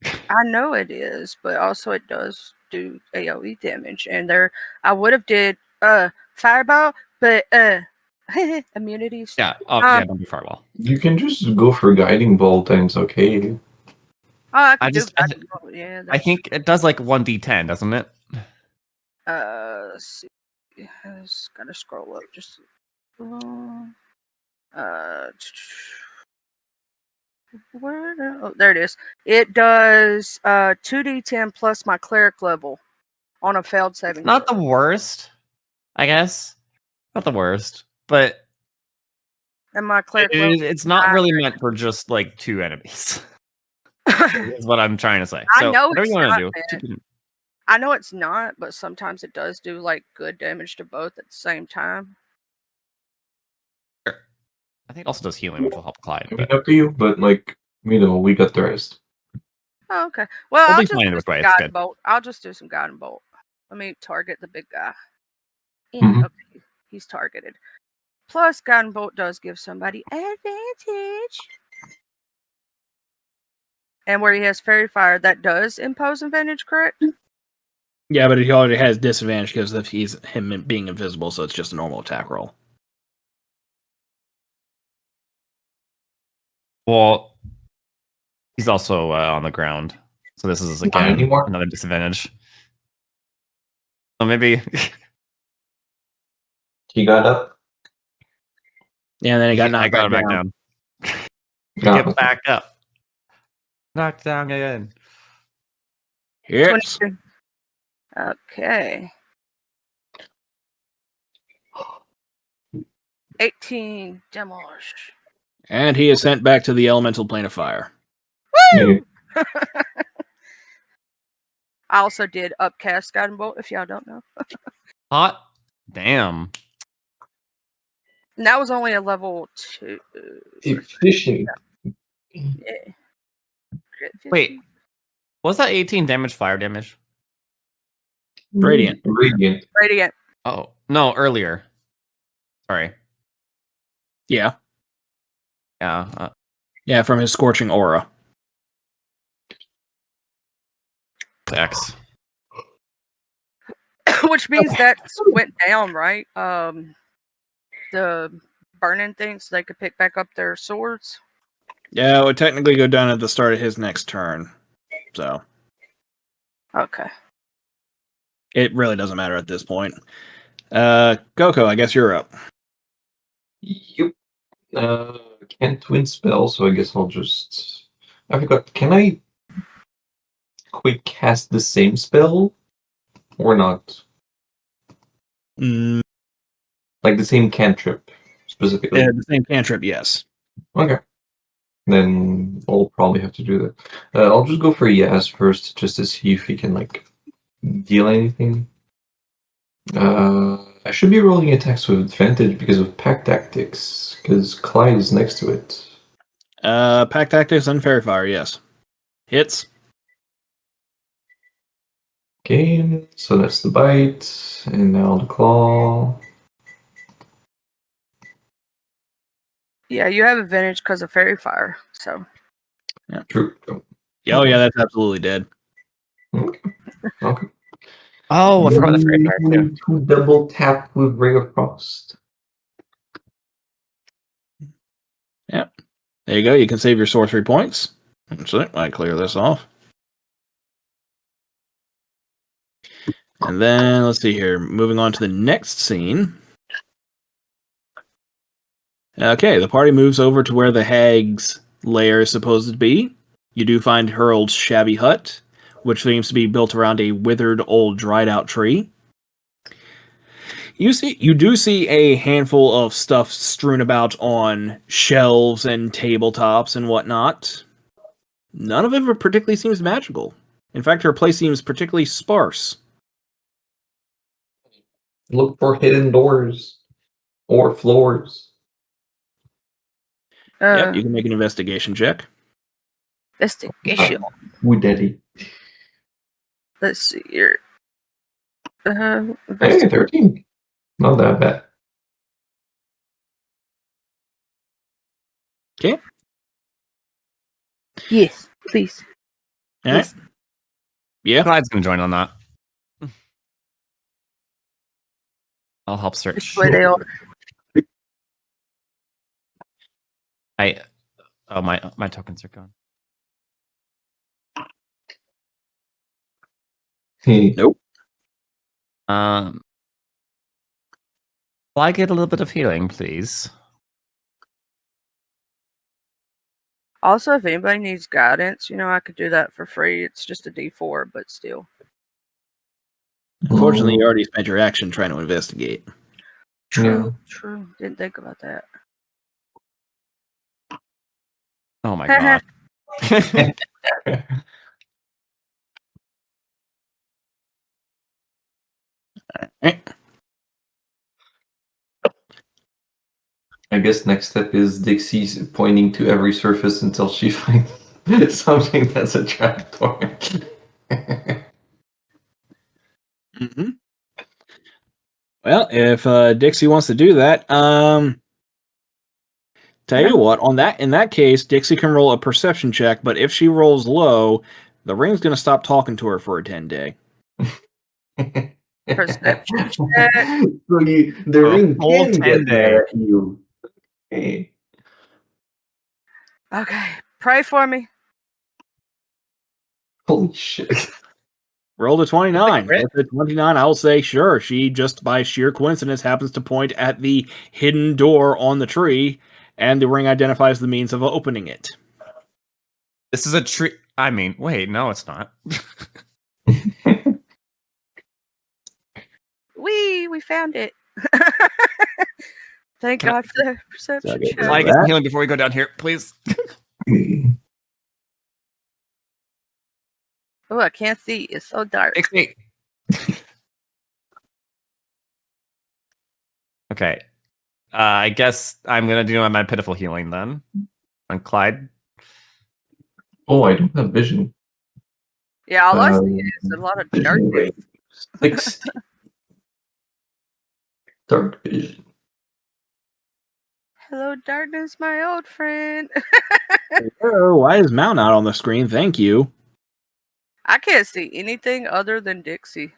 I know it is, but also it does do AoE damage, and I would have did fireball, but immunities. Yeah, yeah, don't be fireball. You can just go for guiding bolt and it's okay. I think it does like 1d10, doesn't it? Let's see. I just gotta scroll up just. There it is. It does 2d10 plus my cleric level on a failed saving. Not the worst, I guess. Not the worst, but and my cleric level it's not really meant for just like 2 enemies. Is what I'm trying to say. So I know whatever it's you want not, to do. I know it's not, but sometimes it does do like good damage to both at the same time. Sure. I think it also does healing, which will help Clyde. I mean, up to you, but like, we got the rest. Oh, okay. Well, We'll I'll be just fine do with some way, it's guiding good. bolt. I'll just do some guiding bolt. Let me target the big guy. Mhm. Okay, he's targeted. Plus, guiding bolt does give somebody advantage. And where he has fairy fire, that does impose advantage, correct? Yeah, but he already has disadvantage because of him being invisible, so it's just a normal attack roll. Well, he's also on the ground, so this is again anymore? another disadvantage. So maybe He got up. Yeah, and then he got I knocked got him back back down. down. No. Get back up. Knocked down again. Yes. 22. Okay. 18 demolish. And he is sent back to the elemental plane of fire. Yeah. I also did upcast guiding bolt, if y'all don't know. Hot damn. And that was only a level 2. Efficient. Yeah. Crit 50. Wait, was that 18 damage fire damage? Radiant. Radiant. Radiant. Oh, no, earlier. Sorry. Yeah. Yeah. Yeah, from his scorching aura. X. Which means that went down, right? The burning things, so they could pick back up their swords. Yeah, it would technically go down at the start of his next turn. So Okay. it really doesn't matter at this point. Goko, I guess you're up. Yep. Can't twin spell, so I guess I'll just. I forgot. Can I quick cast the same spell or not? Mm, Like the same cantrip specifically. the same cantrip, yes. Okay. Then I'll probably have to do that. I'll just go for Yaz first, just to see if he can like deal anything. I should be rolling attacks with advantage because of pack tactics, because Clyde is next to it. Pack tactics and fairy fire, yes. Hits. Okay, so that's the bite, and now the claw. Yeah, you have advantage because of fairy fire. So True. Oh yeah, that's absolutely dead. Okay. Okay. Oh, I forgot the fairy fire too. To double tap with Ray of Frost. Yep. There you go. You can save your sorcery points. So I clear this off. And then let's see here. Moving on to the next scene. Okay, the party moves over to where the hag's lair is supposed to be. You do find her old shabby hut, which seems to be built around a withered old dried out tree. You do see a handful of stuff strewn about on shelves and tabletops and whatnot. None of it particularly seems magical. In fact, her place seems particularly sparse. Look for hidden doors or floors. Yep, you can make an investigation check. investigation. With Daddy. Let's see here. Hey, Investigation. 13. Not that bad. Okay. Yes, please. All right. Yes. Yeah. Clyde's gonna join on that. I'll help search. Which way they are. My tokens are gone. Nope. Will I get a little bit of healing, please? Also, if anybody needs guidance, I could do that for free. It's just a D4, but still. Unfortunately, you already spent your action trying to investigate. True. Didn't think about that. Oh my god. I guess next step is Dixie pointing to every surface until she finds something that's a trapdoor. Mm-hmm. Well, if Dixie wants to do that, Tell you what, in that case, Dixie can roll a perception check, but if she rolls low, the ring's going to stop talking to her for a 10-day. Perception check. So the A ring whole can 10 get day. mad at you. Hey. Okay, pray for me. Holy shit. Roll to 29. crit? With a 29, I'll say sure. She just by sheer coincidence happens to point at the hidden door on the tree, and the ring identifies the means of opening it. This is a tree. I mean, wait, no, it's not. We found it. Thank Can I- God for the perception Okay, check. Can I get some healing before we go down here, please? Oh, I can't see. It's so dark. Fix me. Okay. I guess I'm gonna do my pitiful healing then. On Clyde. Oh, I don't have vision. Yeah, all I see is a lot of Vision darkness. range 60. Dark vision. Hello, darkness, my old friend. Oh, why is Mount not on the screen? Thank you. I can't see anything other than Dixie.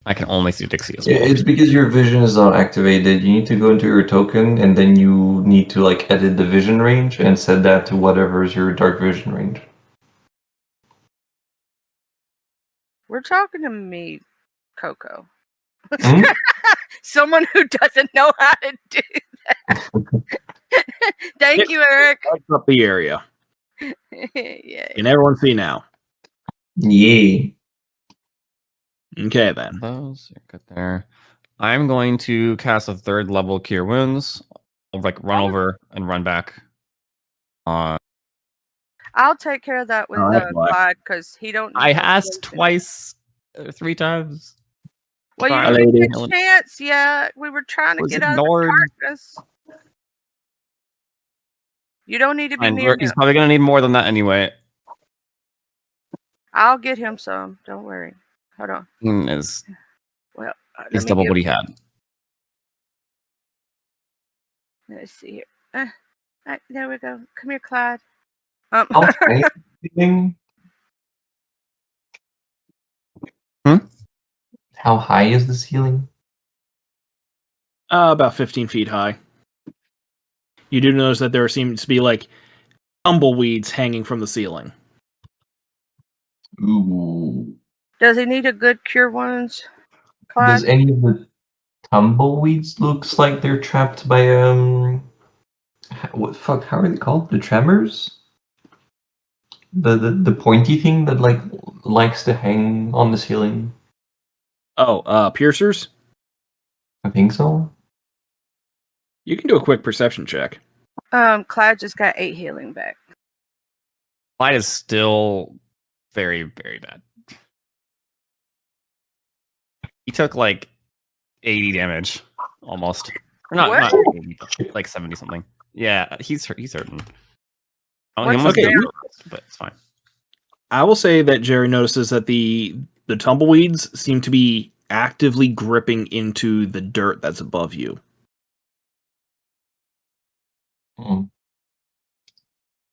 I can only see Dixie as well. It's because your vision is not activated. You need to go into your token, and then you need to like edit the vision range and set that to whatever is your dark vision range. We're talking to me, Coco. Hmm? Someone who doesn't know how to do that. Thank you, Eric. Lights up the area. Yeah. Can everyone see now? Yeah. Okay, then. Those are good there. I'm going to cast a 3rd level Cure Wounds. I'll like run over and run back. I'll take care of that with Oh, that's why. Clyde because he don't. I need asked to- twice, 3 times. Well, you Sorry. didn't Lady. get a chance. Yeah, we were trying to Was get out of ignored. the darkness. You don't need to be Fine, near he's him. probably gonna need more than that anyway. I'll get him some. Don't worry. Hold on. Is Well, he's let me double give- what he had. Let's see here. Right, there we go. Come here, Clyde. How high is the ceiling? Hmm? How high is the ceiling? About 15 feet high. You do notice that there seems to be like tumbleweeds hanging from the ceiling. Ooh. Does he need a good cure wounds, Clyde? Does any of the tumbleweeds looks like they're trapped by what fuck? How are they called? The tremors? The pointy thing that like likes to hang on the ceiling. Oh, piercers? I think so. You can do a quick perception check. Clyde just got 8 healing back. Clyde is still very, very bad. He took like 80 damage, almost. Or not, What? not 80, but like 70 something. Yeah, he's hurting. Oh, What's he almost his did, damage? but it's fine. I will say that Jerry notices that the tumbleweeds seem to be actively gripping into the dirt that's above you. Hmm.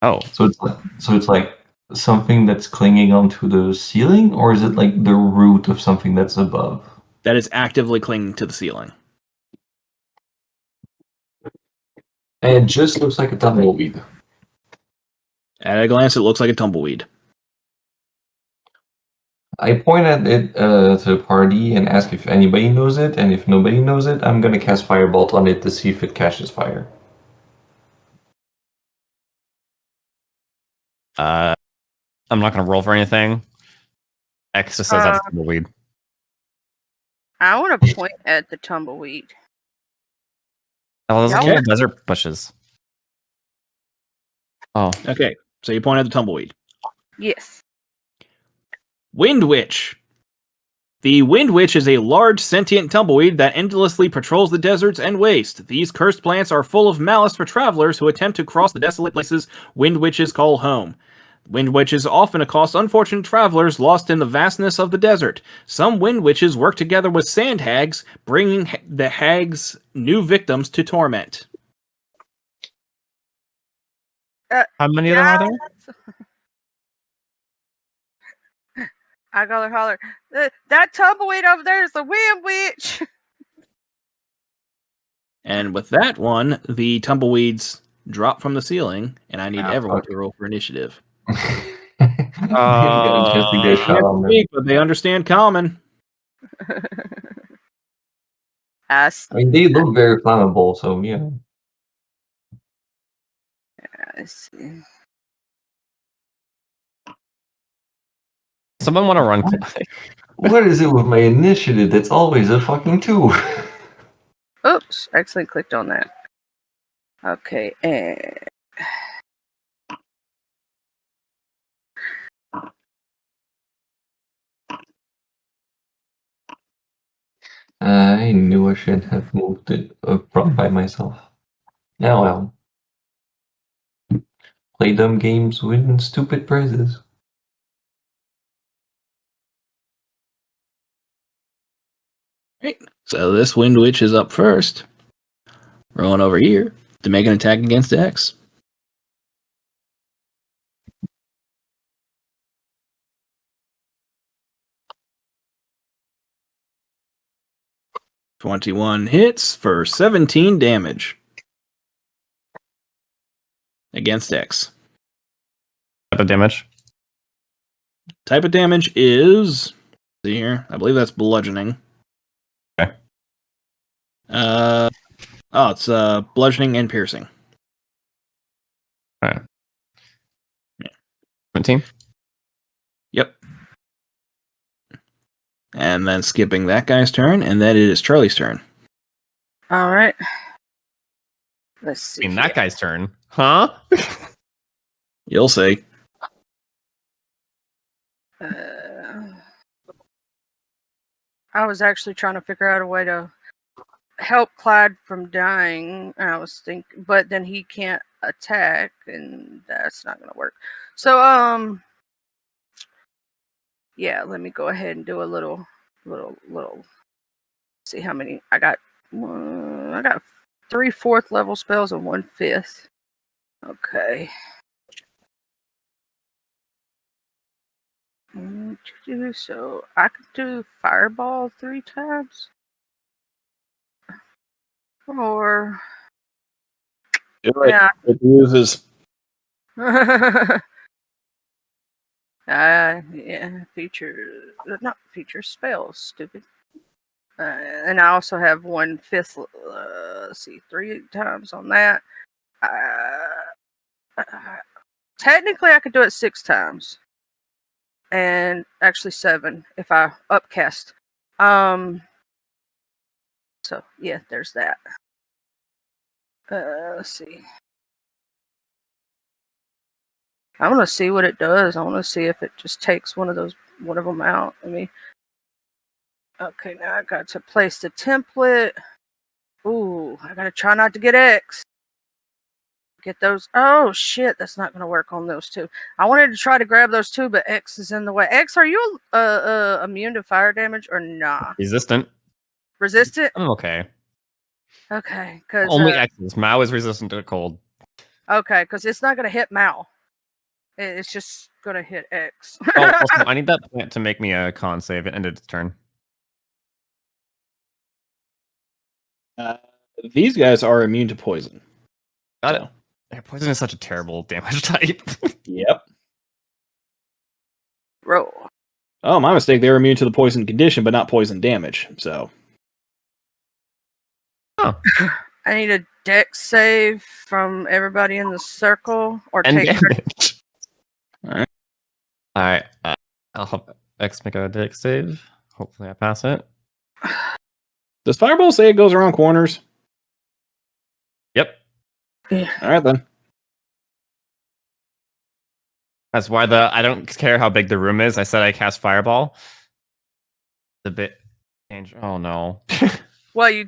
Oh, So it's like something that's clinging onto the ceiling, or is it like the root of something that's above? That is actively clinging to the ceiling. And it just looks like a tumbleweed. At a glance, it looks like a tumbleweed. I point at it to the party and ask if anybody knows it, and if nobody knows it, I'm gonna cast Firebolt on it to see if it catches fire. I'm not gonna roll for anything. X just says that's a tumbleweed. I want to point at the tumbleweed. Oh, those Yeah. little desert bushes. Oh, Okay, so you point at the tumbleweed. Yes. Wind Witch. The Wind Witch is a large sentient tumbleweed that endlessly patrols the deserts and waste. These cursed plants are full of malice for travelers who attempt to cross the desolate places Wind Witches call home. Wind Witches often accost unfortunate travelers lost in the vastness of the desert. Some Wind Witches work together with sand hags, bringing the hags new victims to torment. How many of them are there? I go and holler. That tumbleweed over there is the wind witch. And with that one, the tumbleweeds drop from the ceiling, and I need everyone fuck. to roll for initiative. I'm gonna just to get shot on them. But they understand common. I mean, they look very flammable, so yeah. I see. Someone want to run? What is it with my initiative? That's always a fucking 2. Oops, accidentally clicked on that. Okay, and I knew I shouldn't have moved it from by myself. Now well. Play dumb games, win stupid prizes. Right. So this Wind Witch is up first. Rolling over here to make an attack against X. "21 hits for 17 damage against X. Type of damage. Type of damage is, see here, I believe that's bludgeoning. Okay. It's bludgeoning and piercing. All right. 17. Yep. And then skipping that guy's turn, and then it is Charlie's turn. all right. Let's see. That guy's turn, huh? You'll see. I was actually trying to figure out a way to help Clyde from dying. I was thinking, but then he can't attack, and that's not going to work. So, yeah, let me go ahead and do a little. See how many I got. I got 3 4th level spells and 1 5th. Okay. So I could do Fireball 3 times, or yeah. It uses. Yeah, not features, spells, stupid. And I also have 1 5th, let's see, 3 times on that. Technically, I could do it 6 times. And actually 7 if I upcast. So, yeah, there's that. Let's see. I want to see what it does. I want to see if it just takes one of them out. Okay, now I got to place the template. Ooh, I gotta try not to get X. Get those. Oh shit, that's not gonna work on those 2. I wanted to try to grab those 2, but X is in the way. X, are you immune to fire damage or nah? Resistant. Resistant? I'm okay. Okay, because Only X's. Mao is resistant to cold. Okay, because it's not gonna hit Mal. It's just gonna hit X. Also, I need that plant to make me a con save. It ended its turn. These guys are immune to poison. Got it. Yeah, poison is such a terrible damage type. Yep. Roll. Oh, my mistake. They were immune to the poison condition, but not poison damage. So. Oh. I need a dex save from everybody in the circle, or And take damage. All Alright. I'll help X make a dex save. Hopefully I pass it. Does Fireball say it goes around corners? Yep. Yeah. All right, then. That's why I don't care how big the room is. I said I cast Fireball. The bit change. Oh no. Well,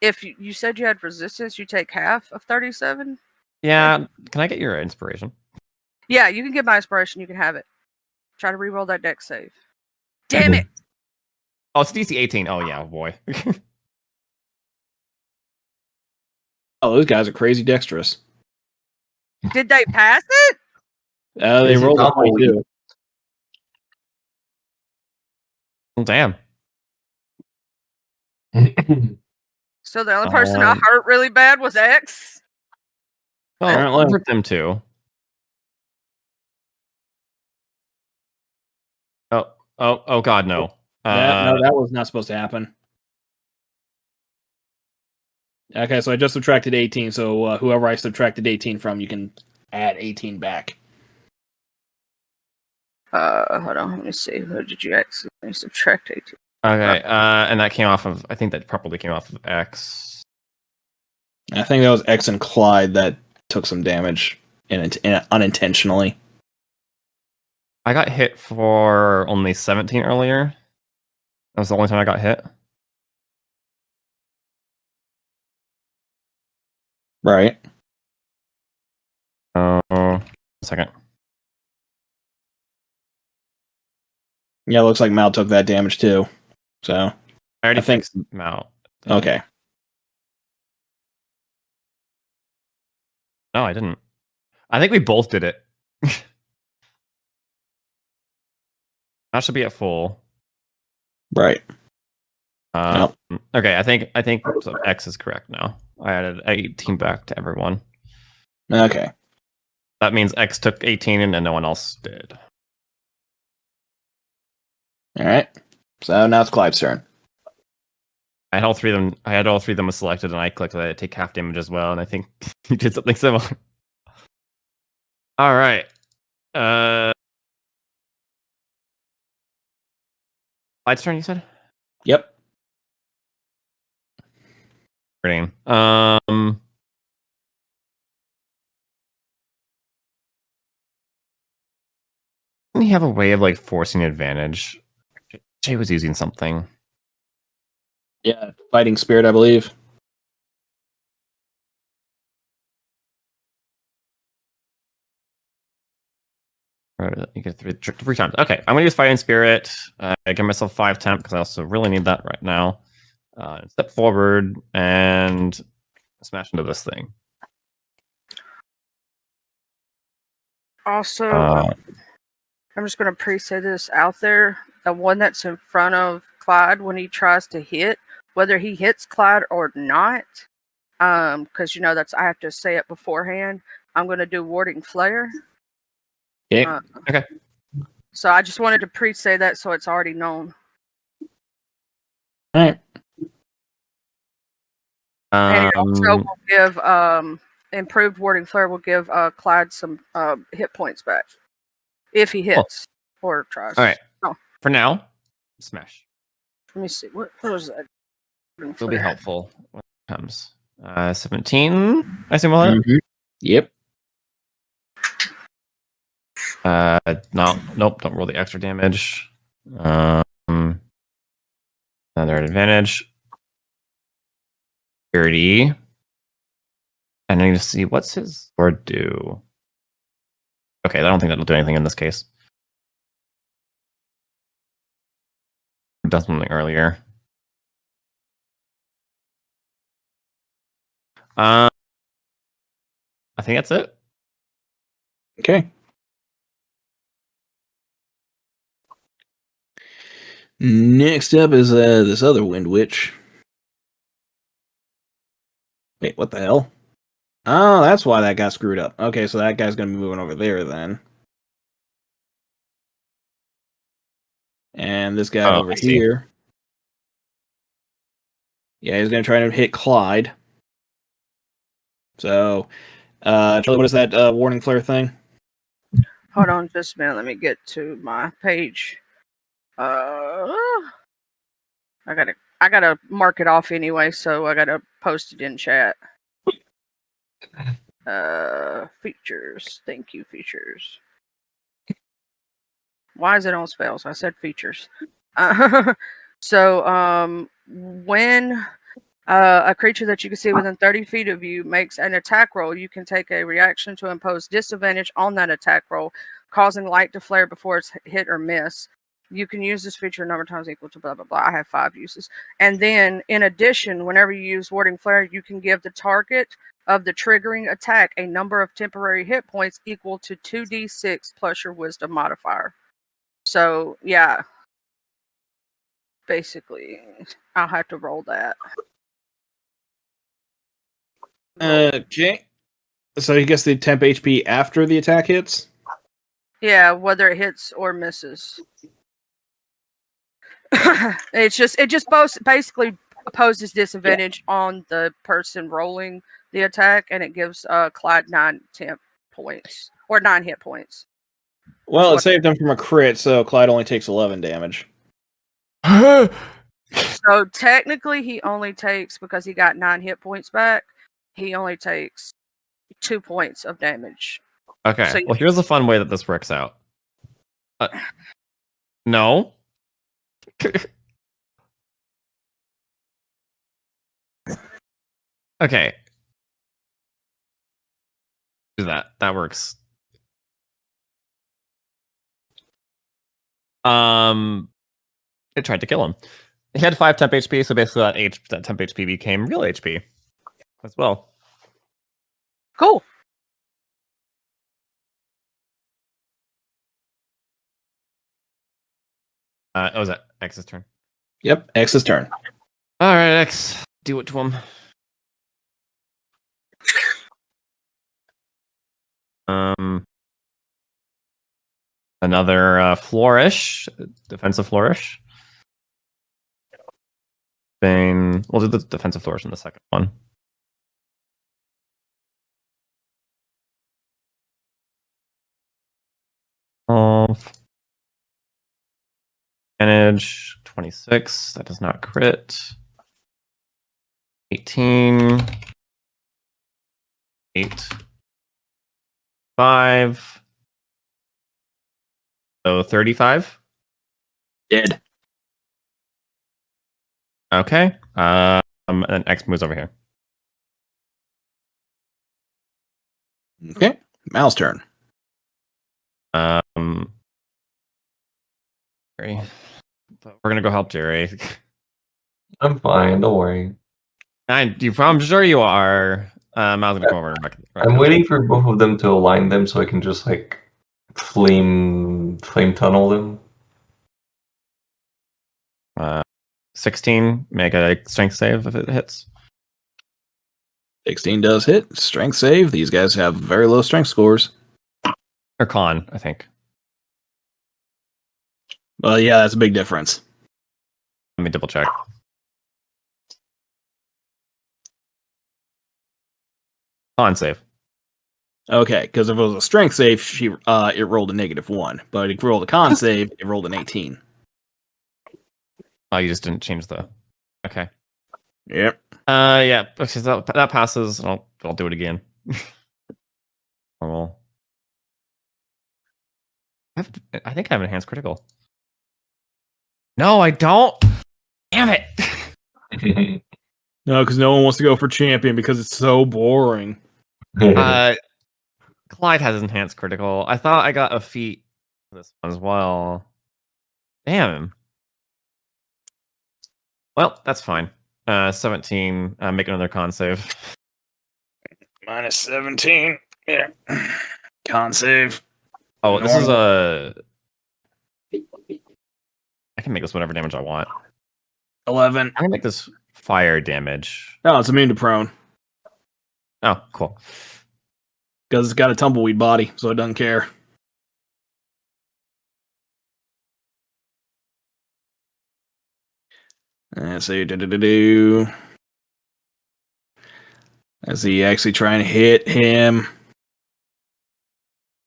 if you said you had resistance, you take half of 37. Yeah. Can I get your inspiration? Yeah, you can get my inspiration. You can have it. Try to reroll that dex save. Damn it! Oh, it's DC 18. Oh yeah, boy. Oh, those guys are crazy dexterous. Did they pass it? They Is it rolled a not 22. Well, damn. So the only person I Um, hurt really bad was X. Well, Apparently. I'll hurt them too. Oh God, no. That was not supposed to happen. Okay, so I just subtracted 18, so whoever I subtracted 18 from, you can add 18 back. Hold on, let me see. What did you accidentally subtract 18? Okay, and that came off of. I think that probably came off of X. I think that was X and Clyde that took some damage unintentionally. I got hit for only 17 earlier. That was the only time I got hit. Right. A second. Yeah, it looks like Mal took that damage too. So I already I think- fixed them out. okay. No, I didn't. I think we both did it. That should be at full. Right. Okay, I think so X is correct now. I added 18 back to everyone. Okay. That means X took 18 and no one else did. All right. So now it's Clyde's turn. I had all three of them selected, and I clicked that I take half damage as well, and I think you did something similar. All right. Clyde's turn, you said? Yep. Green. Didn't he have a way of like forcing advantage? Jay was using something. Yeah. Fighting Spirit, I believe. You get three times. Okay, I'm gonna use Fighting Spirit. I give myself 5 temp because I also really need that right now. Step forward and smash into this thing. Also, I'm just going to pre-say this out there. The one that's in front of Clyde when he tries to hit, whether he hits Clyde or not, because that's I have to say it beforehand. I'm going to do Warding Flare. Okay. Okay. So I just wanted to pre-say that so it's already known. All right. And it also will give improved Warding Flare will give Clyde some hit points back if he hits or tries. All right. Oh. For now, smash. Let me see. What was that? Will be helpful when it comes. 17. I assume we'll hit. Mm-hmm. Yep. No, nope. Don't roll the extra damage. Another advantage. 30. And I need to see what's his sword do. Okay, I don't think that'll do anything in this case. It does something earlier. I think that's it. Okay. Next up is this other Wind Witch. Wait, what the hell? Oh, that's why that got screwed up. Okay, so that guy's going to be moving over there then. And this guy over here. Yeah, he's going to try to hit Clyde. So, Charlie, what is that warning flare thing? Hold on just a minute. Let me get to my page. I gotta mark it off anyway, so I gotta post it in chat. Features. Thank you, features. Why is it on spells? I said features. So, when a creature that you can see within 30 feet of you makes an attack roll, you can take a reaction to impose disadvantage on that attack roll, causing light to flare before it's hit or miss. You can use this feature a number of times equal to blah, blah, blah. I have 5 uses. And then, in addition, whenever you use Warding Flare, you can give the target of the triggering attack a number of temporary hit points equal to 2d6 plus your wisdom modifier. So, yeah. Basically, I'll have to roll that. Okay. So he gets the temp HP after the attack hits? Yeah, whether it hits or misses. it just basically poses disadvantage on the person rolling the attack, and it gives Clyde 9 temp points or 9 hit points. Well, it saved him from a crit, so Clyde only takes 11 damage. So technically, he only takes, because he got 9 hit points back, he only takes 2 points of damage. Okay. So Well, here's a fun way that this works out. No. Okay. Do that. That works. It tried to kill him. He had 5 temp HP, so basically that temp HP became real HP as well. Cool. Was that X's turn? Yep, X's turn. All right, X, do it to him. Another flourish, defensive flourish. Bane. We'll do the defensive flourish in the second one. Advantage 26. That does not crit. 18. 8. 5. So 35. Dead. Okay. And then X moves over here. Okay. Mal's turn. Jerry. We're gonna go help Jerry. I'm fine, don't worry. I'm sure you are. Mal's gonna come over. I'm waiting for both of them to align them so I can just like flame tunnel them. 16. Make a strength save if it hits. 16 does hit. Strength save. These guys have very low strength scores. Or con, I think. Well, yeah, that's a big difference. Let me double check. Con save. Okay, because if it was a strength save, it rolled a -1. But if you rolled a con save, it rolled an 18. Oh, you just didn't change the. Okay. Yep. Yeah. Okay, so that passes. I'll do it again. Normal. I think I have enhanced critical. No, I don't. Damn it. No, because no one wants to go for champion because it's so boring. Clyde has enhanced critical. I thought I got a feat for this one as well. Damn. Well, that's fine. 17. Make another con save. -17. Yeah. Con save. Oh, this is a. I can make this whatever damage I want. 11. I can make this fire damage. No, it's immune to prone. Oh, cool. Because it's got a tumbleweed body, so it doesn't care. Let's see. Is he actually trying to hit him?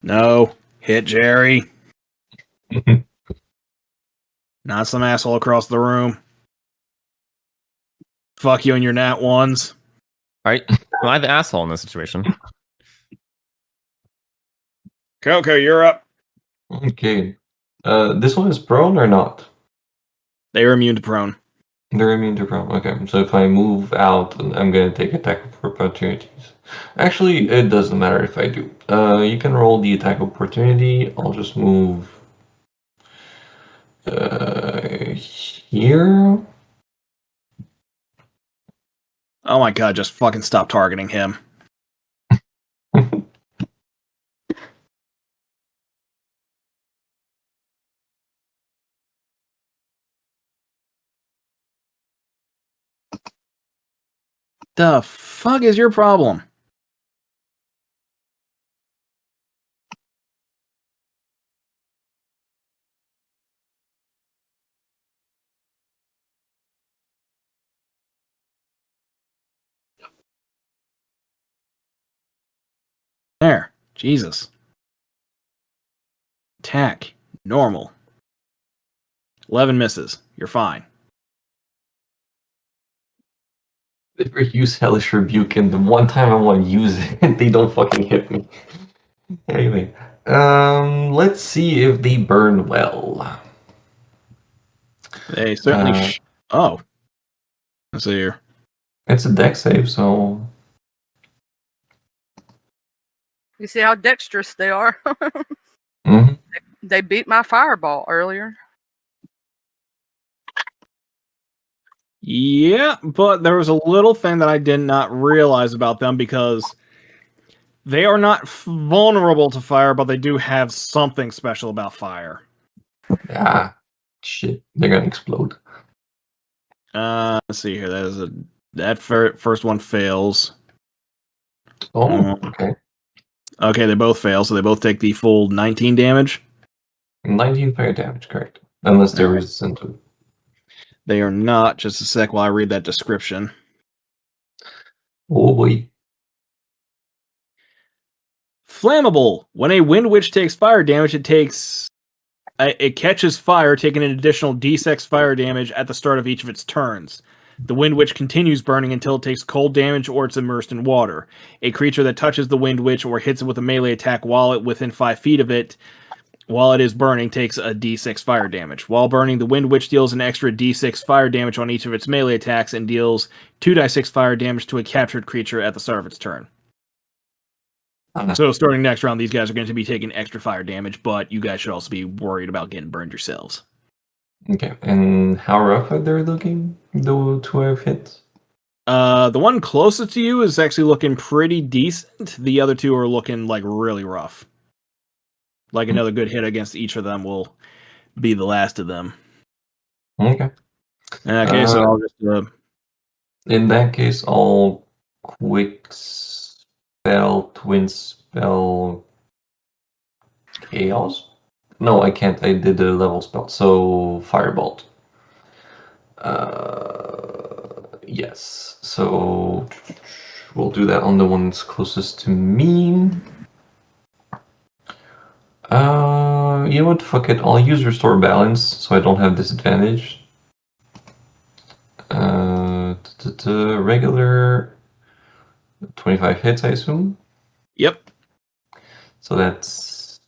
No. Hit Jerry. Not some asshole across the room. Fuck you and your nat ones. Alright. Am I the asshole in this situation? Coco, you're up. Okay. This one is prone or not? They are immune to prone. They're immune to prone. Okay, so if I move out, I'm gonna take attack opportunities. Actually, it doesn't matter if I do. You can roll the attack opportunity. I'll just move here. Oh my god, just fucking stop targeting him. The fuck is your problem? There. Jesus. Attack. Normal. 11 misses. You're fine. Never use Hellish Rebuke, and the one time I want to use it, they don't fucking hit me. Anyway, let's see if they burn well. They certainly oh. Let's see here. It's a deck save, so You see how dexterous they are? mhm. They beat my fireball earlier. Yeah, but there was a little thing that I did not realize about them because they are not vulnerable to fire, but they do have something special about fire. Ah, shit, they're gonna explode. Let's see here. That first one fails. Oh, okay. Okay, they both fail, so they both take the full 19 damage. 19 fire damage, correct. Unless they're Alright. resistant to it. They are not. Just a sec while I read that description. Oh boy. Flammable. When a Wind Witch takes fire damage, it catches fire, taking an additional d6 fire damage at the start of each of its turns. The Wind Witch continues burning until it takes cold damage or it's immersed in water. A creature that touches the Wind Witch or hits it with a melee attack while it within 5 feet of it, while it is burning, takes a d6 fire damage. While burning, the Wind Witch deals an extra d6 fire damage on each of its melee attacks and deals 2d6 fire damage to a captured creature at the start of its turn. So starting next round, these guys are going to be taking extra fire damage, but you guys should also be worried about getting burned yourselves. Okay, and how rough are they looking? The two I've hit? The one closest to you is actually looking pretty decent. The other two are looking like really rough. Like another good hit against each of them will be the last of them. Okay. Okay, so I'll just... in that case, I'll quick spell, twin spell, chaos? No, I can't. I did a level spell, so firebolt. Yes. So we'll do that on the ones closest to me. You know what? Fuck it. I'll use restore balance so I don't have disadvantage. Regular 25 hits, I assume. Yep. So that's,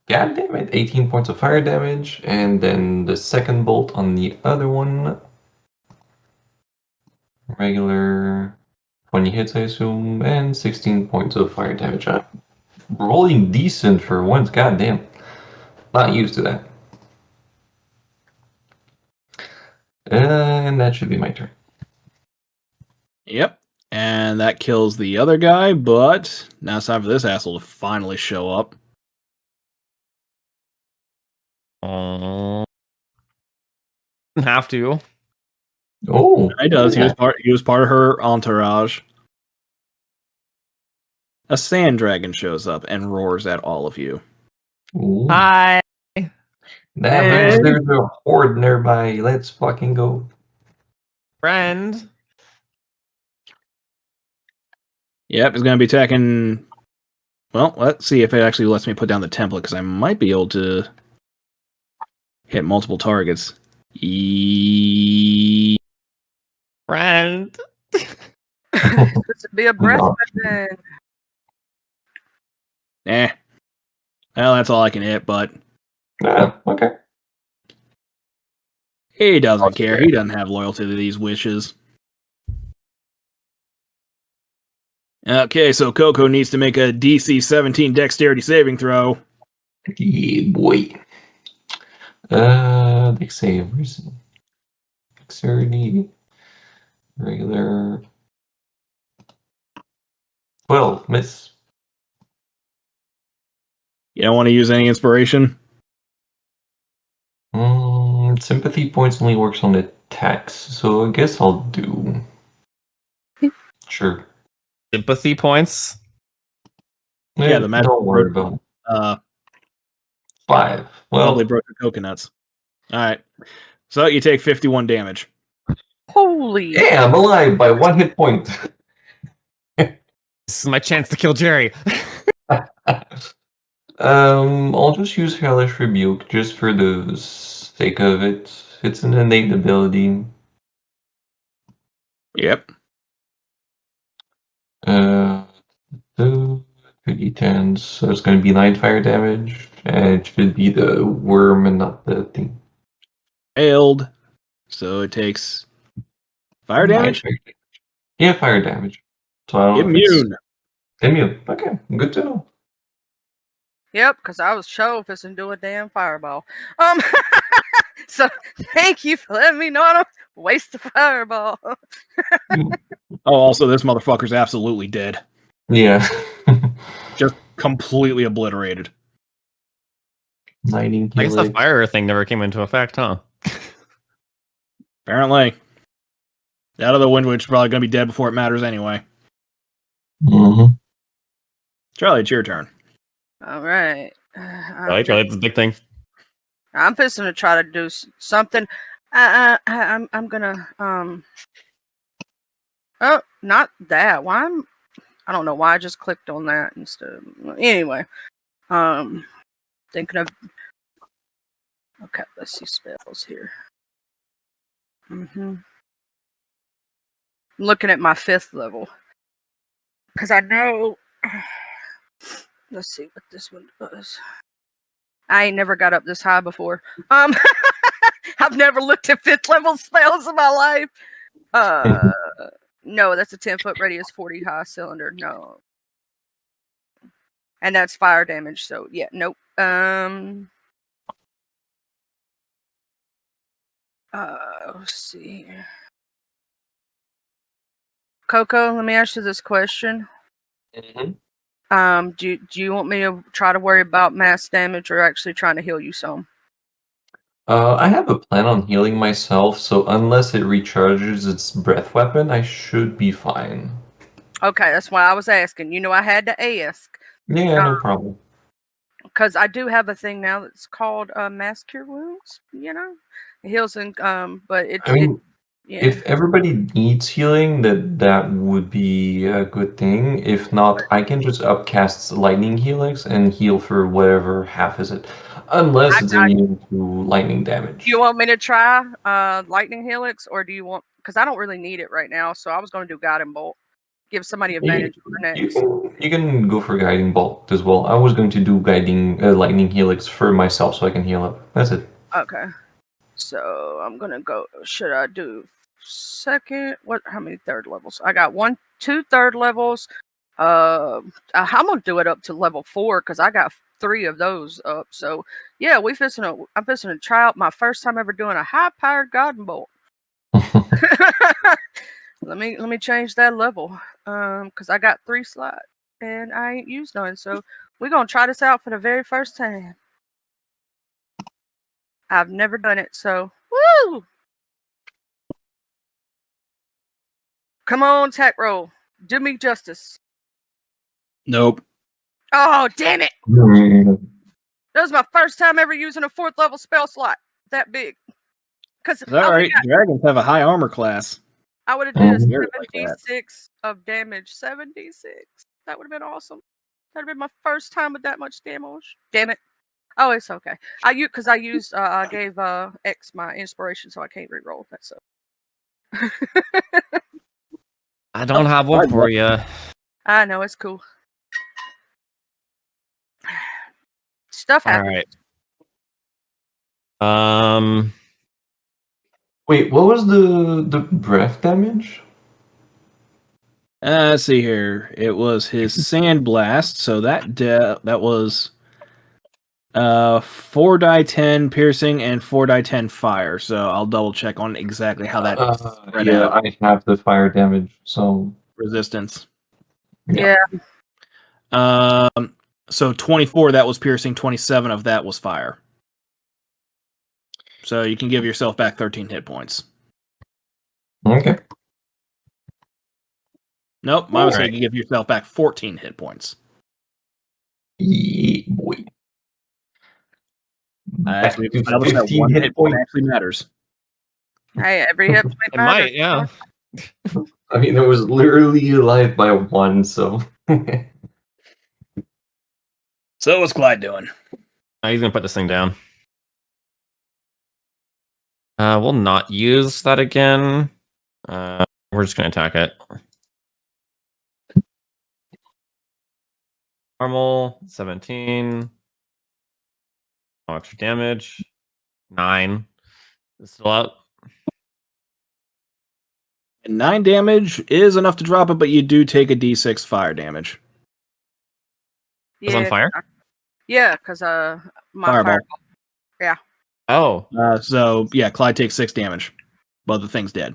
god damn it, 18 points of fire damage, and then the second bolt on the other one. Regular 20 hits, I assume, and 16 points of fire damage. I'm rolling decent for once, goddamn. Not used to that. And that should be my turn. Yep. And that kills the other guy, but now it's time for this asshole to finally show up. Have to. Oh, He does. yeah. He was part of her entourage. A sand dragon shows up and roars at all of you. Ooh. Hi. That means there's a horde nearby. Let's fucking go. Friend. Yep, he's going to be attacking... Well, let's see if it actually lets me put down the template, because I might be able to hit multiple targets. Friend. This would be a breath No. weapon. Well, that's all I can hit, but Yeah, okay. he doesn't care. He doesn't have loyalty to these wishes. Okay, so Coco needs to make a DC 17 dexterity saving throw. Yeah, boy. Dex save. Dexterity. Regular. 12. Miss. You don't want to use any inspiration? Sympathy points only works on attacks, so I guess I'll do. Sure. Sympathy points. Yeah, the magic Don't worry about it. 5. lovely Well, broken coconuts. All right. So you take 51 damage. Holy. yeah, I'm alive by 1 hit point. This is my chance to kill Jerry. I'll just use Hellish Rebuke just for the sake of it. It's an innate ability. Yep. 2d10, so it's going to be 9 fire damage, and it should be the worm and not the thing. Failed. So it takes fire 9 damage. fire damage. Yeah, fire damage. So I don't know if Immune. it's immune. Okay, good to know. Yep, because I was sure and do a damn fireball. So thank you for letting me know I don't waste the fireball. Oh, also, this motherfucker's absolutely dead. Yeah. Just completely obliterated. Lightning I guess the helix. fire thing never came into effect, huh? Apparently. Out of the wind, which is probably going to be dead before it matters anyway. Mm-hmm. Charlie, it's your turn. All right. Charlie, that's a big thing. I'm fixing to try to do something. I'm gonna Oh, not that. I don't know why I just clicked on that instead. Anyway, thinking of. Okay, let's see spells here. I'm looking at my 5th level because I know. Let's see what this one does. I ain't never got up this high before. I've never looked at 5th level spells in my life. No, that's a 10-foot radius, 40 high cylinder. No, and that's fire damage. So yeah, nope. Let's see. Coco, let me ask you this question. Mm-hmm. Do you want me to try to worry about mass damage or actually trying to heal you some? I have a plan on healing myself, so unless it recharges its breath weapon, I should be fine. Okay, that's why I was asking. You know, I had to ask. Yeah, no problem. Because I do have a thing now that's called mass cure wounds. You know, it heals and but it's. I mean, yeah. if everybody needs healing, that would be a good thing. If not, I can just upcast Lightning Helix and heal for whatever half is it. Unless it's immune to lightning damage. Do you want me to try lightning helix, or do you want? Because I don't really need it right now, so I was going to do guiding bolt. Give somebody advantage over next. You can go for Guiding Bolt as well. I was going to do Lightning Helix for myself so I can heal up. That's it. Okay. So I'm gonna go. Should I do second? What? How many third levels? I got 2 third levels. I'm gonna do it up to level 4 because I got 3 of those up. So yeah, I'm fixing to try out my first time ever doing a high powered guiding bolt. Let me change that level. Because I got 3 slots and I ain't used none. So we're gonna try this out for the very first time. I've never done it, so woo! Come on, attack roll. Do me justice. Nope. Oh, damn it! That was my first time ever using a 4th level spell slot that big. Because Is that right? Dragons have a high armor class. I would have did a Like that. 76 of damage. 76. That would have been awesome. That would have been my first time with that much damage. Damn it. Oh, it's okay. I gave X my inspiration, so I can't re-roll that. So I don't have one for you. I know it's cool. Stuff All happens. right. Wait, what was the breath damage? Let's see here. It was his sandblast, so that was 4 die 10 piercing and 4 die 10 fire. So I'll double check on exactly how that spread out. I have the fire damage, so Resistance. Yeah. So 24 that was piercing, 27 of that was fire. So you can give yourself back 13 hit points. Okay. Nope, my mistake. Alright. You give yourself back 14 hit points. Yeah, boy. As Back we've to established that 15 one hit hit point points. actually matters. Hey, every hit point It matters. might, yeah. I mean, I was literally alive by 1, so. So what's Clyde doing? He's gonna put this thing down. We'll not use that again. We're just gonna attack it. Normal, 17. No extra damage. 9. It's still up. And 9 damage is enough to drop it, but you do take a d6 fire damage. It's on fire? Yeah, because my Fireball. Oh. So yeah, Clyde takes 6 damage, but the thing's dead.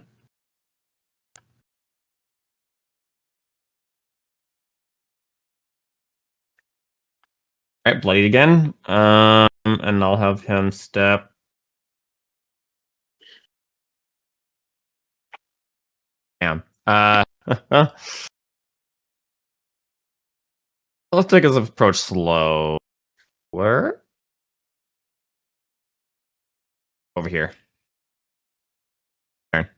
Alright, bloodied again. And I'll have him step. Damn. Let's take his approach slow. Where? Over here. Okay.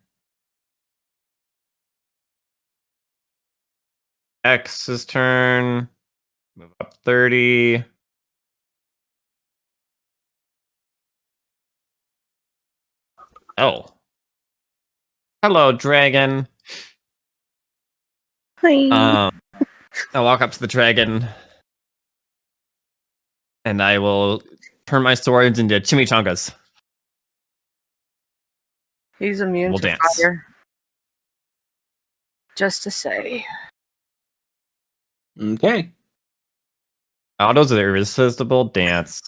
X's turn. Move up 30. Oh. Hello, dragon. Hi. I'll walk up to the dragon. And I will turn my swords into chimichangas. He's immune We'll to dance. fire. Just to say. Okay. Autos are irresistible dance.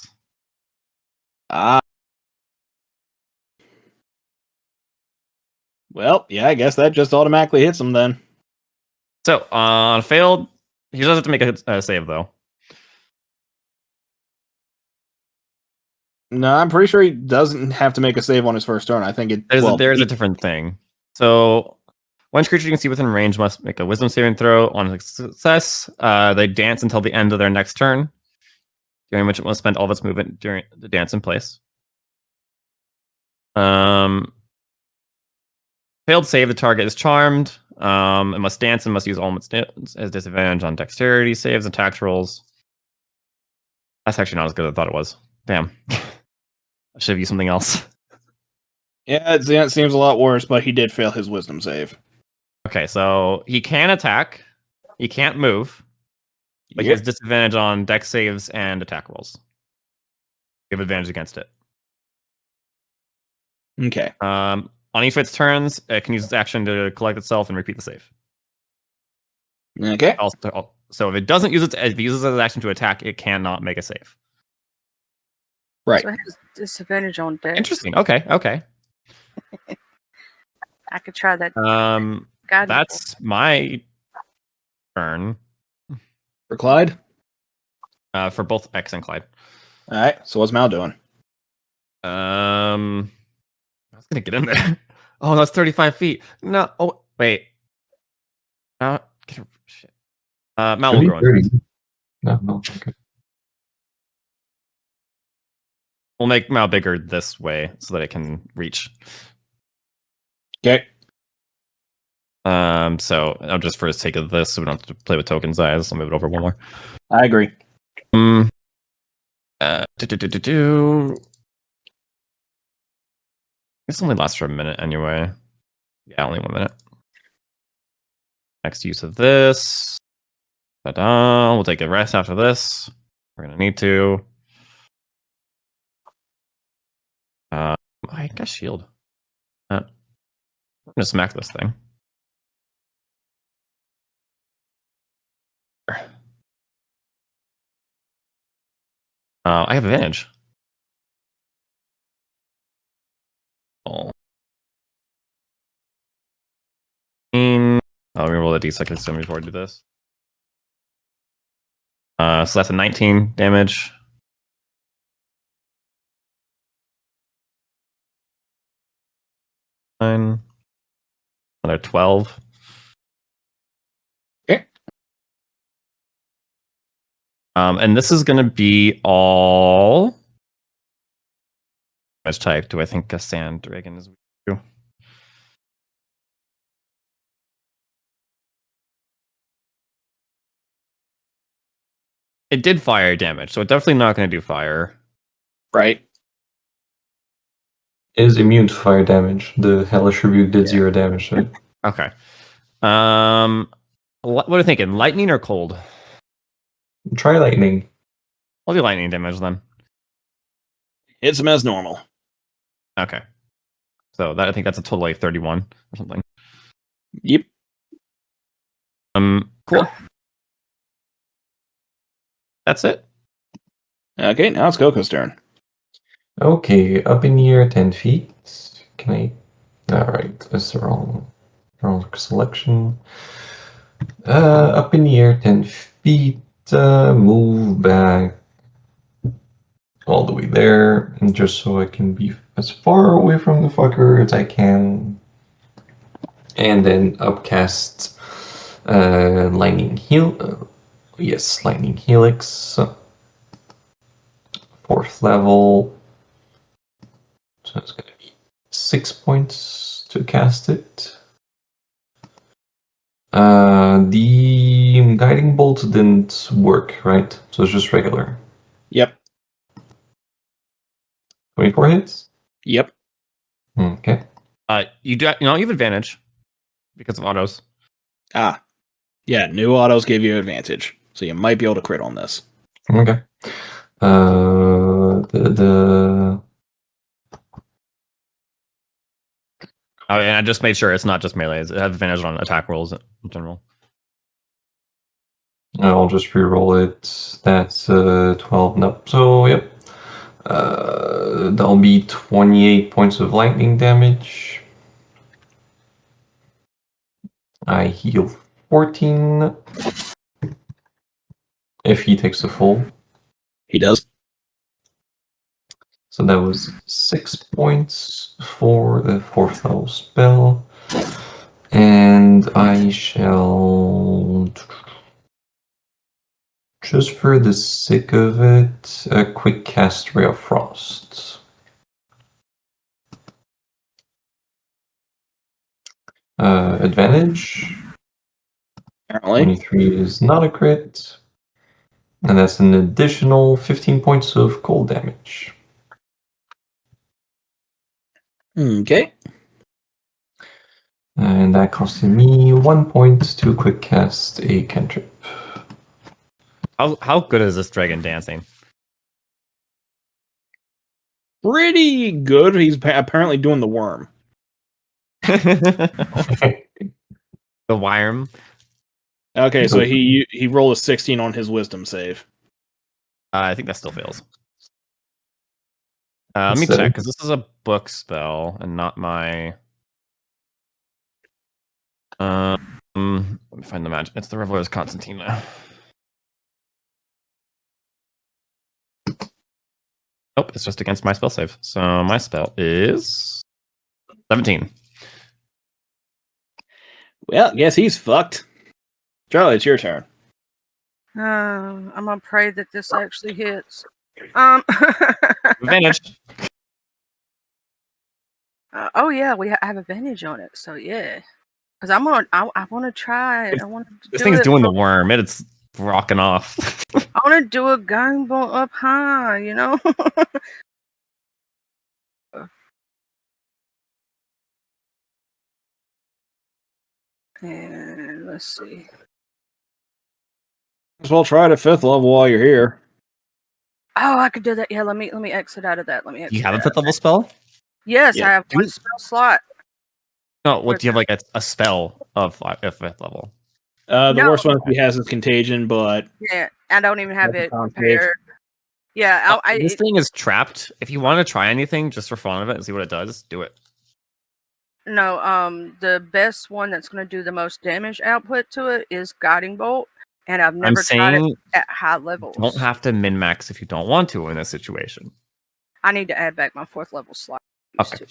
Well, yeah, I guess that just automatically hits him then. So, on failed, he does have to make a save, though. No, I'm pretty sure he doesn't have to make a save on his first turn. I think it. There's a different thing. So, one creature you can see within range must make a wisdom saving throw. On success, they dance until the end of their next turn, during which it must spend all of its movement during the dance in place. Failed save, the target is charmed. It must dance and must use all its as disadvantage on dexterity saves, attack rolls. That's actually not as good as I thought it was. Damn. I should have used something else. Yeah, it seems a lot worse, but he did fail his wisdom save. Okay, so he can attack. He can't move. But he Yep. has disadvantage on dex saves and attack rolls. You have advantage against it. Okay. On each of its turns, it can use its action to collect itself and repeat the save. Okay. So if it doesn't use if it uses its action to attack, it cannot make a save. Right. So it has disadvantage on dex. Interesting. Okay. I could try that. That's my turn. For Clyde? For both X and Clyde. Alright, so what's Mal doing? I was gonna get in there. Oh, that's 35 feet. No. Oh, wait. Shit. Mal will go in. 30. No, okay. We'll make Mal bigger this way so that it can reach. Okay. So I'll just for the sake of this, so we don't have to play with token size. I'll move it over one more. I agree. This only lasts for a minute anyway. Yeah, only 1 minute. Next use of this. Ta-da. We'll take a rest after this. We're gonna need to. I got shield. I'm gonna smack this thing. I have advantage. Oh. Let me roll a d6 before I do this. So that's a 19 damage. Another 12. And this is going to be all. Which type do I think a sand dragon is? It did fire damage, so it's definitely not going to do fire. Right. It is immune to fire damage. The Hellish Rebuke did 0 damage to it. Okay. What are you thinking? Lightning or cold? Try lightning. I'll do lightning damage then. Hits him as normal. Okay. So I think that's a total like 31 or something. Yep. Cool. That's it. Okay, now it's Coco's turn. Okay, up in the air 10 feet. Can I? Alright, that's the wrong selection. Up in the air 10 feet. Move back all the way there, and just so I can be as far away from the fucker as I can. And then upcast lightning heal. Yes, lightning helix. 4th level. So it's going to be 6 points to cast it. The guiding bolt didn't work, right? So it's just regular. Yep. 24 hits? Yep. Okay. You have advantage because of autos. Ah. Yeah, new autos gave you advantage. So you might be able to crit on this. Okay. The Oh, and I just made sure it's not just melee. It has advantage on attack rolls in general. I'll just re-roll it. That's 12. Nope. So, yep. That'll be 28 points of lightning damage. I heal 14. If he takes the full. He does. So that was 6 points for the 4th level spell. And I shall, just for the sake of it, a quick cast Ray of Frost. Advantage. Apparently. 23 is not a crit. And that's an additional 15 points of cold damage. Okay. And that costed me 1 point to quick cast a cantrip. How good is this dragon dancing? Pretty good. He's apparently doing the worm. The worm. Okay, so he rolled a 16 on his wisdom save. I think that still fails. Let me check, because this is a book spell and not my. Let me find the magic. It's the Reveler's Constantina. Nope, it's just against my spell save. So my spell is 17. Well, I guess he's fucked. Charlie, it's your turn. I'm gonna pray that this actually hits. Advantage. Oh yeah, we have advantage on it. So yeah, because I want to try it. I want to. This thing's doing the worm. It's rocking off. I want to do a gunbolt up high. You know. And let's see. As well try it at 5th level while you're here. Oh, I could do that. Yeah, let me exit out of that. Let me exit. You have a 5th level spell? Yes, Yeah. I have one spell slot. No, what do you have like a spell of 5th level? The No. worst one he has is Contagion, but Yeah, I don't even have That's a it con prepared. Yeah, This thing is trapped. If you want to try anything just for fun of it and see what it does, do it. no. The best one that's going to do the most damage output to it is Guiding Bolt, and I've never tried it at high levels. Don't have to min max if you don't want to in this situation. I need to add back my 4th level slot. Okay.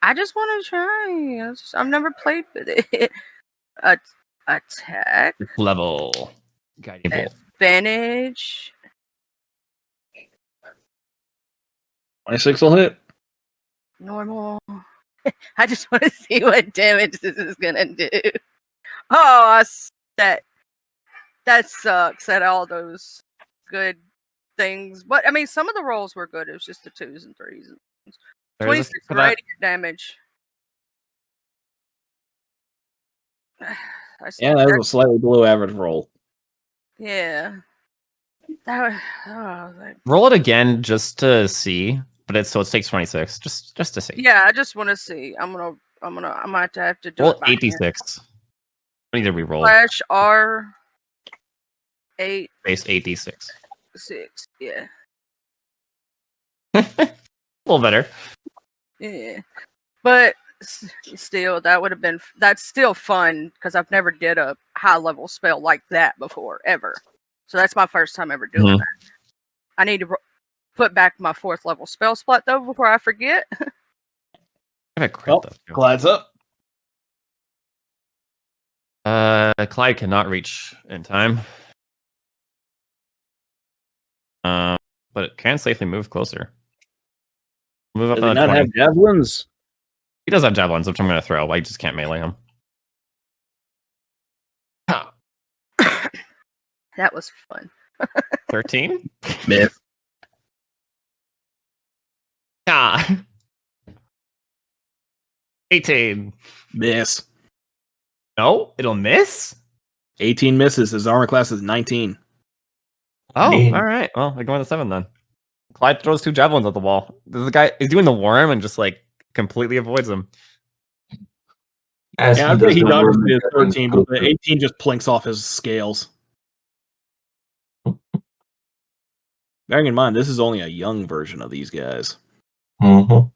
I just want to try. I've never played with it. Attack. Level guiding bolt. advantage. 26 will hit. Normal. I just want to see what damage this is gonna do. Oh, that sucks at all those good things. But I mean, some of the rolls were good. It was just the 2s and 3s. 26 radiant damage. Yeah, that was a slightly below average roll. Yeah. Roll it again just to see, but it takes 26 just to see. Yeah, I just want to see. I might have to do roll it by 86. I need to re-roll. Slash R 8 base 8d6. 6. Yeah. A little better. Yeah. But still, that's still fun because I've never did a high level spell like that before ever. So that's my first time ever doing that. I need to put back my 4th level spell slot though before I forget. Clyde's up. Clyde cannot reach in time. But it can safely move closer. Move up. Does he not have javelins? He does have javelins, which I'm going to throw. I just can't melee him. That was fun. 13? Miss. Ah. 18. Miss. No, it'll miss? 18 misses. His armor class is 19. Oh, all right. Well, ignore the 7 then. Clyde throws 2 javelins at the wall. The guy is doing the worm and just like completely avoids him. As Yeah, he does he the dodges worm, his 13, but the 18 just plinks off his scales. Bearing in mind, this is only a young version of these guys. Mm-hmm.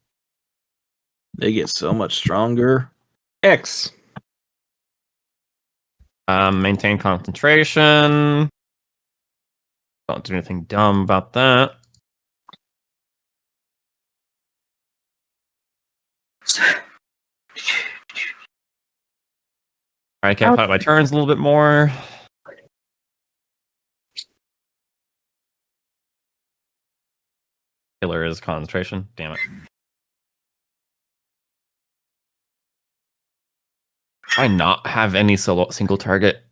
They get so much stronger. X. Maintain concentration. Don't do anything dumb about that. I can't fight my turns a little bit more. Killer is concentration. Damn it. Why not have any single target?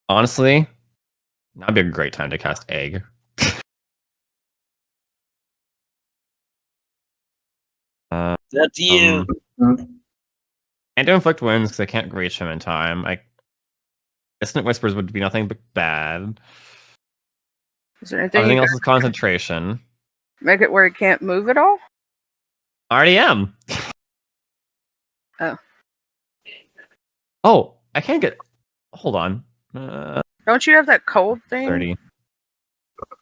Honestly, that'd be a great time to cast Egg. That's you. Can't do Inflict Wounds because I can't reach him in time. Dissonant Whispers would be nothing but bad. Is there anything Everything else is concentration. Make it where he can't move at all? I already am. Oh. Oh, I can't get... Hold on. Don't you have that cold thing? 30.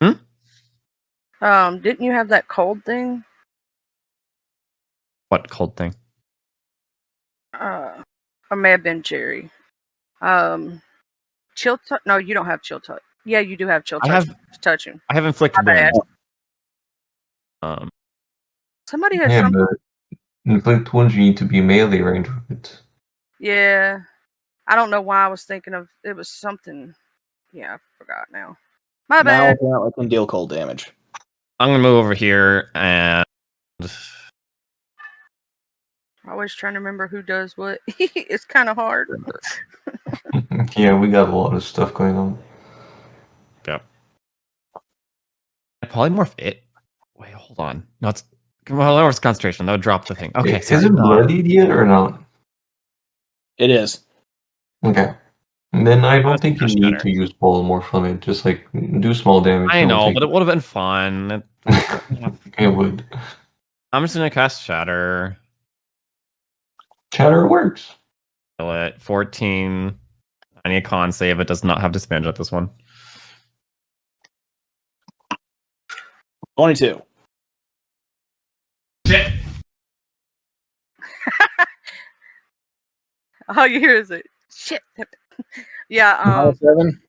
Didn't you have that cold thing? What cold thing? Or may have been Jerry. Chill touch. No, you don't have chill touch. Yeah, you do have chill touch. I have touching. I have Inflict Wounds. Somebody had Yeah, but Inflict Wounds, you need to be melee range with it. Yeah. I don't know why I was thinking of it was something. Yeah, I forgot now. My bad. Now I can deal cold damage. I'm gonna move over here and Always trying to remember who does what. It's kind of hard. Yeah, we got a lot of stuff going on. yeah. Polymorph it. Wait, hold on. No, it's Polymorph's concentration. That would drop the thing. Okay, Is it bloodied yet or not? It is. Okay. And then I don't That's think you much need better. to use polymorph on it. Just like do small damage. I know, but it would have been fun. It would. I'm just gonna cast Shatter. Chatter works. Kill it. 14. I need a con save. It does not have disadvantage at this one. 22. Shit. All you hear is it. Shit. Yeah. 7.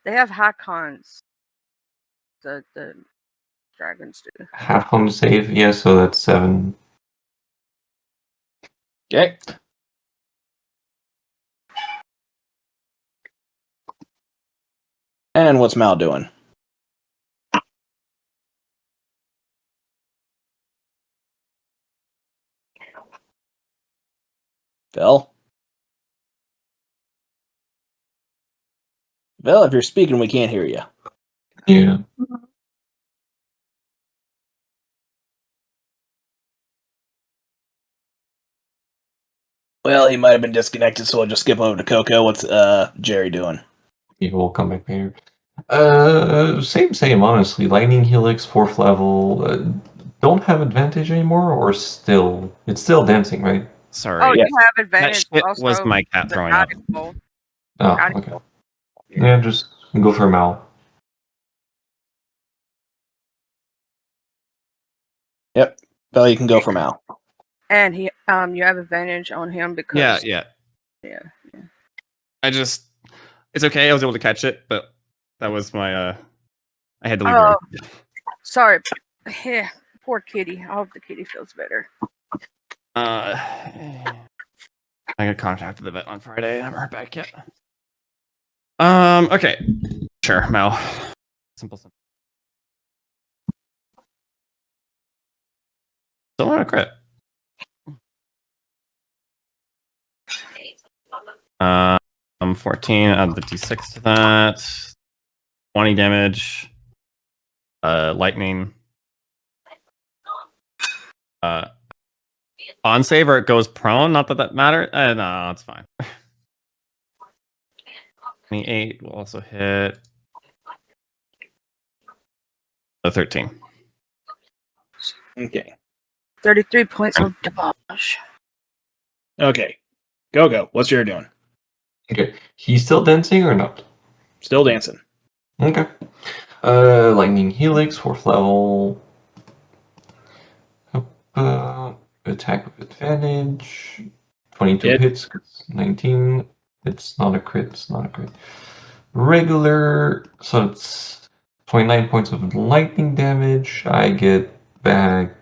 They have high cons. The dragons do. Half home save, yeah, so that's 7. Okay. And what's Mal doing? Phil? Phil, if you're speaking, we can't hear you. Yeah. Well, he might have been disconnected, so I'll just skip over to Coco. What's Jerry doing? Yeah, we'll come back later. Same, honestly. Lightning Helix, 4th level. Don't have advantage anymore, or still? It's still dancing, right? Sorry. Oh, Yes. you have That advantage. shit Also, was my cat the throwing up. guiding bolt. Oh, Guiding okay. bolt. Yeah, just go for Mal. Yep. Phil, you can go for Mal. And he, you have advantage on him Yeah, because yeah. yeah. It's okay. I was able to catch it, but that was my. I had to leave. Oh, early. sorry. Yeah, poor kitty. I hope the kitty feels better. I got contacted the vet on Friday. I haven't heard back yet. Okay. Sure, Mal. Simple. Still not a crit. 14 out of the d6 to that. 20 damage. Lightning. On save or it goes prone. Not that matters. No, it's fine. 28 will also hit. 13. Okay. 33 points of damage. Okay. Go. What's your doing? Okay. He's still dancing or not? Still dancing. Okay. Lightning Helix, 4th level. Attack with advantage. 22 Hit. hits, 19. It's not a crit. Regular, so it's 29 points of lightning damage. I get back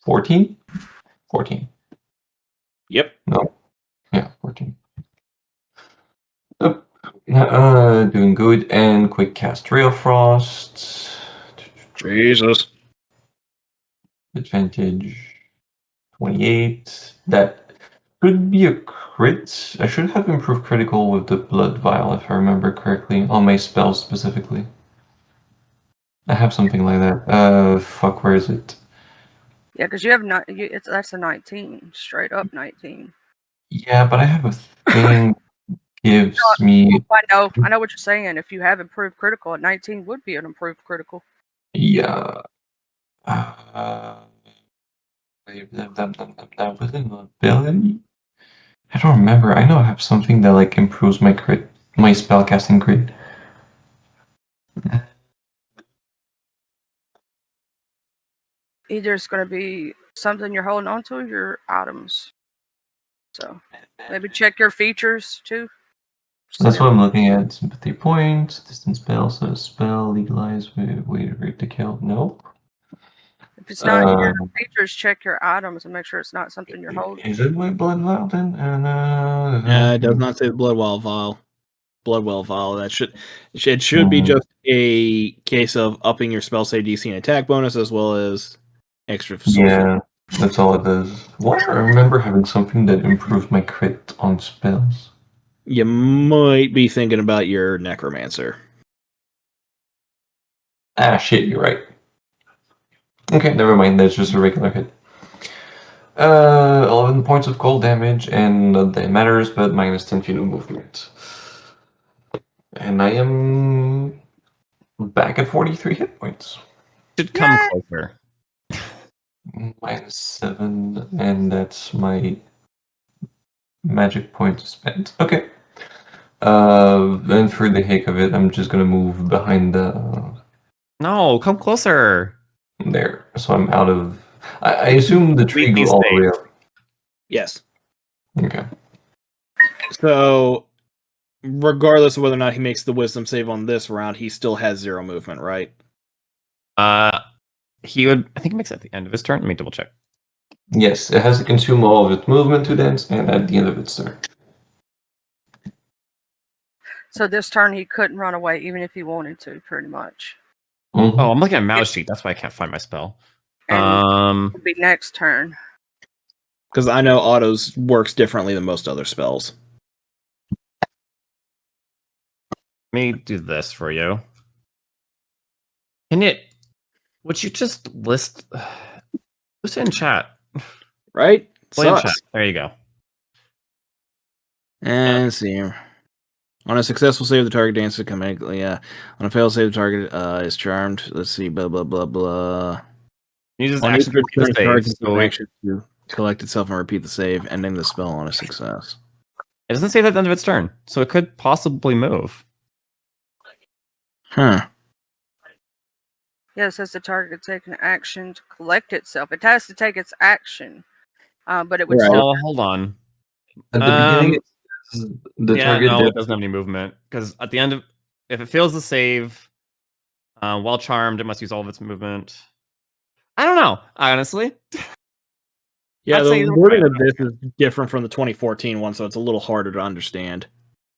14? 14. Yep. No. Yeah, 14. Doing good. And quick cast Rail Frost. Jesus. Advantage 28. That could be a crit. I should have improved critical with the Blood Vial, if I remember correctly, on my spells specifically. I have something like that. Fuck, where is it? Yeah, because you have not. That's a 19, straight up 19. Yeah, but I have a thing gives me. I know what you're saying. If you have improved critical, at 19 would be an improved critical. Yeah. Within ability? I don't remember. I know I have something that like improves my crit, my spellcasting crit. Either it's going to be something you're holding on to, or your items. So maybe check your features too. That's what I'm looking at. Sympathy points, distance spell, so spell, legalize, wait, rate to kill. Nope. If it's not in your features, check your items and make sure it's not something you're holding. Is it my blood vial then? It does not say the Bloodwell vial. That should be just a case of upping your spell save DC and attack bonus as well as extra. Yeah, that's all it does. Why do I remember having something that improved my crit on spells? You might be thinking about your necromancer. Ah, shit, you're right. Okay, never mind. That's just a regular hit. 11 points of cold damage, and that matters, but minus 10 feet of movement. And I am back at 43 hit points. Should come closer. Minus 7, and that's my magic point spent. Okay. Then for the heck of it, I'm just gonna move behind the. No, come closer. There. So I'm out of. I assume the tree goes all the way up. Yes. Okay. So, regardless of whether or not he makes the wisdom save on this round, he still has 0 movement, right? He would. I think he makes it at the end of his turn. Let me double check. Yes, it has to consume all of its movement to dance, and at the end of its turn. So this turn he couldn't run away even if he wanted to, pretty much. Mhm. Oh, I'm looking at mouse sheet. That's why I can't find my spell. And it'll be next turn. Because I know autos works differently than most other spells. Let me do this for you. Would you just list it in chat? Right? Play in chat. Sucks. There you go. And let's see. On a successful save, the target dances comedically. Yeah. On a failed save, the target is charmed. Let's see. Blah, blah, blah, blah. Use On action to repeat the save. target So action to collect itself and repeat the save, ending the spell on a success. it doesn't say that at the end of its turn, so it could possibly move. Huh. Yeah, it says the target take an action to collect itself. It has to take its action, but it would Right. still. Oh, hold on. At the beginning, it says the target no, did- it doesn't have any movement because at the end of if it fails the save, while charmed, it must use all of its movement. I don't know, honestly. Yeah, I'd say the you're wording right. of this is different from the 2014 one, so it's a little harder to understand.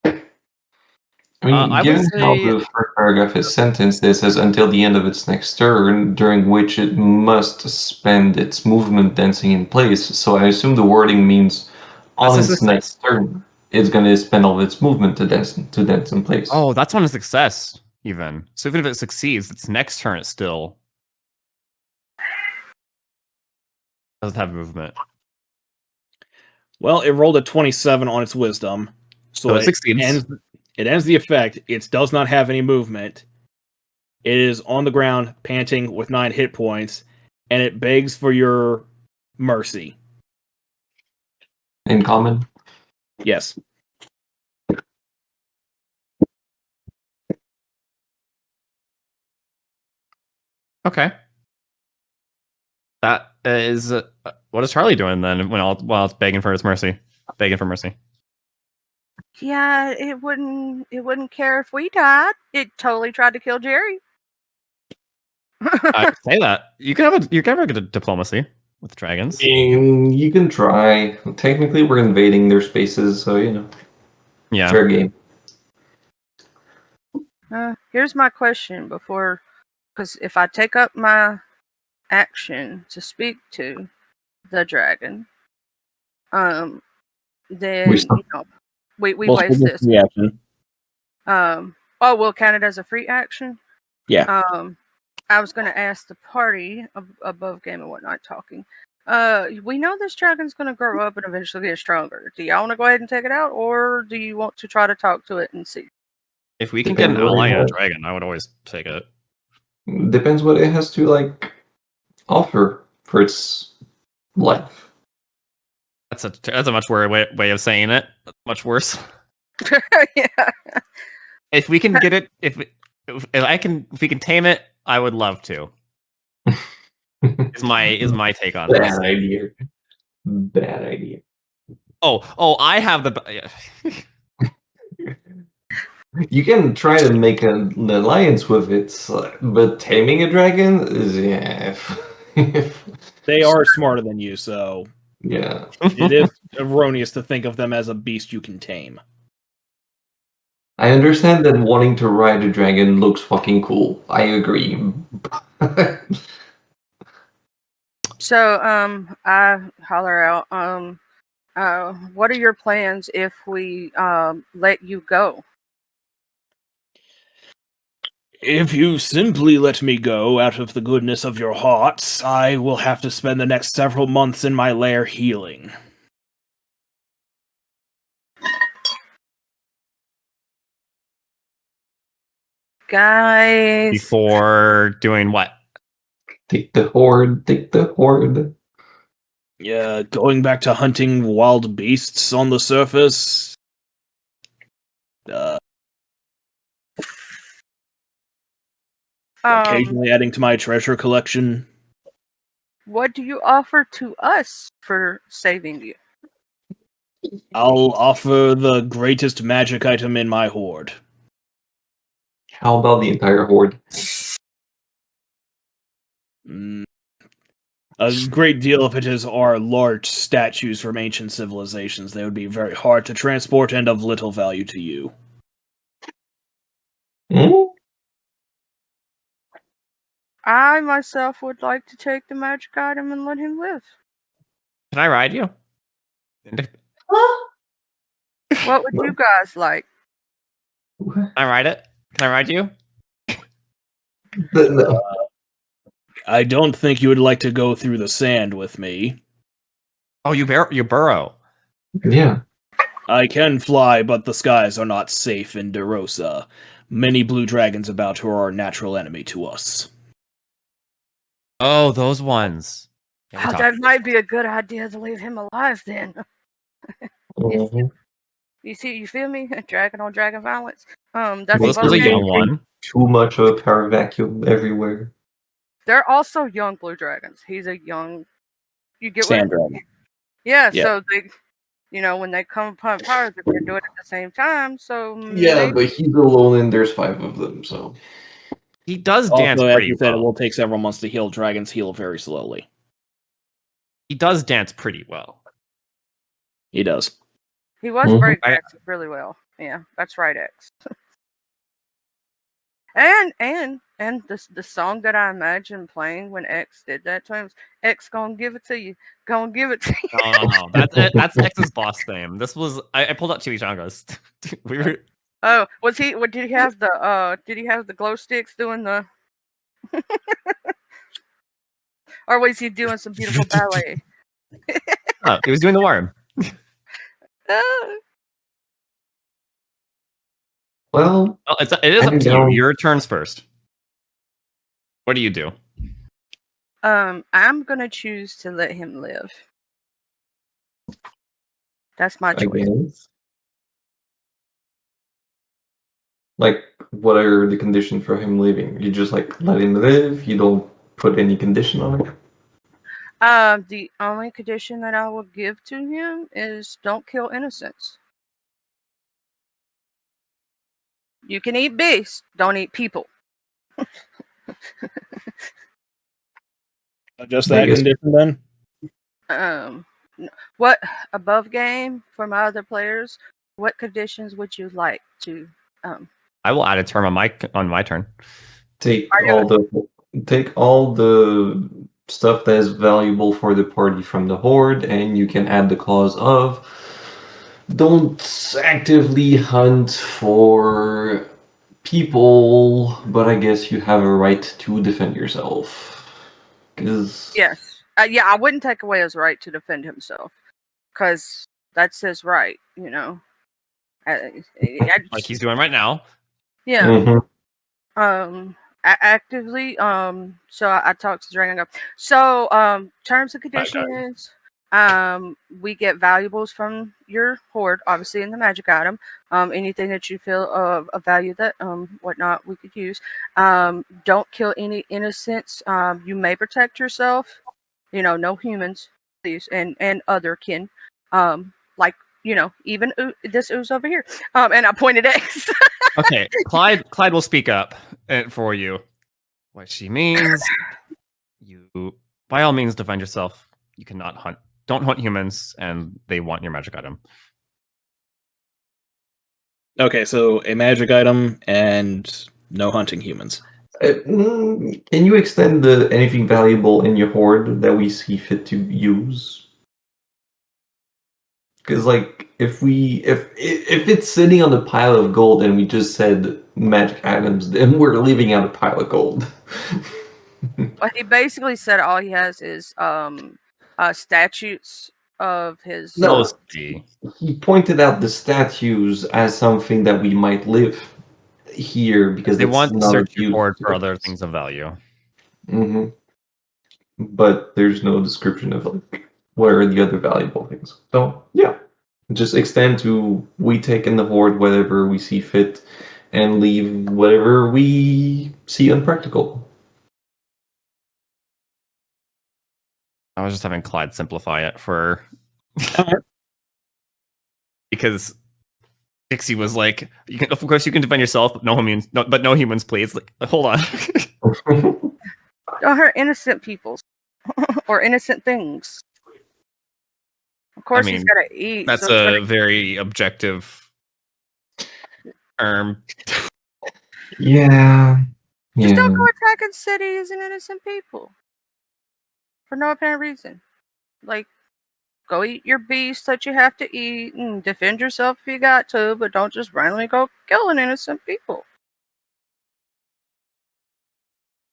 I mean, I would given how say- the first paragraph is sentenced, it says until the end of its next turn, during which it must spend its movement dancing in place. So I assume the wording means on That's a its next turn, it's going to spend all of its movement to dance in place. Oh, that's on a success, even. So even if it succeeds, its next turn it still doesn't have movement. Well, it rolled a 27 on its wisdom, so it succeeds. It ends the effect. It does not have any movement. It is on the ground, panting with 9 hit points, and it begs for your mercy. In common? Yes. Okay. That is what is Charlie doing then while it's begging for its mercy? Begging for mercy. Yeah, it wouldn't care if we died. It totally tried to kill Jerry. I say that. You can have a good diplomacy with dragons. You can try. Technically, we're invading their spaces, so, Yeah. fair game. Here's my question because if I take up my action to speak to the dragon, then we Well, waste so this. reaction. We'll count it as a free action. Yeah. I was going to ask the party above Game and Whatnot talking. We know this dragon's going to grow up and eventually get stronger. Do y'all want to go ahead and take it out, or do you want to try to talk to it and see? If we can get an Depends what ally it and a has. dragon, I would always take it. Depends what it has to, offer for its life. That's a much worse way of saying it. Much worse. Yeah. If we can get it, if we can tame it, I would love to. Is my take on this. Bad idea. Bad idea. Oh, I have the. You can try to make an alliance with it, but taming a dragon is They are smarter than you, so yeah. it is erroneous to think of them as a beast you can tame. I understand that wanting to ride a dragon looks fucking cool. I agree. So, I holler out, what are your plans if we let you go? If you simply let me go out of the goodness of your hearts, I will have to spend the next several months in my lair healing. Guys, Before doing what? Take the horde. Take the horde. Yeah, going back to hunting wild beasts on the surface. Occasionally adding to my treasure collection. what do you offer to us for saving you? I'll offer the greatest magic item in my hoard. How about the entire horde? A great deal of it is our large statues from ancient civilizations. They would be very hard to transport and of little value to you. Hmm? I myself would like to take the magic item and let him live. Can I ride you? Huh? What would you guys like? Can I ride it? Can I ride you? No. I don't think you would like to go through the sand with me. Oh, you burrow. Yeah. I can fly, but the skies are not safe in DeRosa. Many blue dragons about who are our natural enemy to us. Oh, those ones. Yeah, we Oh, talked. that might be a good idea to leave him alive then. Mhm. You feel me? Dragon on dragon violence. That's Well, this above was a game. young one. Too much of a power vacuum everywhere. They're also young blue dragons. He's a young. You get what? Sand dragon. Yeah. Yeah. So they, when they come upon power, they're gonna do it at the same time. So Yeah, maybe. but he's alone and there's 5 of them, so. He does dance Also, as pretty you said, it well. will take several months to heal. Dragons heal very slowly. He does dance pretty well. He does. He was Mhm. breakdancing really well. Yeah, that's right, X. and the song that I imagine playing when X did that to him was X gonna give it to you, gonna give it to you. No. That's X's boss theme. This was I pulled out chimichangas. We were Oh, was he? What did he have the? Did he have the glow sticks doing the? Or was he doing some beautiful ballet? oh, he was doing the worm. Oh, Well, Well, it is I up to you. don't- Your turns first. What do you do? I'm gonna choose to let him live. That's my I choice. guess. Like, what are the conditions for him leaving? You just, like, let him live? You don't put any condition on it? The only condition that I will give to him is don't kill innocents. You can eat beasts, don't eat people. Just I that guess- condition then? What above game for my other players? What conditions would you like to? I will add a term on my turn. Take Are you- all the stuff that is valuable for the party from the horde, and you can add the clause of don't actively hunt for people, but I guess you have a right to defend yourself. Because Yes. Yeah, I wouldn't take away his right to defend himself, because that's his right. Like he's doing right now. Yeah. Mhm. Actively. So I talked to Dragon. And go, so terms and conditions. We get valuables from your horde, obviously in the magic item. Anything that you feel of value that whatnot we could use. Don't kill any innocents. You may protect yourself. No humans, please, and other kin. Like even this ooze over here. And I pointed X. Okay, Clyde will speak up for you. What she means, you by all means defend yourself. You cannot hunt. Don't hunt humans, and they want your magic item. Okay, so a magic item and no hunting humans. Can you extend the anything valuable in your horde that we see fit to use? Because, like, if it's sitting on a pile of gold and we just said magic items, then we're leaving out a pile of gold. Well, he basically said all he has is statutes of his. No. Let's see. He pointed out the statues as something that we might live here because They it's want to not search a your board huge for other difference. things of value. Mm-hmm. But there's no description of like what are the other valuable things. So yeah, just extend to we take in the horde whatever we see fit, and leave whatever we see unpractical. I was just having Clyde simplify it for because Dixie was like, "You can, of course, you can defend yourself, but no humans, please." Like, hold on. Don't hurt innocent people or innocent things. Of course, he's mean, got to eat. That's so a very objective term. Yeah. Just don't Yeah. go attacking cities and innocent people for no apparent reason. Like, go eat your beast that you have to eat and defend yourself if you got to, but don't just randomly go killing innocent people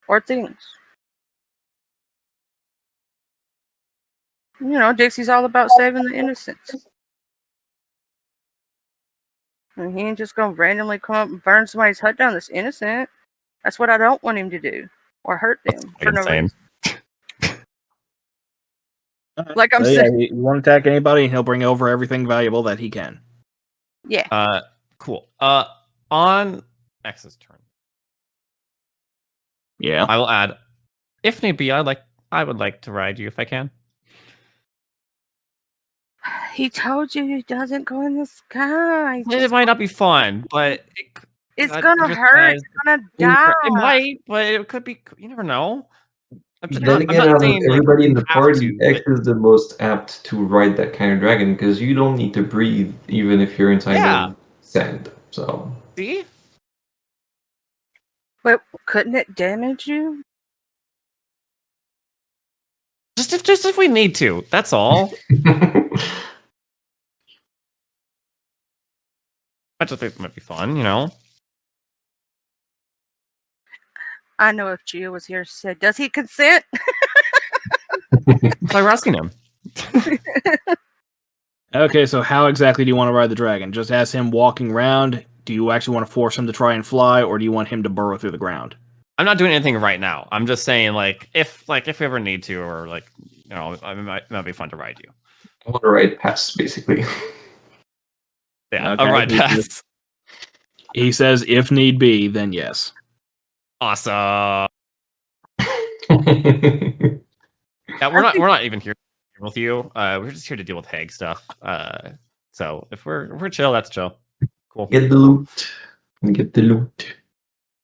or things. You know, Dixie's all about saving the innocents. And he ain't just gonna randomly come up and burn somebody's hut down that's innocent. That's what I don't want him to do. Or hurt them for no Insane. reason. Like I'm So, yeah, saying. he won't attack anybody, and he'll bring over everything valuable that he can. Yeah. Cool. On X's turn, Yeah. I will add, if need be, I would like to ride you if I can. He told you he doesn't go in the sky. It might not be fun, but It's gonna hurt. It's gonna die. It might, but it could be. You never know. Then again, I'm out not of saying everybody in the have party, to, X is the most apt to ride that kind of dragon because you don't need to breathe even if you're inside Yeah. of sand. So see. But couldn't it damage you? Just if we need to. That's all. I just think it might be fun, you know. I know if Gio was here, she said, "Does he consent?" So we're asking him. Okay, so how exactly do you want to ride the dragon? Just as him walking around? Do you actually want to force him to try and fly, or do you want him to burrow through the ground? I'm not doing anything right now. I'm just saying, if we ever need to, or you know, it might be fun to ride you. I want to ride past, basically. Yeah, Okay, a ride pass. He says, if need be, then yes. Awesome. Yeah, we're not even here with you. We're just here to deal with Hag stuff. So if we're chill, that's chill. Cool. Get the loot. Get the loot.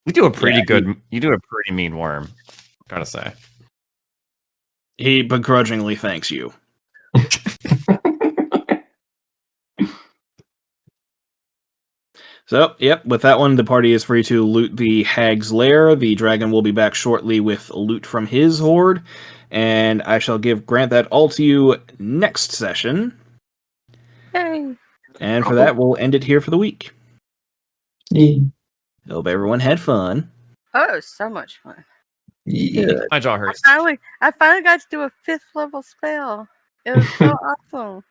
You do a pretty You do a pretty mean worm. Gotta say. He begrudgingly thanks you. So, yep, with that one, the party is free to loot the Hag's lair. The dragon will be back shortly with loot from his horde, and I shall grant that all to you next session. Yay. And for that, we'll end it here for the week. Yeah. Hope everyone had fun. Oh, it was so much fun. Yeah. My jaw hurts. I finally got to do a 5th level spell. It was so awesome.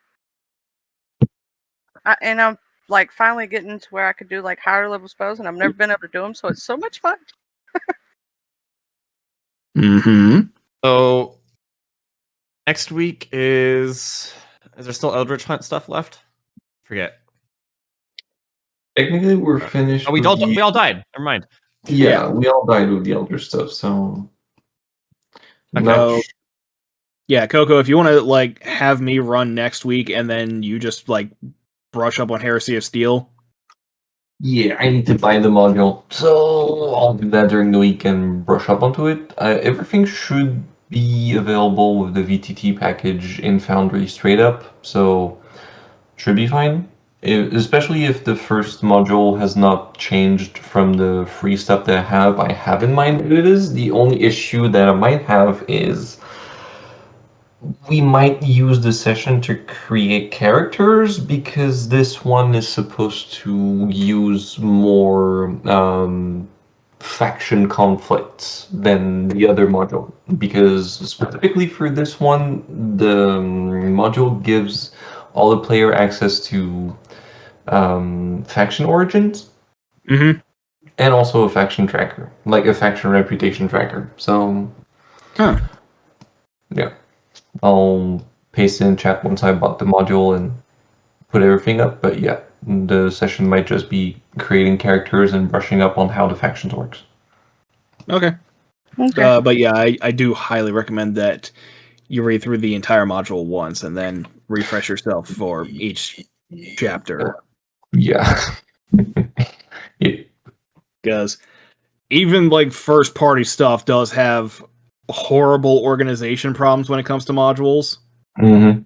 And I'm like finally getting to where I could do like higher level spells, and I've never been able to do them, so it's so much fun. Mm-hmm. So next week is there still Eldritch Hunt stuff left? Forget. Technically, we're finished. Oh, we all died. Never mind. Yeah, we all died with the elder stuff. So. Okay. No. Yeah, Coco, if you want to have me run next week, and then you just brush up on Heresy of Steel. Yeah, I need to buy the module, so I'll do that during the week and brush up onto it. Everything should be available with the VTT package in Foundry straight up, so should be fine. Especially if the first module has not changed from the free stuff that I have in mind what it is. The only issue that I might have is we might use the session to create characters because this one is supposed to use more faction conflicts than the other module. Because specifically for this one, the module gives all the player access to faction origins. Mm-hmm. And also a faction tracker, like a faction reputation tracker. So, yeah. I'll paste it in chat once I bought the module and put everything up. But yeah, the session might just be creating characters and brushing up on how the factions works. Okay. But yeah, I do highly recommend that you read through the entire module once and then refresh yourself for each chapter. Yeah. Because even first party stuff does have horrible organization problems when it comes to modules. Mm-hmm.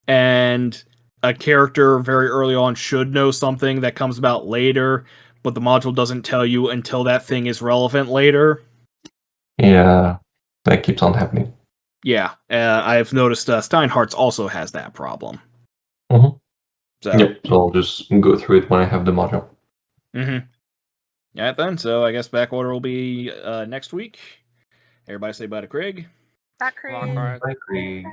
And a character very early on should know something that comes about later, but the module doesn't tell you until that thing is relevant later. Yeah, that keeps on happening. Yeah, I've noticed Steinhardt's also has that problem. Mhm. So, Yep, so I'll just go through it when I have the module. Mm-hmm. Yeah, then. So I guess backorder will be next week. Everybody say bye to Craig. Bye, Come on, Craig. Craig. I agree.